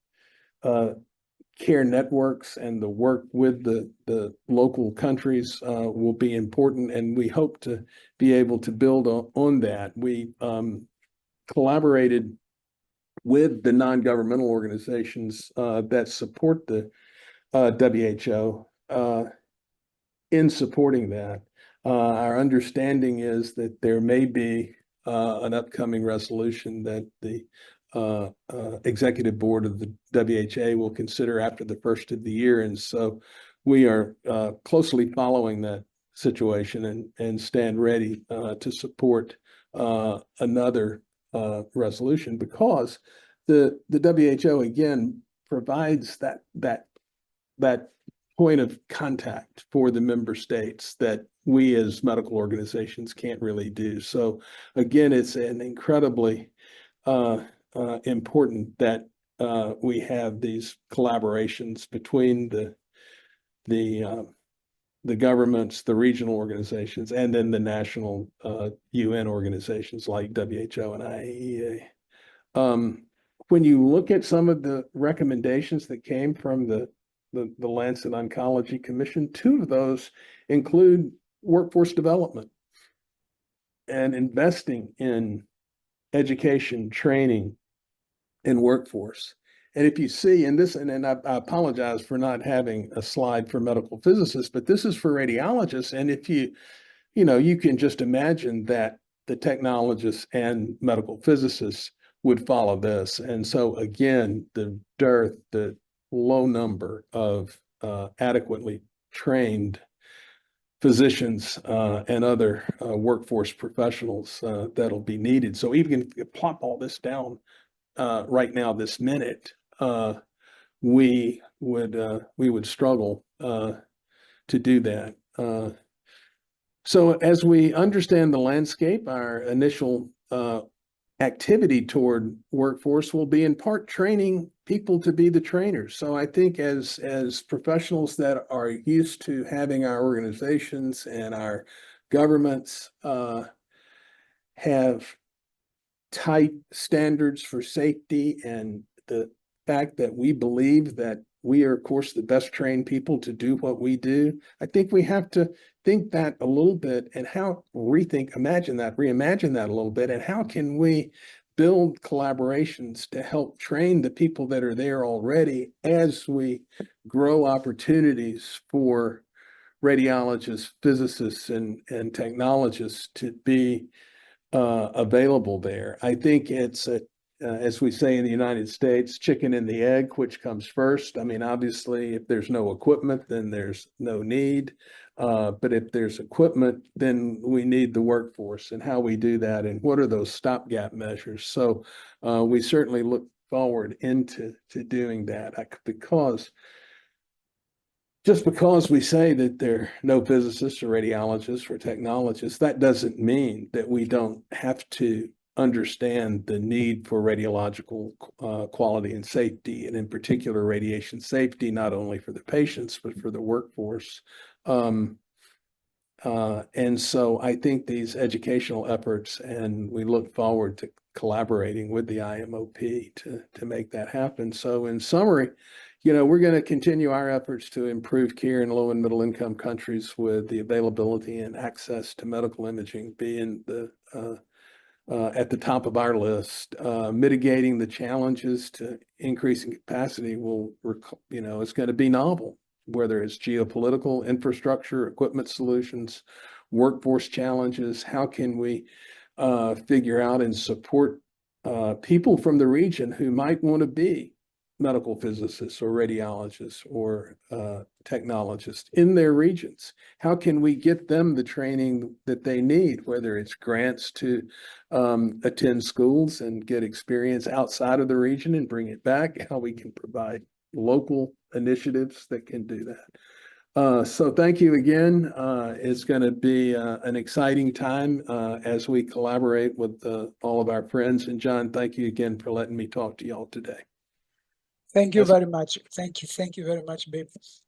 care networks and the work with the local countries will be important, and we hope to be able to build on that. We collaborated with the non-governmental organizations that support the WHO in supporting that. Our understanding is that there may be an upcoming resolution that the executive board of the WHO will consider after the first of the year. And so we are closely following that situation and stand ready to support another resolution, because the WHO again provides that point of contact for the member states that we as medical organizations can't really do. So again, it's an incredibly important that we have these collaborations between the governments, the regional organizations, and then the national UN organizations like WHO and IAEA. When you look at some of the recommendations that came from the Lancet Oncology Commission, 2 of those include workforce development and investing in education, training, and workforce. And if you see in this, and I apologize for not having a slide for medical physicists, but this is for radiologists. And if you can just imagine that the technologists and medical physicists would follow this. And so again, the low number of adequately trained physicians and other workforce professionals that'll be needed. So even if you plop all this down right now, this minute, we would struggle to do that. So as we understand the landscape, our initial activity toward workforce will be in part training people to be the trainers. So I think as professionals that are used to having our organizations and our governments have tight standards for safety, and the fact that we believe that we are, of course, the best trained people to do what we do, I think we have to think that a little bit and reimagine that a little bit, and how can we build collaborations to help train the people that are there already as we grow opportunities for radiologists, physicists, and technologists to be available there. I think it's as we say in the United States, chicken and the egg, which comes first. I mean, obviously, if there's no equipment, then there's no need. But if there's equipment, then we need the workforce, and how we do that, and what are those stopgap measures. So we certainly look forward into doing that, because just because we say that there are no physicists or radiologists or technologists, that doesn't mean that we don't have to understand the need for radiological quality and safety, and in particular radiation safety, not only for the patients, but for the workforce. And so I think these educational efforts, and we look forward to collaborating with the IMOP to make that happen. So in summary, we're going to continue our efforts to improve care in low and middle income countries, with the availability and access to medical imaging being at the top of our list. Mitigating the challenges to increasing capacity it's going to be novel, whether it's geopolitical, infrastructure, equipment solutions, workforce challenges. How can we figure out and support people from the region who might want to be medical physicists or radiologists or technologists in their regions? How can we get them the training that they need, whether it's grants to attend schools and get experience outside of the region and bring it back, how we can provide local initiatives that can do that. So thank you again. It's going to be an exciting time as we collaborate with all of our friends. And John, thank you again for letting me talk to y'all today. Thank you very much. Thank you very much, Bib.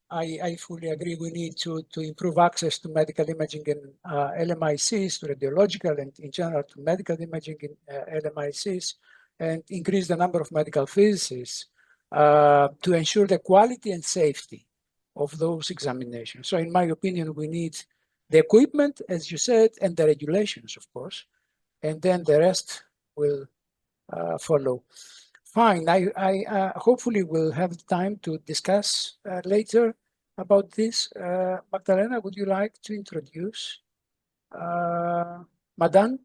I fully agree. We need to improve access to medical imaging in LMICs, to radiological, and in general to medical imaging in LMICs, and increase the number of medical physicists to ensure the quality and safety of those examinations. So in my opinion, we need the equipment, as you said, and the regulations, of course, and then the rest will follow. Fine. I hopefully will have time to discuss later about this. Magdalena, would you like to introduce Madan?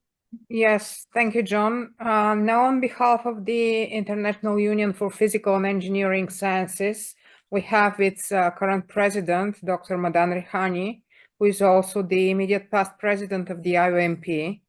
Yes, thank you, John. Now, on behalf of the International Union for Physical and Engineering Sciences, we have its current president, Dr. Madan Rehani, who is also the immediate past president of the IOMP.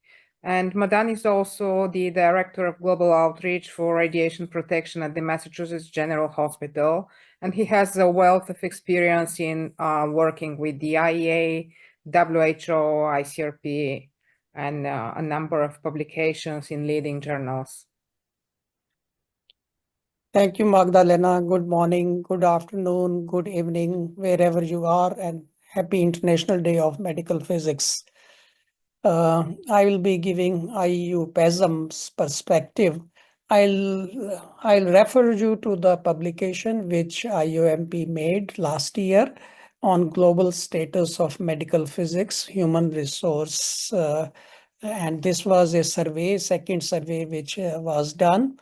And Madan is also the Director of Global Outreach for Radiation Protection at the Massachusetts General Hospital. And he has a wealth of experience in working with the IEA, WHO, ICRP, and a number of publications in leading journals. Thank you, Magdalena. Good morning, good afternoon, good evening, wherever you are, and happy International Day of Medical Physics. I will be giving IUPASM's perspective. I'll refer you to the publication which IUMP made last year on global status of medical physics, human resource. And this was a survey, second survey, which was done.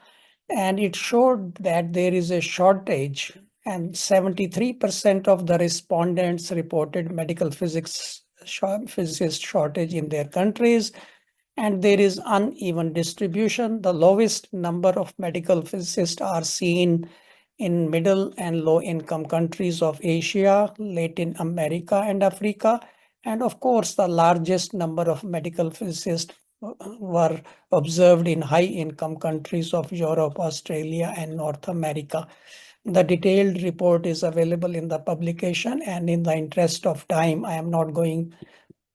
And it showed that there is a shortage, and 73% of the respondents reported medical physicist shortage in their countries, and there is uneven distribution. The lowest number of medical physicists are seen in middle and low income countries of Asia, Latin America, and Africa. And of course, the largest number of medical physicists were observed in high income countries of Europe, Australia, and North America. The detailed report is available in the publication, and in the interest of time, I am not going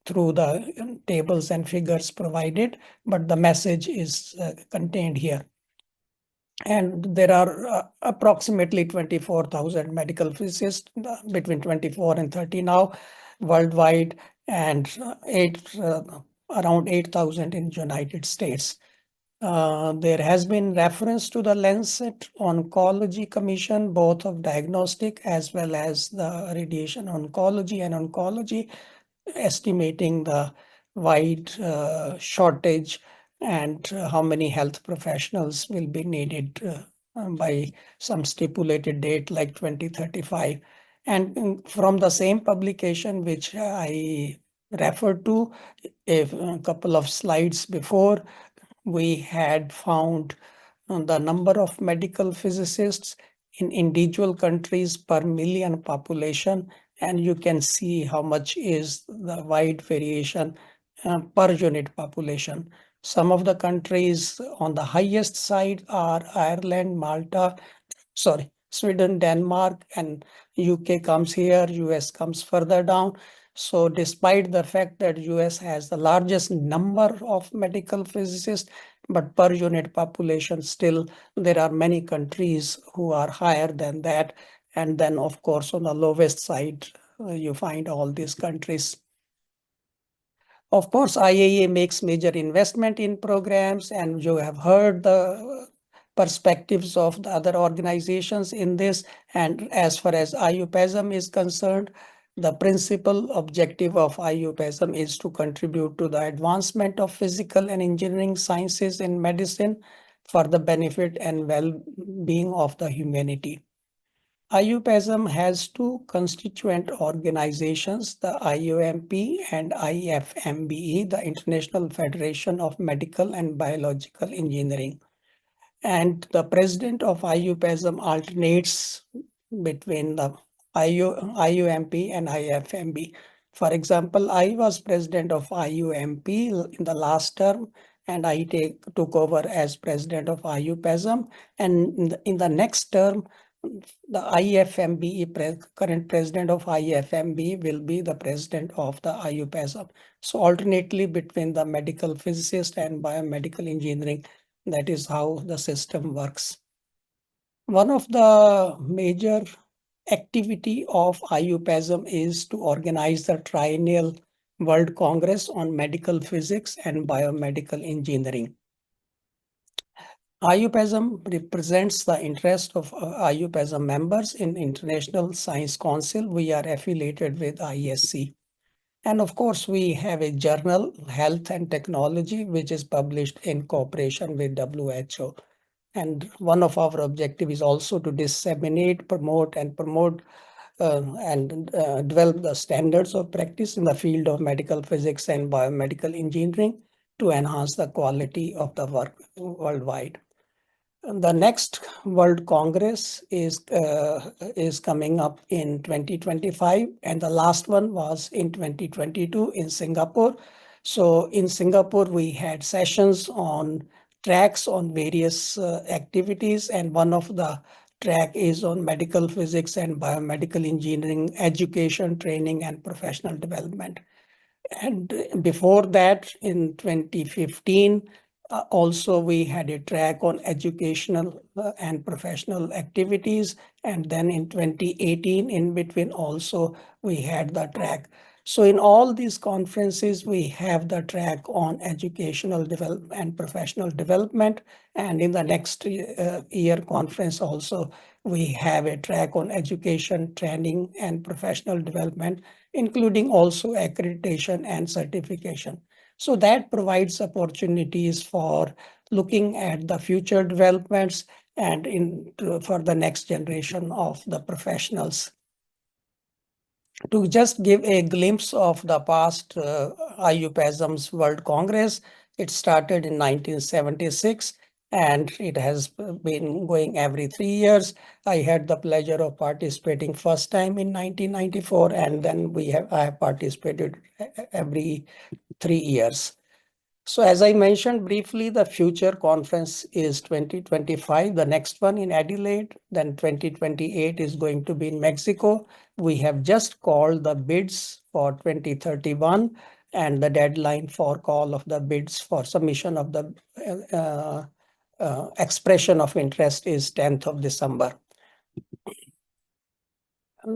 through the tables and figures provided, but the message is contained here. And there are approximately 24,000 medical physicists, between 24 and 30 now, worldwide, and around 8,000 in United States. There has been reference to the Lancet Oncology Commission, both of diagnostic as well as the radiation oncology and oncology, estimating the wide shortage and how many health professionals will be needed by some stipulated date like 2035. And from the same publication which I referred to a couple of slides before, we had found the number of medical physicists in individual countries per million population, and you can see how much is the wide variation per unit population. Some of the countries on the highest side are Ireland, Sweden, Denmark, and UK comes here, US comes further down. So despite the fact that US has the largest number of medical physicists, but per unit population, still there are many countries who are higher than that. And then of course, on the lowest side, you find all these countries. Of course, IAEA makes major investment in programs, and you have heard the perspectives of the other organizations in this. And as far as IUPASM is concerned, the principal objective of IUPASM is to contribute to the advancement of physical and engineering sciences in medicine for the benefit and well-being of the humanity. IUPASM has two constituent organizations, the IUMP and IFMBE, the International Federation of Medical and Biological Engineering. And the president of IUPASM alternates between the IUMP and IFMB. For example, I was president of IUMP in the last term, and I took over as president of IUPASM. And in the next term, the IFMB, current president of IFMB, will be the president of the IUPASM. So alternately between the medical physicist and biomedical engineering, that is how the system works. One of the major activity of IUPASM is to organize the triennial World Congress on Medical Physics and Biomedical Engineering. IUPASM represents the interest of IUPASM members in International Science Council. We are affiliated with ISC. And of course, we have a journal, Health and Technology, which is published in cooperation with WHO. And one of our objectives is also to disseminate, promote, develop the standards of practice in the field of medical physics and biomedical engineering to enhance the quality of the work worldwide. The next World Congress is coming up in 2025, and the last one was in 2022 in Singapore. So in Singapore, we had sessions on tracks on various activities, and one of the track is on medical physics and biomedical engineering, education, training, and professional development. And before that, in 2015, also we had a track on educational and professional activities. And then in 2018, in between also, we had the track. So in all these conferences, we have the track on educational development and professional development. And in the next year conference also, we have a track on education, training, and professional development, including also accreditation and certification. So that provides opportunities for looking at the future developments and for the next generation of the professionals. To just give a glimpse of the past IUPASM's World Congress, it started in 1976 and it has been going every 3 years. I had the pleasure of participating first time in 1994, and then I have participated every 3 years. So as I mentioned briefly, the future conference is 2025, the next one in Adelaide. Then 2028 is going to be in Mexico. We have just called the bids for 2031, and the deadline for call of the bids for submission of the expression of interest is 10th of December.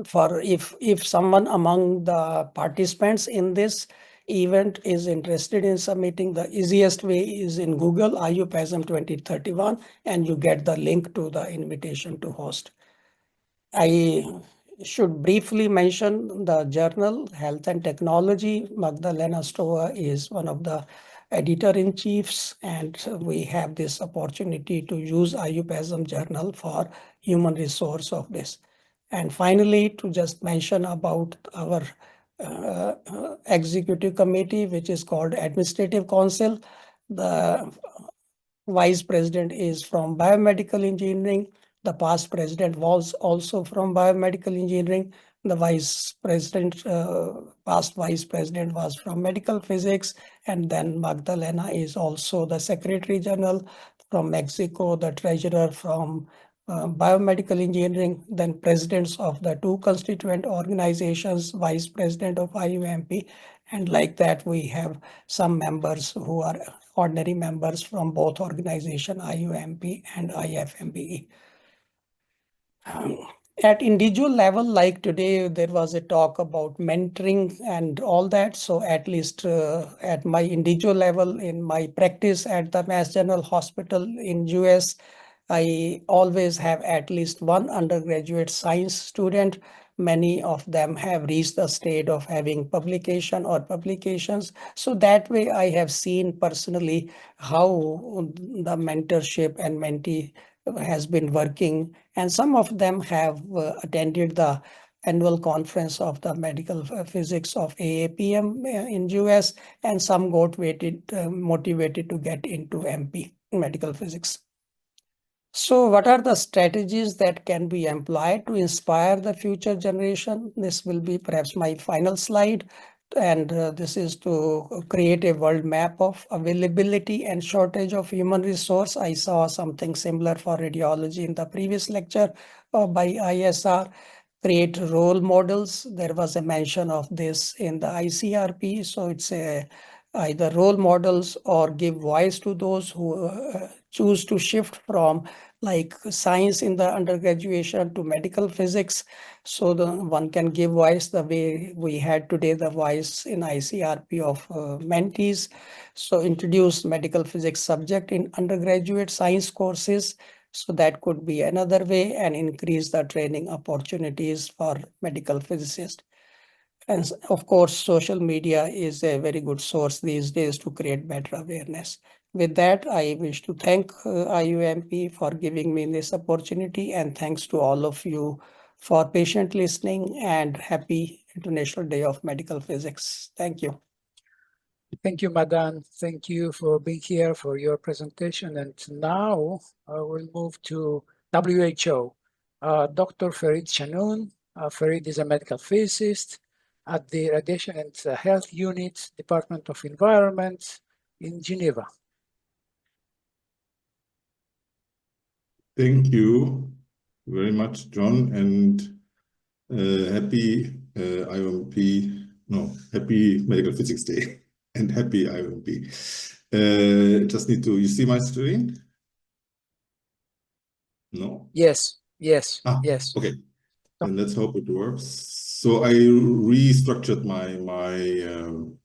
For if someone among the participants in this event is interested in submitting, the easiest way is in Google IUPASM 2031, and you get the link to the invitation to host. I should briefly mention the journal Health and Technology. Magdalena Stoa is one of the editor-in-chiefs, and we have this opportunity to use IUPASM journal for human resource of this. And finally, to just mention about our executive committee, which is called Administrative Council. The vice president is from biomedical engineering. The past president was also from biomedical engineering. The past vice president was from medical physics. And then Magdalena is also the secretary general from Mexico, the treasurer from biomedical engineering, then presidents of the two constituent organizations, vice president of IUMP, and like that we have some members who are ordinary members from both organization, IUMP and IFMBE. At individual level, like today, there was a talk about mentoring and all that. So at least at my individual level, in my practice at the Mass General Hospital in US, I always have at least one undergraduate science student. Many of them have reached the state of having publication or publications. So that way I have seen personally how the mentorship and mentee has been working. And some of them have attended the annual conference of the medical physics of AAPM in US, and some got motivated to get into MP, medical physics. So what are the strategies that can be employed to inspire the future generation? This will be perhaps my final slide. And this is to create a world map of availability and shortage of human resource. I saw something similar for radiology in the previous lecture by ISR. Create role models. There was a mention of this in the ICRP. So it's either role models or give voice to those who choose to shift from like science in the undergraduation to medical physics. So one can give voice the way we had today the voice in ICRP of mentees. So introduce medical physics subject in undergraduate science courses. So that could be another way, and increase the training opportunities for medical physicists. And of course, social media is a very good source these days to create better awareness. With that, I wish to thank IUMP for giving me this opportunity, and thanks to all of you for patient listening, and happy International Day of Medical Physics. Thank you. Thank you, Madan. Thank you for being here for your presentation. And now we'll move to WHO. Dr. Farid Shanoon. Farid is a medical physicist at the Radiation and Health Unit, Department of Environment in Geneva. Thank you very much, John, and happy happy Medical Physics Day and happy IOMP. Just need to, you see my screen? No? Yes. Yes. Okay. And let's hope it works. So I restructured my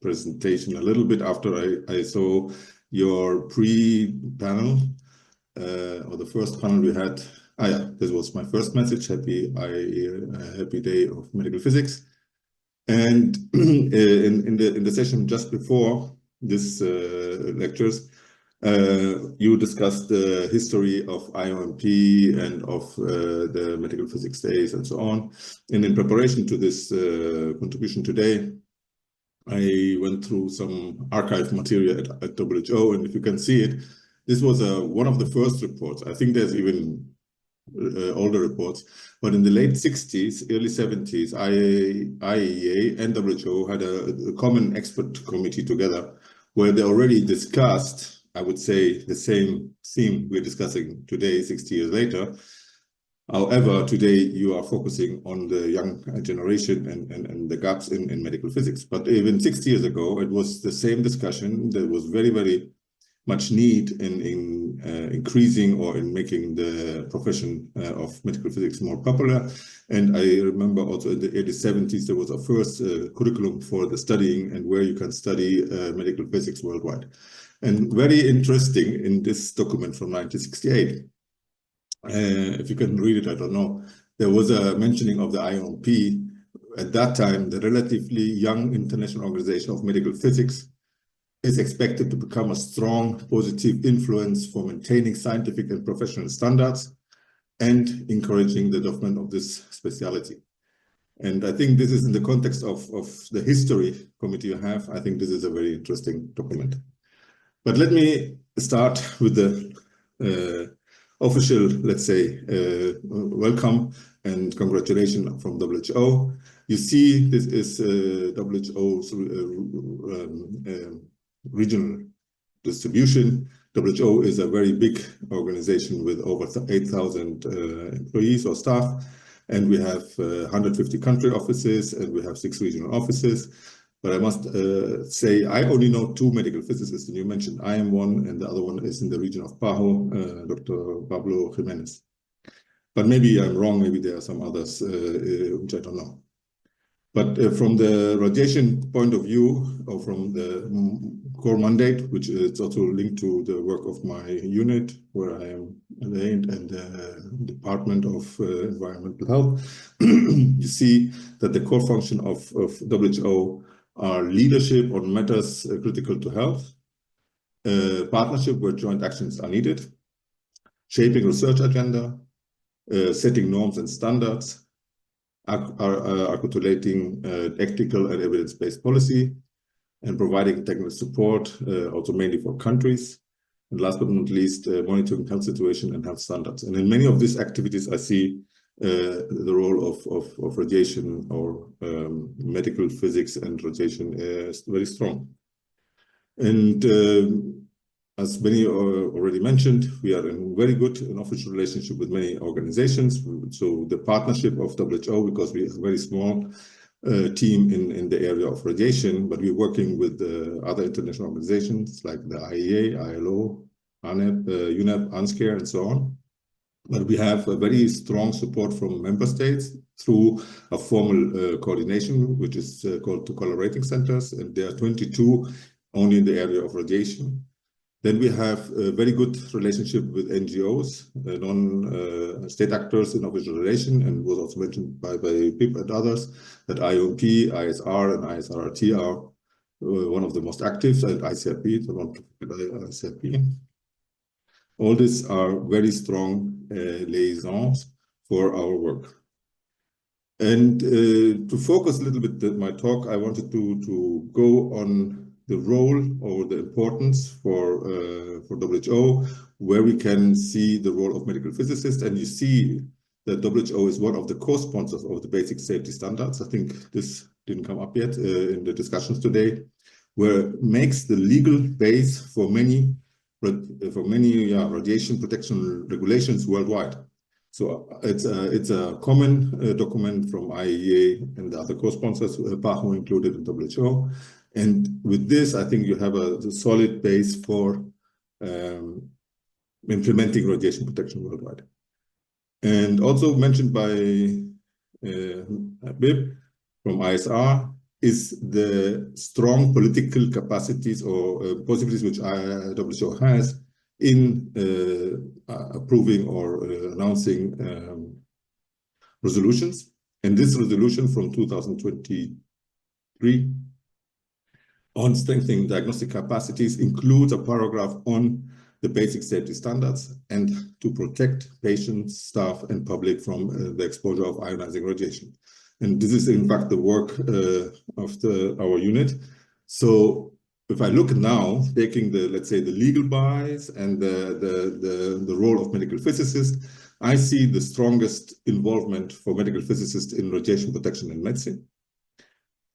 presentation a little bit after I saw your pre-panel or the first panel we had. This was my first message. Happy Day of Medical Physics. And in the session just before this lectures, you discussed the history of IOMP and of the Medical Physics Days and so on. And in preparation to this contribution today, I went through some archive material at WHO, and if you can see it, this was one of the first reports. I think there's even older reports, but in the late 60s, early 70s, IAEA and WHO had a common expert committee together where they already discussed, I would say, the same theme we're discussing today, 60 years later. However, today you are focusing on the young generation and the gaps in medical physics. But even 60 years ago, it was the same discussion. There was very, very much need in increasing or in making the profession of medical physics more popular. And I remember also in the early 70s, there was a first curriculum for the studying and where you can study medical physics worldwide. And very interesting in this document from 1968, if you can read it, I don't know, there was a mentioning of the IOMP. At that time, the relatively young International Organization of Medical Physics is expected to become a strong positive influence for maintaining scientific and professional standards and encouraging the development of this specialty. And I think this is in the context of the history committee you have. I think this is a very interesting document. But let me start with the official, let's say, welcome and congratulations from WHO. You see, this is WHO's regional distribution. WHO is a very big organization with over 8,000 employees or staff, and we have 150 country offices, and we have 6 regional offices. But I must say, I only know 2 medical physicists, and you mentioned I am one, and the other one is in the region of Pajo, Dr. Pablo Jimenez. But maybe I'm wrong, maybe there are some others which I don't know. But from the radiation point of view, or from the core mandate, which is also linked to the work of my unit, where I am aligned, and the Department of Environmental Health, you see that the core function of WHO are leadership on matters critical to health, partnership where joint actions are needed, shaping research agenda, setting norms and standards, articulating ethical and evidence-based policy, and providing technical support, also mainly for countries. And last but not least, monitoring health situation and health standards. And in many of these activities, I see the role of radiation or medical physics and radiation is very strong. And as many already mentioned, we are in very good and official relationship with many organizations. So the partnership of WHO, because we have a very small team in the area of radiation, but we're working with other international organizations like the IEA, ILO, ANEP, UNEP, ANSCARE, and so on. But we have a very strong support from member states through a formal coordination, which is called 2 collaborating centers, and there are 22 only in the area of radiation. Then we have a very good relationship with NGOs, non-state actors in official relation, and was also mentioned by PIP and others, that IOMP, ISR, and ISRRT are one of the most active, and ICRP, the ICRP. All these are very strong liaisons for our work. And to focus a little bit my talk, I wanted to go on the role or the importance for WHO, where we can see the role of medical physicists. And you see that WHO is one of the co-sponsors of the basic safety standards. I think this didn't come up yet in the discussions today, where it makes the legal base for many radiation protection regulations worldwide. So it's a common document from IAEA and the other co-sponsors, PAHO included in WHO. And with this, I think you have a solid base for implementing radiation protection worldwide. And also mentioned by Bib from ISR is the strong political capacities or possibilities which WHO has in approving or announcing resolutions. And this resolution from 2023 on strengthening diagnostic capacities includes a paragraph on the basic safety standards and to protect patients, staff, and public from the exposure of ionizing radiation. And this is in fact the work of our unit. So if I look now, taking the, let's say, the legal bias and the role of medical physicists, I see the strongest involvement for medical physicists in radiation protection in medicine.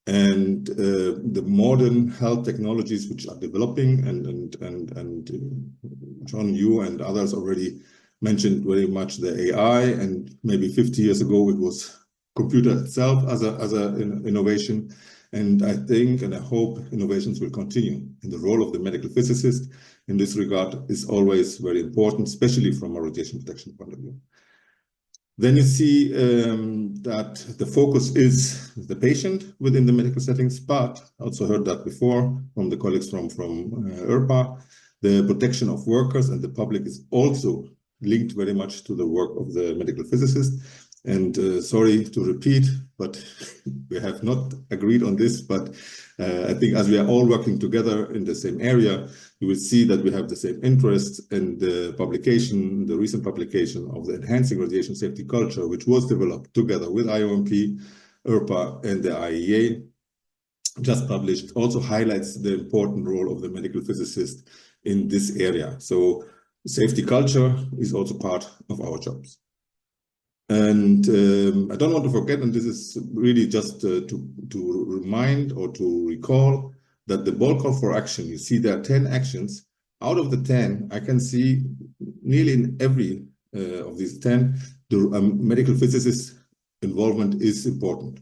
And the modern health technologies which are developing, and John, you and others already mentioned very much the AI, and maybe 50 years ago it was computer itself as an innovation. And I think and I hope innovations will continue. And the role of the medical physicist in this regard is always very important, especially from a radiation protection point of view. Then you see that the focus is the patient within the medical settings, but I also heard that before from the colleagues from IRPA, the protection of workers and the public is also linked very much to the work of the medical physicist. And sorry to repeat, but we have not agreed on this, but I think as we are all working together in the same area, you will see that we have the same interests. And the publication, the recent publication of the Enhancing Radiation Safety Culture, which was developed together with IOMP, IRPA, and the IAEA, just published, also highlights the important role of the medical physicist in this area. So safety culture is also part of our jobs. And I don't want to forget, and this is really just to remind or to recall that the ball call for action, you see there are 10 actions. Out of the 10, I can see nearly in every of these 10, the medical physicist involvement is important.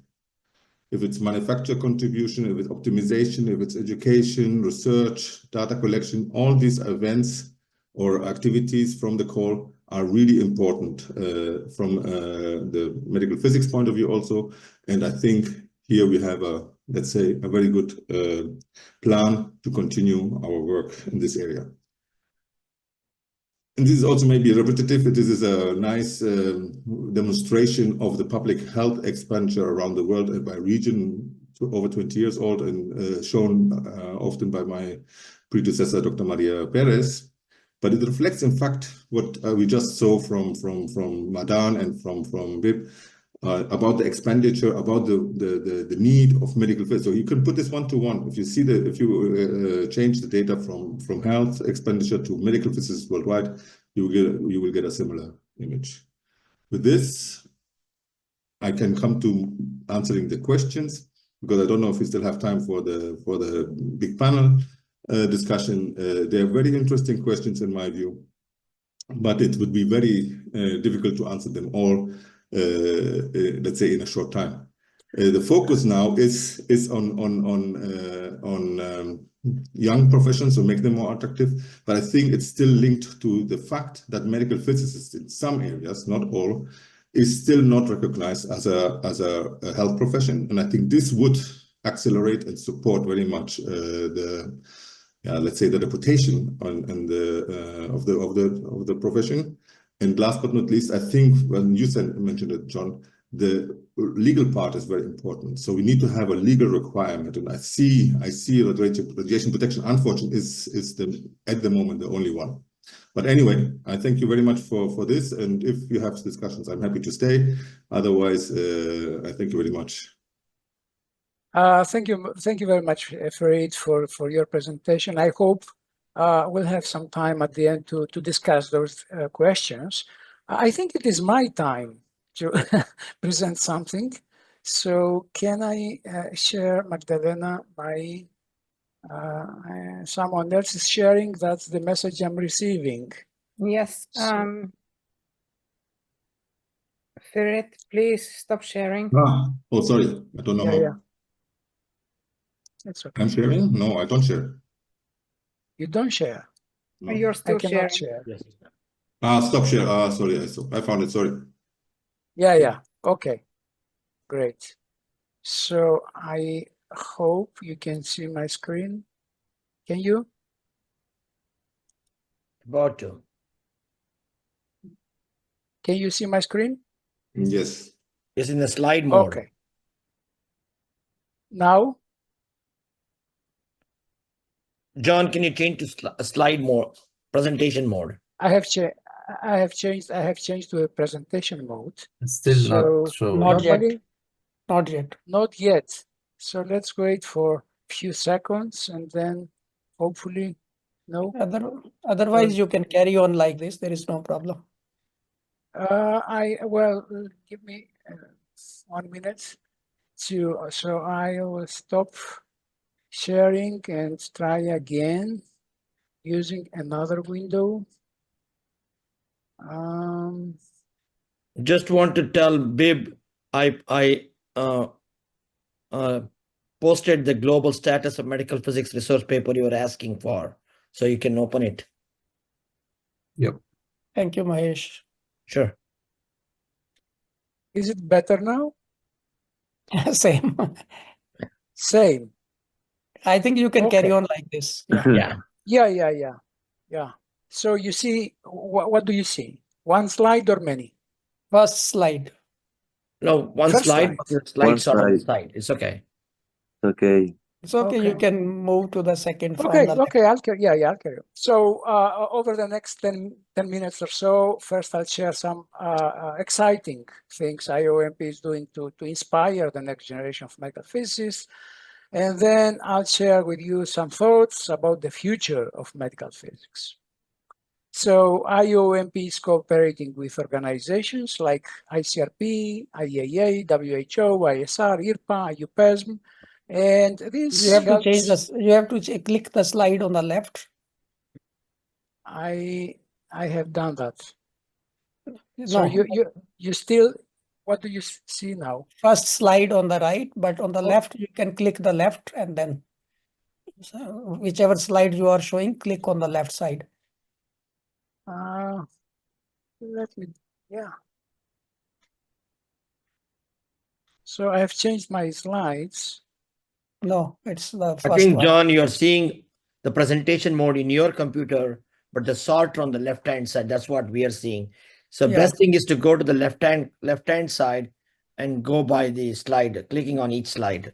If it's manufacturer contribution, if it's optimization, if it's education, research, data collection, all these events or activities from the call are really important from the medical physics point of view also. And I think here we have let's say, a very good plan to continue our work in this area. And this is also maybe repetitive. This is a nice demonstration of the public health expenditure around the world and by region, over 20 years old, and shown often by my predecessor, Dr. Maria Perez. But it reflects, in fact, what we just saw from Madan and from Bib about the expenditure, about the need of medical physicists. So you can put this one-to-one. If you see if you change the data from health expenditure to medical physicists worldwide, you will get a similar image. With this, I can come to answering the questions, because I don't know if we still have time for the big panel discussion. They are very interesting questions in my view, but it would be very difficult to answer them all, let's say, in a short time. The focus now is on young professions, so make them more attractive. But I think it's still linked to the fact that medical physicists in some areas, not all, is still not recognized as a health profession. And I think this would accelerate and support very much let's say the reputation of the profession. And last but not least, I think when you mentioned it, John, the legal part is very important. So we need to have a legal requirement, and I see that radiation protection, unfortunately, is at the moment the only one. But anyway, I thank you very much for this, and if you have discussions, I'm happy to stay. Otherwise, I thank you very much. Thank you very much, Farid, for your presentation. I hope we'll have some time at the end to discuss those questions. I think it is my time to present something, So can I share, Magdalena, my, someone else is sharing, that's the message I'm receiving. Yes. So- Ferret, please stop sharing. Oh, sorry. I don't know how. Yeah. That's okay. I'm sharing? No, I don't share. You don't share? No. You're I still cannot sharing. share. Stop share. Sorry. I found it. Sorry. Yeah. Okay, great. So I hope you can see my screen. Can you? About to. Can you see my screen? Yes. It's in the slide mode. Okay. Now? John, can you change to slide mode, presentation mode? I have changed to a presentation mode. It's still So not showing. Not yet. normally, Not yet. not yet. So let's wait for a few seconds and then hopefully, no. Otherwise, you can carry on like this. There is no problem. Give me 1 minute so I will stop sharing and try again using another window. Just want to tell Bib, I posted the global status of medical physics research paper you were asking for, so you can open it. Yep. Thank you, Mahesh. Sure. Is it better now? Same. Same. I think you can carry Okay. on like this. Yeah. Yeah. So you see, what do you see? One slide or many? First slide. No, one First slide, slide. but the slides are on the side. It's okay. Okay. It's okay. You can move to the second from Okay, the left. okay, I'll carry on. So over the next 10 minutes or so, first I'll share some exciting things IOMP is doing to inspire the next generation of medical physicists. And then I'll share with you some thoughts about the future of medical physics. So IOMP is cooperating with organizations like ICRP, IAEA, WHO, ISR, IRPA, IUPESM, and this You have to helps. change this. You have to click the slide on the left. I have done that. No. So you still, what do you see now? First slide on the right, but on the left, you can click the left and then whichever slide you are showing, click on the left side. So I have changed my slides. No, it's the first I think, one. John, you're seeing the presentation mode in your computer, but the sorter on the left-hand side, that's what we are seeing. So best thing is to go to the left-hand side and go by the slide, clicking on each slide.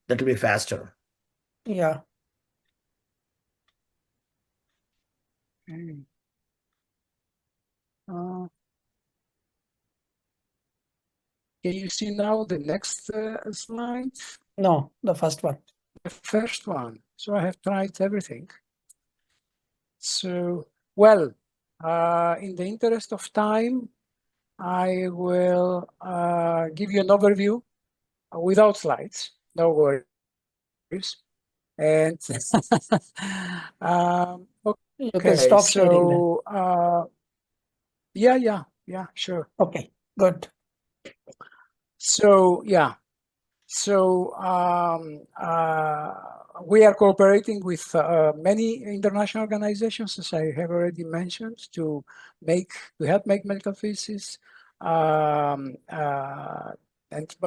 That will be faster. Yeah. Okay. Can you see now the next slide? No, the first one. The first one. So I have tried everything. So, well, in the interest of time, I will give you an overview without slides, no worries. And You can stop sharing then. Yeah, sure. Okay, good. So we are cooperating with many international organizations, as I have already mentioned, to help make medical physics and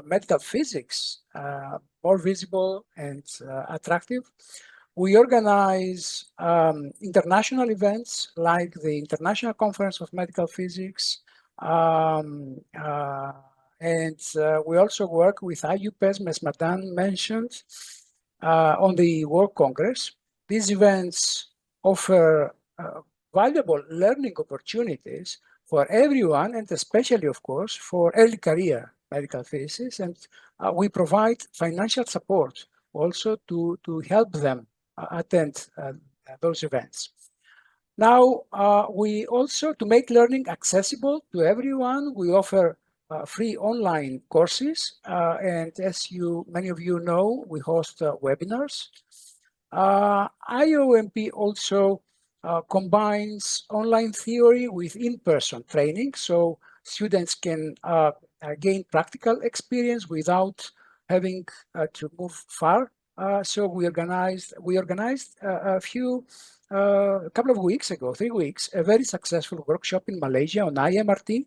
medical physics more visible and attractive. We organize international events like the International Conference of Medical Physics, and we also work with IUPESM, as Madan mentioned, on the World Congress. These events offer valuable learning opportunities for everyone, and especially, of course, for early career medical physicists. And we provide financial support also to help them attend those events. Now, we also, to make learning accessible to everyone, we offer free online courses. And as many of you know, we host webinars. IOMP also combines online theory with in-person training, so students can gain practical experience without having to move far. So we organized a couple of weeks ago, 3 weeks, a very successful workshop in Malaysia on IMRT.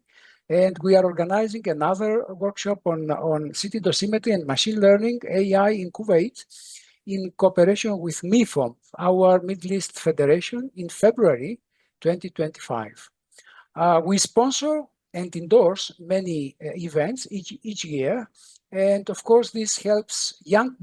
And we are organizing another workshop on city dosimetry and machine learning AI in Kuwait in cooperation with MIFOM, our Middle East Federation, in February 2025. We sponsor and endorse many events each year. And of course, this helps young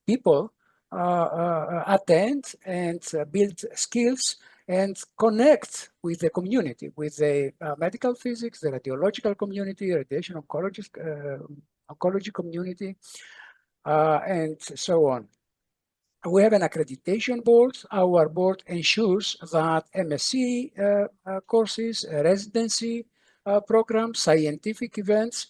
people attend and build skills and connect with the community, with the medical physics, the radiological community, radiation oncology community, and so on. We have an accreditation board. Our board ensures that MSc courses, residency programs, scientific events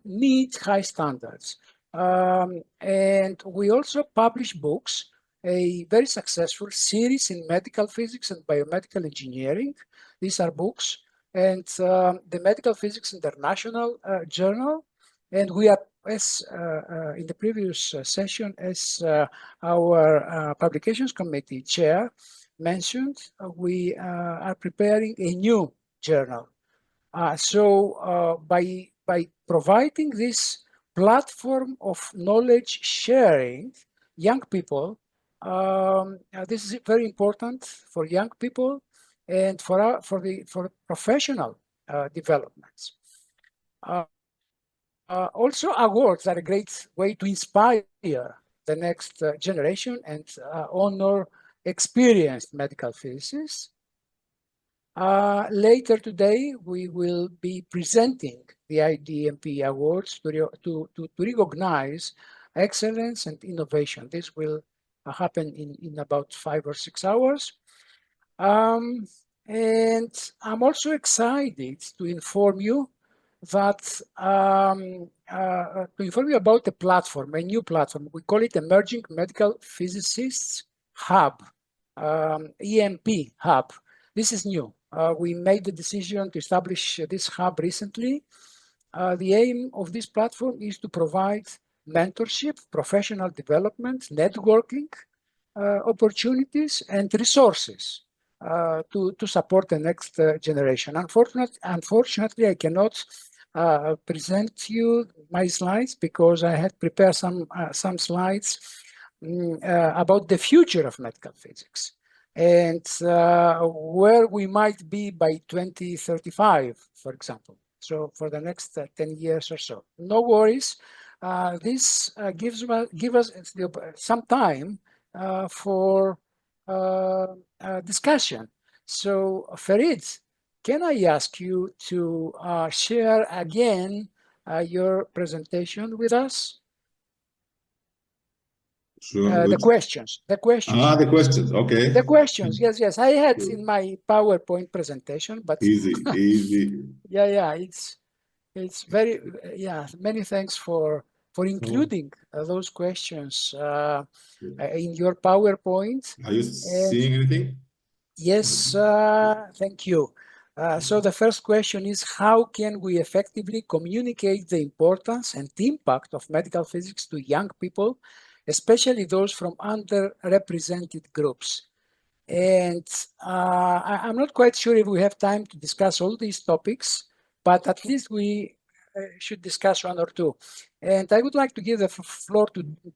meet high standards. And we also publish books, a very successful series in medical physics and biomedical engineering. These are books, and the Medical Physics International Journal. And we are, as in the previous session, as our publications committee chair mentioned, we are preparing a new journal. So by providing this platform of knowledge sharing, young people, this is very important for young people and for professional developments. Also, awards are a great way to inspire the next generation and honor experienced medical physicists. Later today, we will be presenting the IDMP awards to recognize excellence and innovation. This will happen in about 5 or 6 hours. And I'm also excited to inform you that about the platform, a new platform. We call it Emerging Medical Physicists Hub, EMP Hub. This is new. We made the decision to establish this hub recently. The aim of this platform is to provide mentorship, professional development, networking opportunities, and resources to support the next generation. Unfortunately, I cannot present you my slides because I had prepared some slides about the future of medical physics and where we might be by 2035, for example. So for the next 10 years or so. No worries. This gives us some time for discussion. So Farid, can I ask you to share again your presentation with us? Sure. The questions. The questions. Okay. The questions. Yes. I had in my PowerPoint presentation, but easy. Yeah. It's very Many thanks for including those questions in your PowerPoint. Are you seeing anything? Yes, thank you. So the first question is, how can we effectively communicate the importance and impact of medical physics to young people, especially those from underrepresented groups? And I'm not quite sure if we have time to discuss all these topics, but at least we should discuss one or two. And I would like to give the floor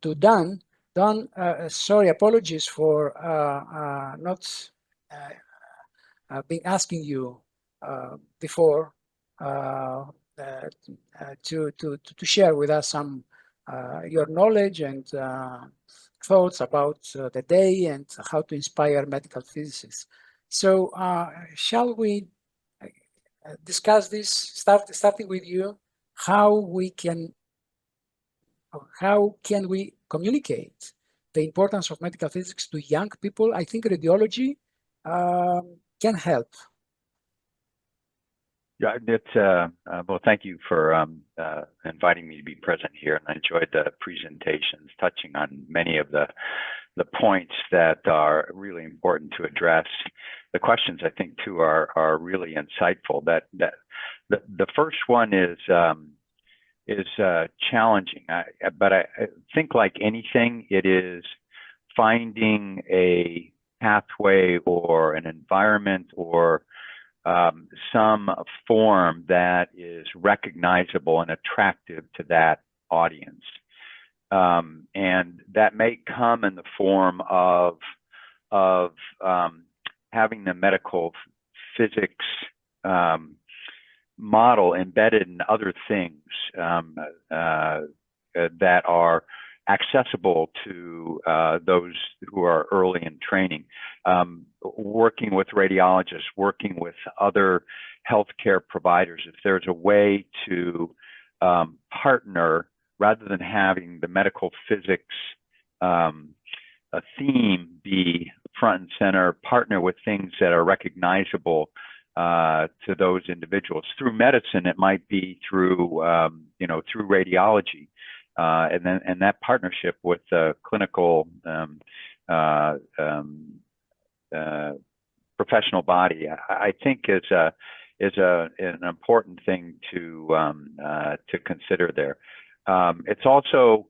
to Dan. Dan, sorry, apologies for not been asking you before to share with us some your knowledge and thoughts about the day and how to inspire medical physicists. So shall we discuss this, starting with you, how can we communicate the importance of medical physics to young people? I think radiology can help. Yeah, well, thank you for inviting me to be present here, and I enjoyed the presentations touching on many of the points that are really important to address. The questions, I think, too, are really insightful. That the first one is challenging, but I think, like anything, it is finding a pathway or an environment or some form that is recognizable and attractive to that audience. And that may come in the form of having the medical physics model embedded in other things that are accessible to those who are early in training. Working with radiologists, working with other healthcare providers, if there's a way to partner rather than having the medical physics a theme be front and center, partner with things that are recognizable to those individuals. Through medicine, it might be through through radiology, and that partnership with the clinical professional body, I think is an important thing to consider there. It's also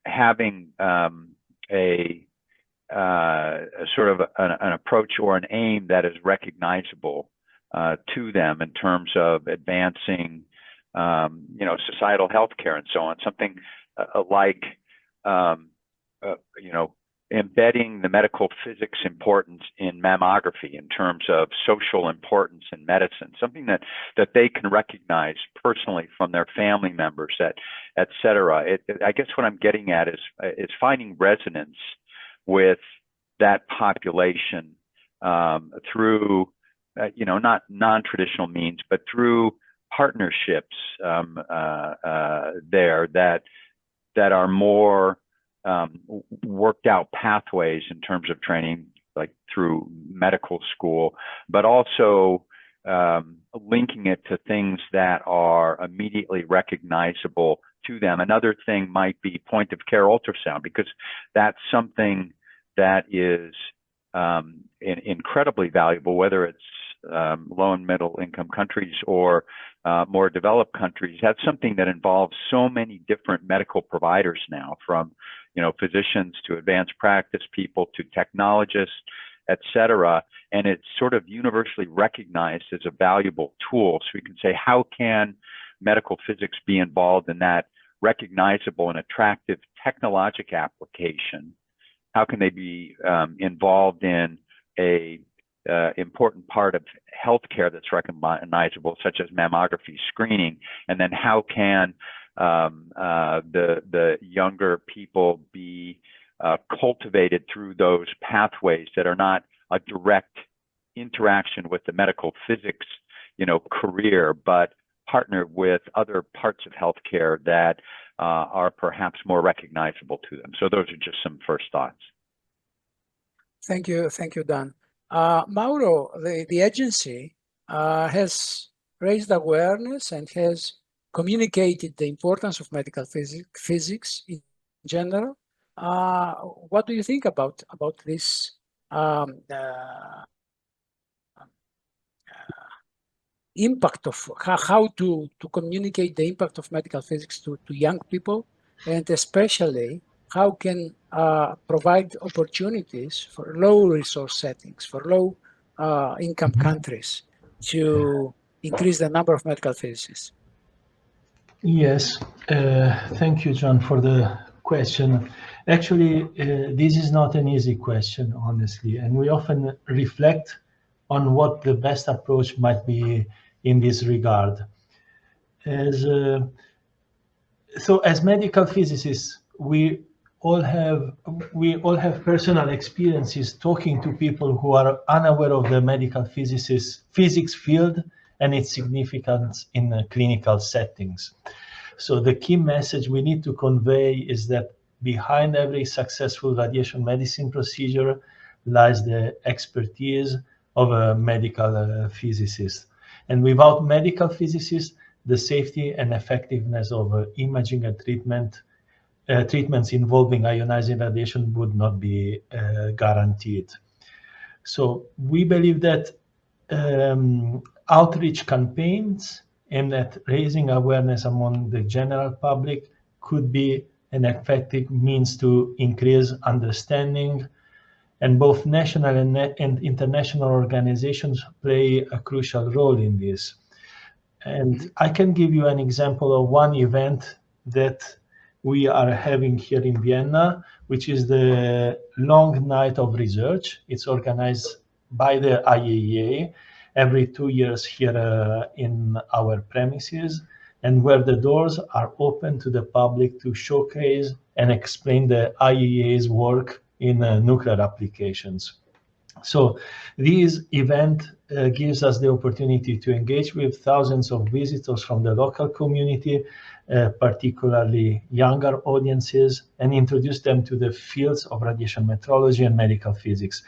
having a sort of an approach or an aim that is recognizable to them in terms of advancing, societal healthcare and so on. Something like, embedding the medical physics importance in mammography in terms of social importance in medicine, something that they can recognize personally from their family members, et cetera. I guess what I'm getting at is finding resonance with that population through, not non-traditional means, but through partnerships there that are more worked out pathways in terms of training, like through medical school, but also linking it to things that are immediately recognizable to them. Another thing might be point of care ultrasound, because that's something that is incredibly valuable, whether it's low and middle income countries or more developed countries. That's something that involves so many different medical providers now, from physicians to advanced practice people to technologists, et cetera. And it's sort of universally recognized as a valuable tool. So we can say, how can medical physics be involved in that recognizable and attractive technologic application? How can they be involved in a important part of healthcare that's recognizable, such as mammography screening? And then how can the younger people be cultivated through those pathways that are not a direct interaction with the medical physics, career, but partner with other parts of healthcare that are perhaps more recognizable to them? So those are just some first thoughts. Thank you, Dan. Mauro, the agency has raised awareness and has communicated the importance of medical physics in general. What do you think about this impact of how to communicate the impact of medical physics to young people, and especially how can provide opportunities for low resource settings, for low income countries, to increase the number of medical physicists? Yes, thank you, John, for the question. Actually, this is not an easy question, honestly, and we often reflect on what the best approach might be in this regard. As medical physicists, we all have personal experiences talking to people who are unaware of the medical physics field and its significance in clinical settings. So the key message we need to convey is that behind every successful radiation medicine procedure lies the expertise of a medical physicist. And without medical physicists, the safety and effectiveness of imaging and treatments involving ionizing radiation would not be guaranteed. So we believe that outreach campaigns aimed at raising awareness among the general public could be an effective means to increase understanding, and both national and international organizations play a crucial role in this. And I can give you an example of one event that we are having here in Vienna, which is the Long Night of Research. It's organized by the IAEA every 2 years here in our premises, and where the doors are open to the public to showcase and explain the IAEA's work in nuclear applications. So this event gives us the opportunity to engage with thousands of visitors from the local community, particularly younger audiences, and introduce them to the fields of radiation metrology and medical physics.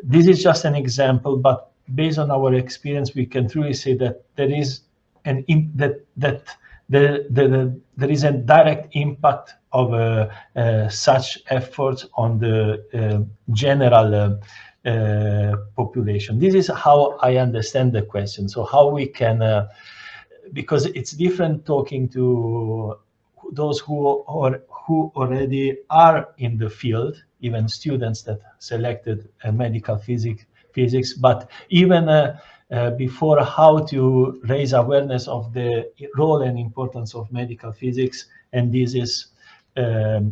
This is just an example, but based on our experience, we can truly say that there is there is a direct impact of such efforts on the general population. This is how I understand the question. So how we can, because it's different talking to those who already are in the field, even students that selected medical physics, but even before, how to raise awareness of the role and importance of medical physics. And this is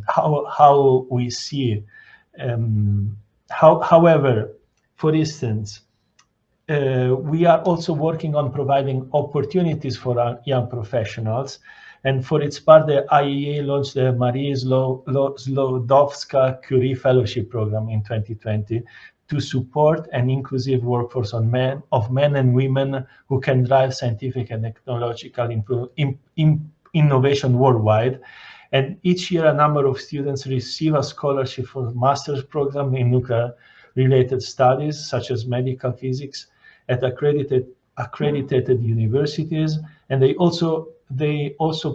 how we see. However, for instance, we are also working on providing opportunities for our young professionals. And for its part, the IAEA launched the Marie Sklodowska Curie Fellowship Program in 2020 to support an inclusive workforce of men and women who can drive scientific and technological innovation worldwide. And each year, a number of students receive a scholarship for a master's program in nuclear-related studies, such as medical physics, at accredited universities. And they also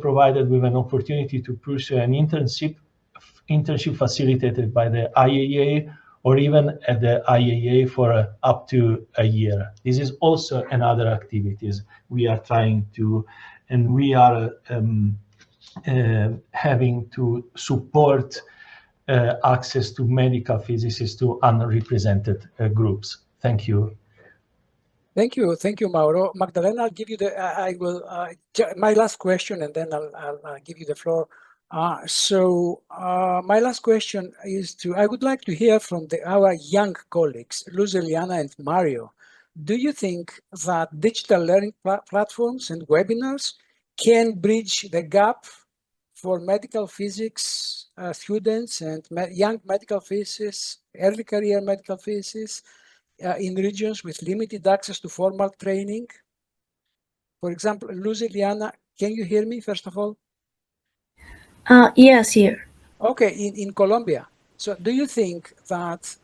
provided with an opportunity to pursue an internship facilitated by the IAEA, or even at the IAEA for up to a year. This is also another activities we are trying to, and we are having to support access to medical physicists to unrepresented groups. Thank you. Thank you, Mauro. Magdalena, I'll give you the. I will my last question, and then I'll give you the floor. My last question is I would like to hear from our young colleagues, Luz Eliana and Mario. Do you think that digital learning platforms and webinars can bridge the gap for medical physics students and young medical physicists, early career medical physicists in regions with limited access to formal training? For example, Luz Eliana, can you hear me first of all? Yes, here. Okay, in Colombia. So do you think that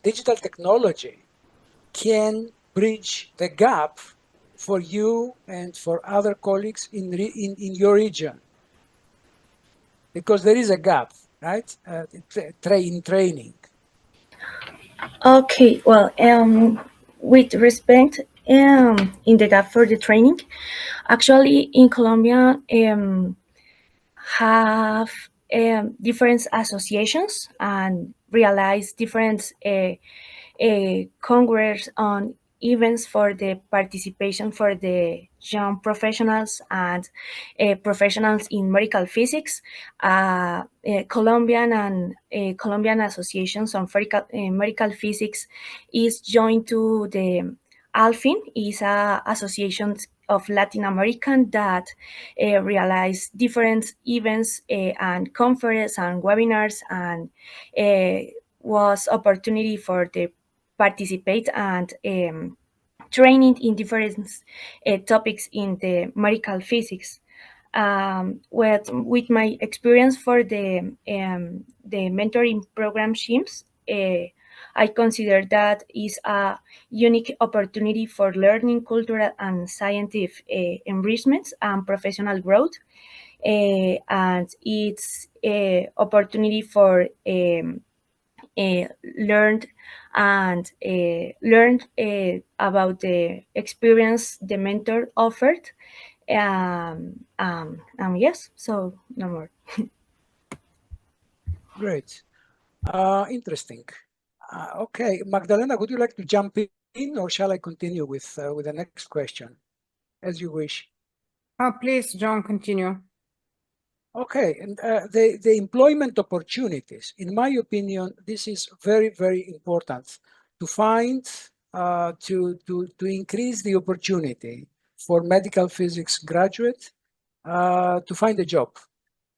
digital technology can bridge the gap for you and for other colleagues in your region? Because there is a gap, right? In training. Okay, well, with respect in the gap for the training, actually in Colombia have different associations and realize different congress on events for the participation for the young professionals and professionals in medical physics. Colombian and Colombian associations on medical physics is joined to the ALFIN, is a association of Latin American that realize different events and conferences and webinars, and was opportunity for the participate and training in different topics in the medical physics. With my experience for the mentoring program teams, I consider that is a unique opportunity for learning, cultural and scientific enrichments and professional growth. And it's an opportunity for learned about the experience the mentor offered. Yes, so no more. Great. Interesting. Okay, Magdalena, would you like to jump in, or shall I continue with the next question? As you wish. Please, John, continue. Okay, and the employment opportunities, in my opinion, this is very, very important to find, to increase the opportunity for medical physics graduate to find a job,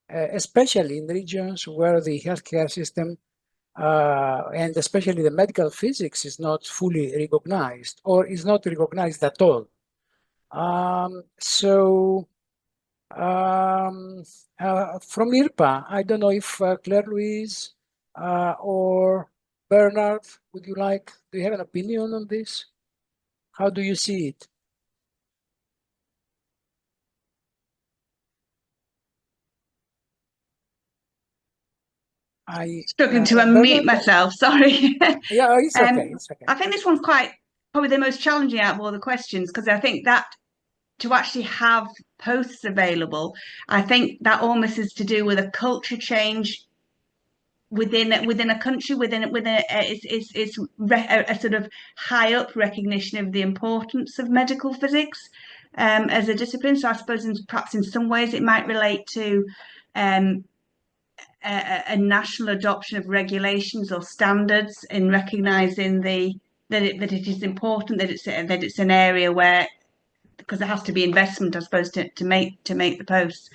especially in regions where the healthcare system and especially the medical physics is not fully recognized or is not recognized at all. From IRPA, I don't know if Claire Louise or Bernard, do you have an opinion on this? How do you see it? Struggling to unmute myself, sorry. Yeah, it's okay. It's okay. I think this one's probably the most challenging out of all the questions, because I think that to actually have posts available, I think that almost is to do with a culture change within a country, it's a sort of high up recognition of the importance of medical physics as a discipline. So I suppose perhaps in some ways it might relate to a national adoption of regulations or standards in recognizing that it is important, that it's an area where, because there has to be investment, I suppose, to make the posts.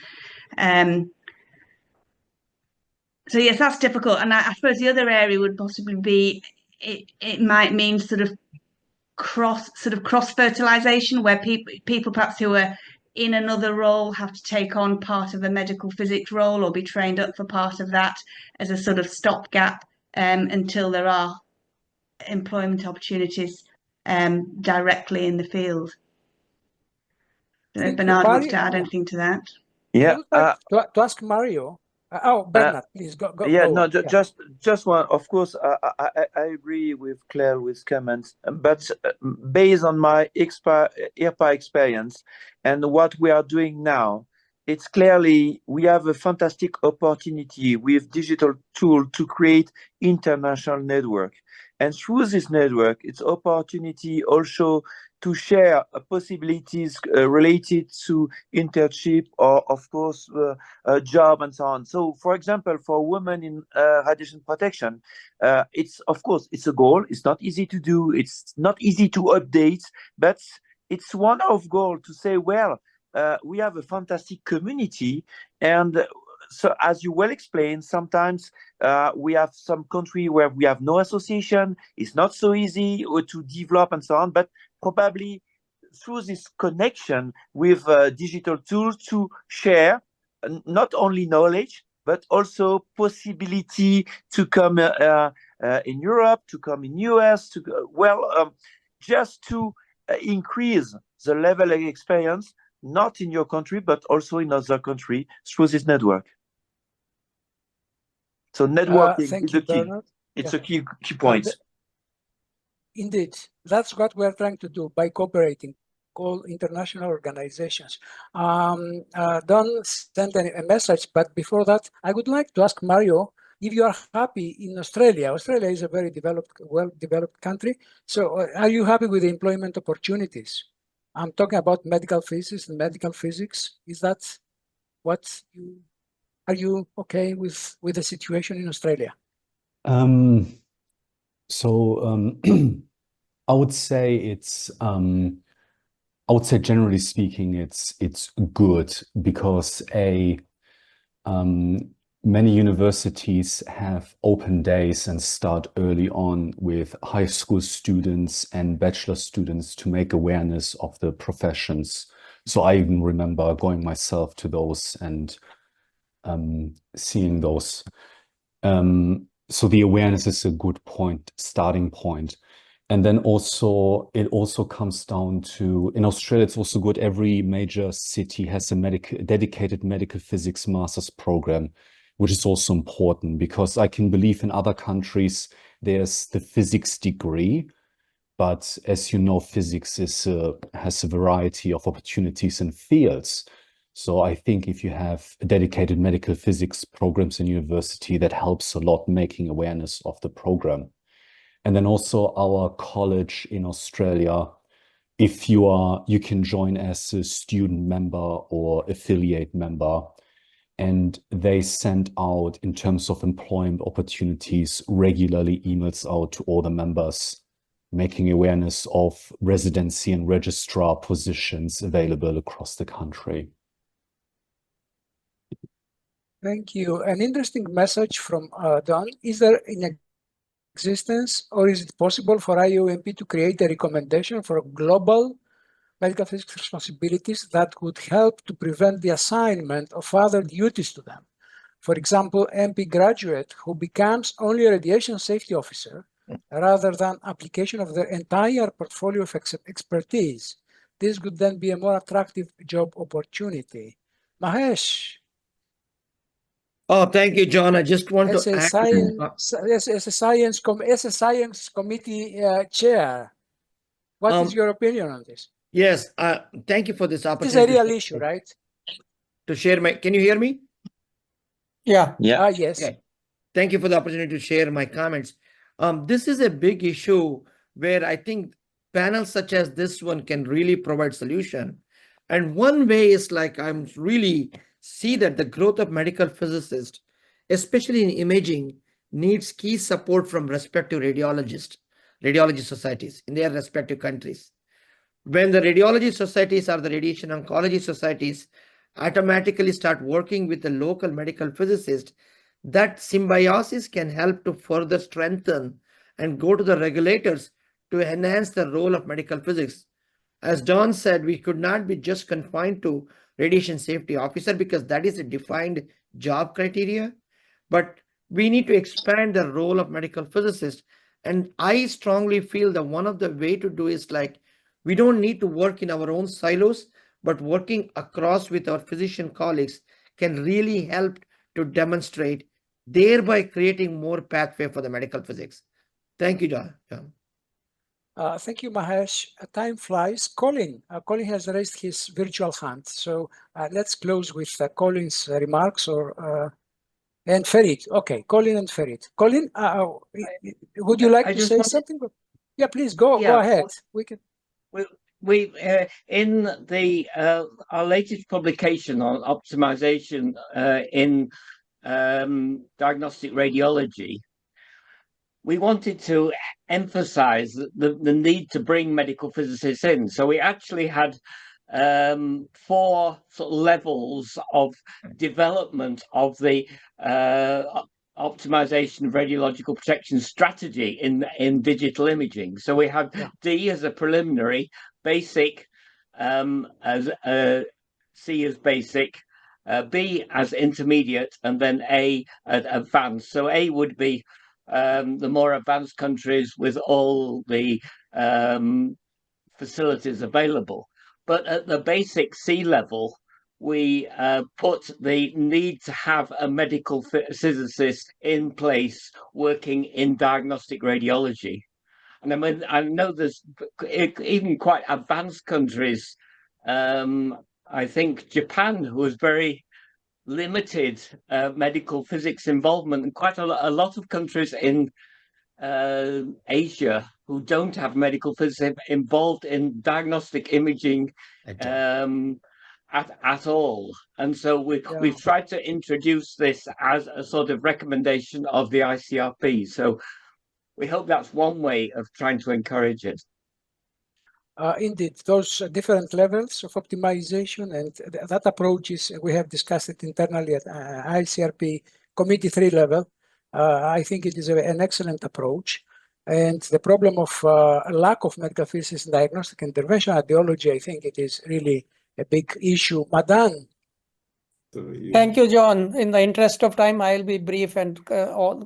So yes, that's difficult. And I suppose the other area would possibly be it might mean sort of cross fertilization, where people perhaps who are in another role have to take on part of a medical physics role or be trained up for part of that as a sort of stopgap until there are employment opportunities directly in the field. I don't know if Bernard wants to add anything to that. Yeah. To ask Mario. Bernard, please go. Yeah, go no, on. just one. Of course, I agree with Claire with comments, but based on my IRPA experience and what we are doing now, it's clearly we have a fantastic opportunity with digital tool to create international network, and through this network, it's opportunity also to share possibilities related to internship or, of course, a job and so on. So, for example, for women in radiation protection, it's a goal. It's not easy to do. It's not easy to update, but it's one of goal to say, well, we have a fantastic community, and so as you well explained, sometimes we have some country where we have no association. It's not so easy to develop and so on, but probably through this connection with digital tools to share not only knowledge, but also possibility to come in Europe, to come in US, just to increase the level of experience, not in your country, but also in other country through this network. So networking is the key. Bernard. It's a key point. Indeed, that's what we're trying to do by cooperating all international organizations. Don't send a message, but before that, I would like to ask Mario if you are happy in Australia. Australia is a very well-developed country. So are you happy with the employment opportunities? I'm talking about medical physics and medical physics. Is that what are you okay with the situation in Australia? I would say generally speaking, it's good because many universities have open days and start early on with high school students and bachelor students to make awareness of the professions. So I even remember going myself to those and seeing those. So the awareness is a good point, starting point. And then also, it also comes down to, in Australia, it's also good. Every major city has a dedicated medical physics master's program, which is also important because I can believe in other countries, there's the physics degree, but as you know, physics has a variety of opportunities and fields. So I think if you have dedicated medical physics programs in university, that helps a lot making awareness of the program. And then also our college in Australia, if you can join as a student member or affiliate member, and they send out, in terms of employment opportunities, regularly emails out to all the members, making awareness of residency and registrar positions available across the country. Thank you. An interesting message from Don. Is there in existence, or is it possible for IOMP to create a recommendation for global medical physics responsibilities that would help to prevent the assignment of other duties to them? For example, MP graduate who becomes only a radiation safety officer rather than application of their entire portfolio of expertise. This would then be a more attractive job opportunity. Mahesh. Oh, thank you, John. I just want As to a add. science committee chair, what is your opinion on this? Yes, thank you for this It is opportunity. a real issue, right? To share my, can you hear me? Yeah. Yeah. Yes. Okay. Thank you for the opportunity to share my comments. This is a big issue where I think panels such as this one can really provide solution. And one way is like I'm really see that the growth of medical physicists, especially in imaging, needs key support from respective radiology societies in their respective countries. When the radiology societies or the radiation oncology societies automatically start working with the local medical physicist, that symbiosis can help to further strengthen and go to the regulators to enhance the role of medical physics. As Don said, we could not be just confined to radiation safety officer because that is a defined job criteria, but we need to expand the role of medical physicists. And I strongly feel that one of the way to do is like, we don't need to work in our own silos, but working across with our physician colleagues can really help to demonstrate, thereby creating more pathway for the medical physics. Thank you, John. Thank you, Mahesh. Time flies. Colin. Colin has raised his virtual hand. So let's close with Colin's remarks and Ferit. Okay, Colin and Ferit. Colin, would you like to say something? Yeah, please go ahead. We can. We in the our latest publication on optimization in diagnostic radiology, we wanted to emphasize the need to bring medical physicists in. So we actually had 4 sort of levels of development of the optimization of radiological protection strategy in digital imaging. So we had D as a preliminary, basic, as C as basic, B as intermediate, and then A at advanced. So A would be the more advanced countries with all the facilities available. But at the basic C level, we put the need to have a medical physicist in place working in diagnostic radiology. And I mean, I know there's even quite advanced countries. I think Japan, who has very limited medical physics involvement, and quite a lot of countries in Asia who don't have medical physics involved in diagnostic imaging at all. And so we've tried to introduce this as a sort of recommendation of the ICRP. So we hope that's one way of trying to encourage it. Indeed, those different levels of optimization and that approach is, we have discussed it internally at ICRP Committee 3 level. I think it is an excellent approach. And the problem of lack of medical physicists in diagnostic intervention radiology, I think it is really a big issue. Madan. Thank you, John. In the interest of time, I'll be brief and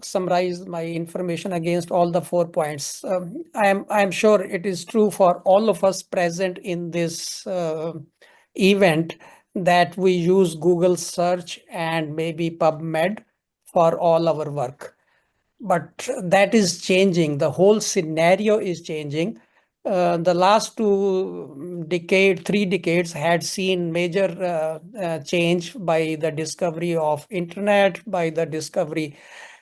summarize my information against all the 4 points. I am sure it is true for all of us present in this event that we use Google search and maybe PubMed for all our work. But that is changing. The whole scenario is changing. The last 3 decades had seen major change by the discovery of internet, by the discovery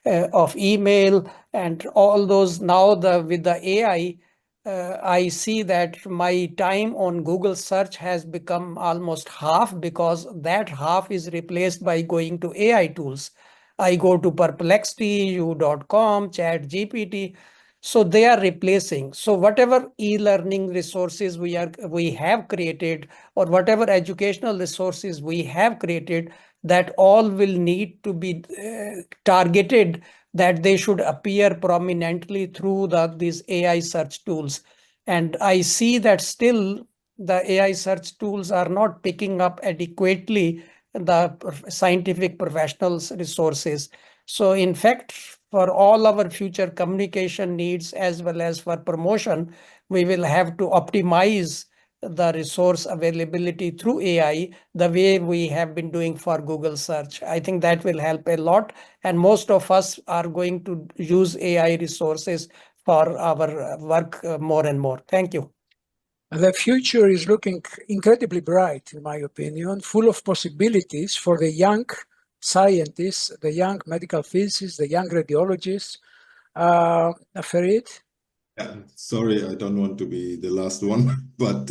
of email, and all those. Now with the AI, I see that my time on Google search has become almost half, because that half is replaced by going to AI tools. I go to Perplexity, u.com, ChatGPT. So they are replacing. So whatever e-learning resources we have created, or whatever educational resources we have created, that all will need to be targeted, that they should appear prominently through these AI search tools. And I see that still the AI search tools are not picking up adequately the scientific professionals' resources. So in fact, for all our future communication needs as well as for promotion, we will have to optimize the resource availability through AI the way we have been doing for Google search. I think that will help a lot. And most of us are going to use AI resources for our work more and more. Thank you. The future is looking incredibly bright, in my opinion, full of possibilities for the young scientists, the young medical physicists, the young radiologists. Farid? Yeah, sorry, I don't want to be the last one, but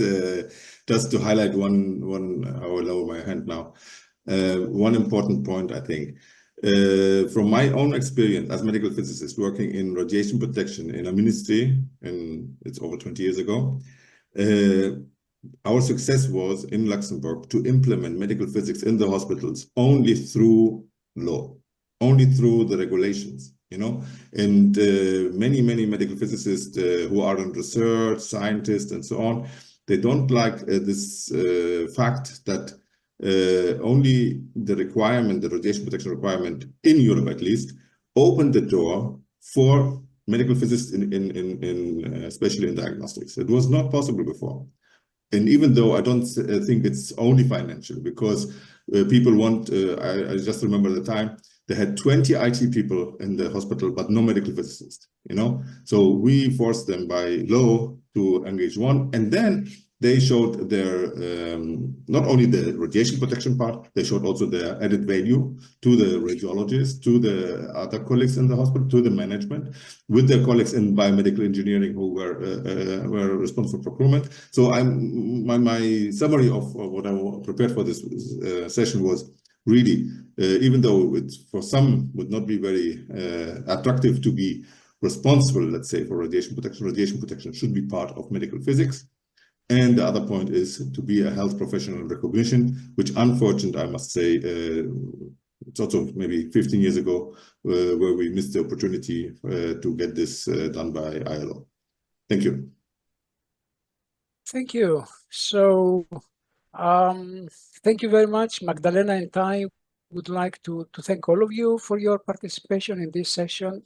just to highlight one, I will lower my hand now. One important point, I think. From my own experience as medical physicist working in radiation protection in a ministry, and it's over 20 years ago, our success was in Luxembourg to implement medical physics in the hospitals only through law, only through the regulations, you know. And many medical physicists who are in research, scientists, and so on, they don't like this fact that only the requirement, the radiation protection requirement in Europe at least, opened the door for medical physicists especially in diagnostics. It was not possible before. And even though I don't think it's only financial, because people want, I just remember the time, they had 20 IT people in the hospital, but no medical physicist, you know? So we forced them by law to engage one, and then they showed their, not only the radiation protection part, they showed also their added value to the radiologists, to the other colleagues in the hospital, to the management, with their colleagues in biomedical engineering who were responsible for procurement. So my summary of what I prepared for this session was really, even though it for some would not be very attractive to be responsible, let's say, for radiation protection should be part of medical physics. And the other point is to be a health professional recognition, which unfortunately, I must say, it's also maybe 15 years ago where we missed the opportunity to get this done by ILO. Thank you. Thank you. So thank you very much. Magdalena and I would like to thank all of you for your participation in this session.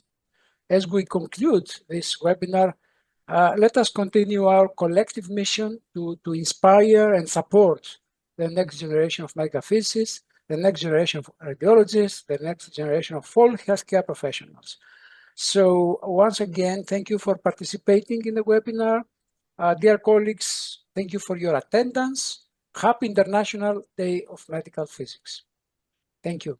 As we conclude this webinar, let us continue our collective mission to inspire and support the next generation of medical physicists, the next generation of radiologists, the next generation of all healthcare professionals. So once again, thank you for participating in the webinar. Dear colleagues, thank you for your attendance. Happy International Day of Medical Physics. Thank you.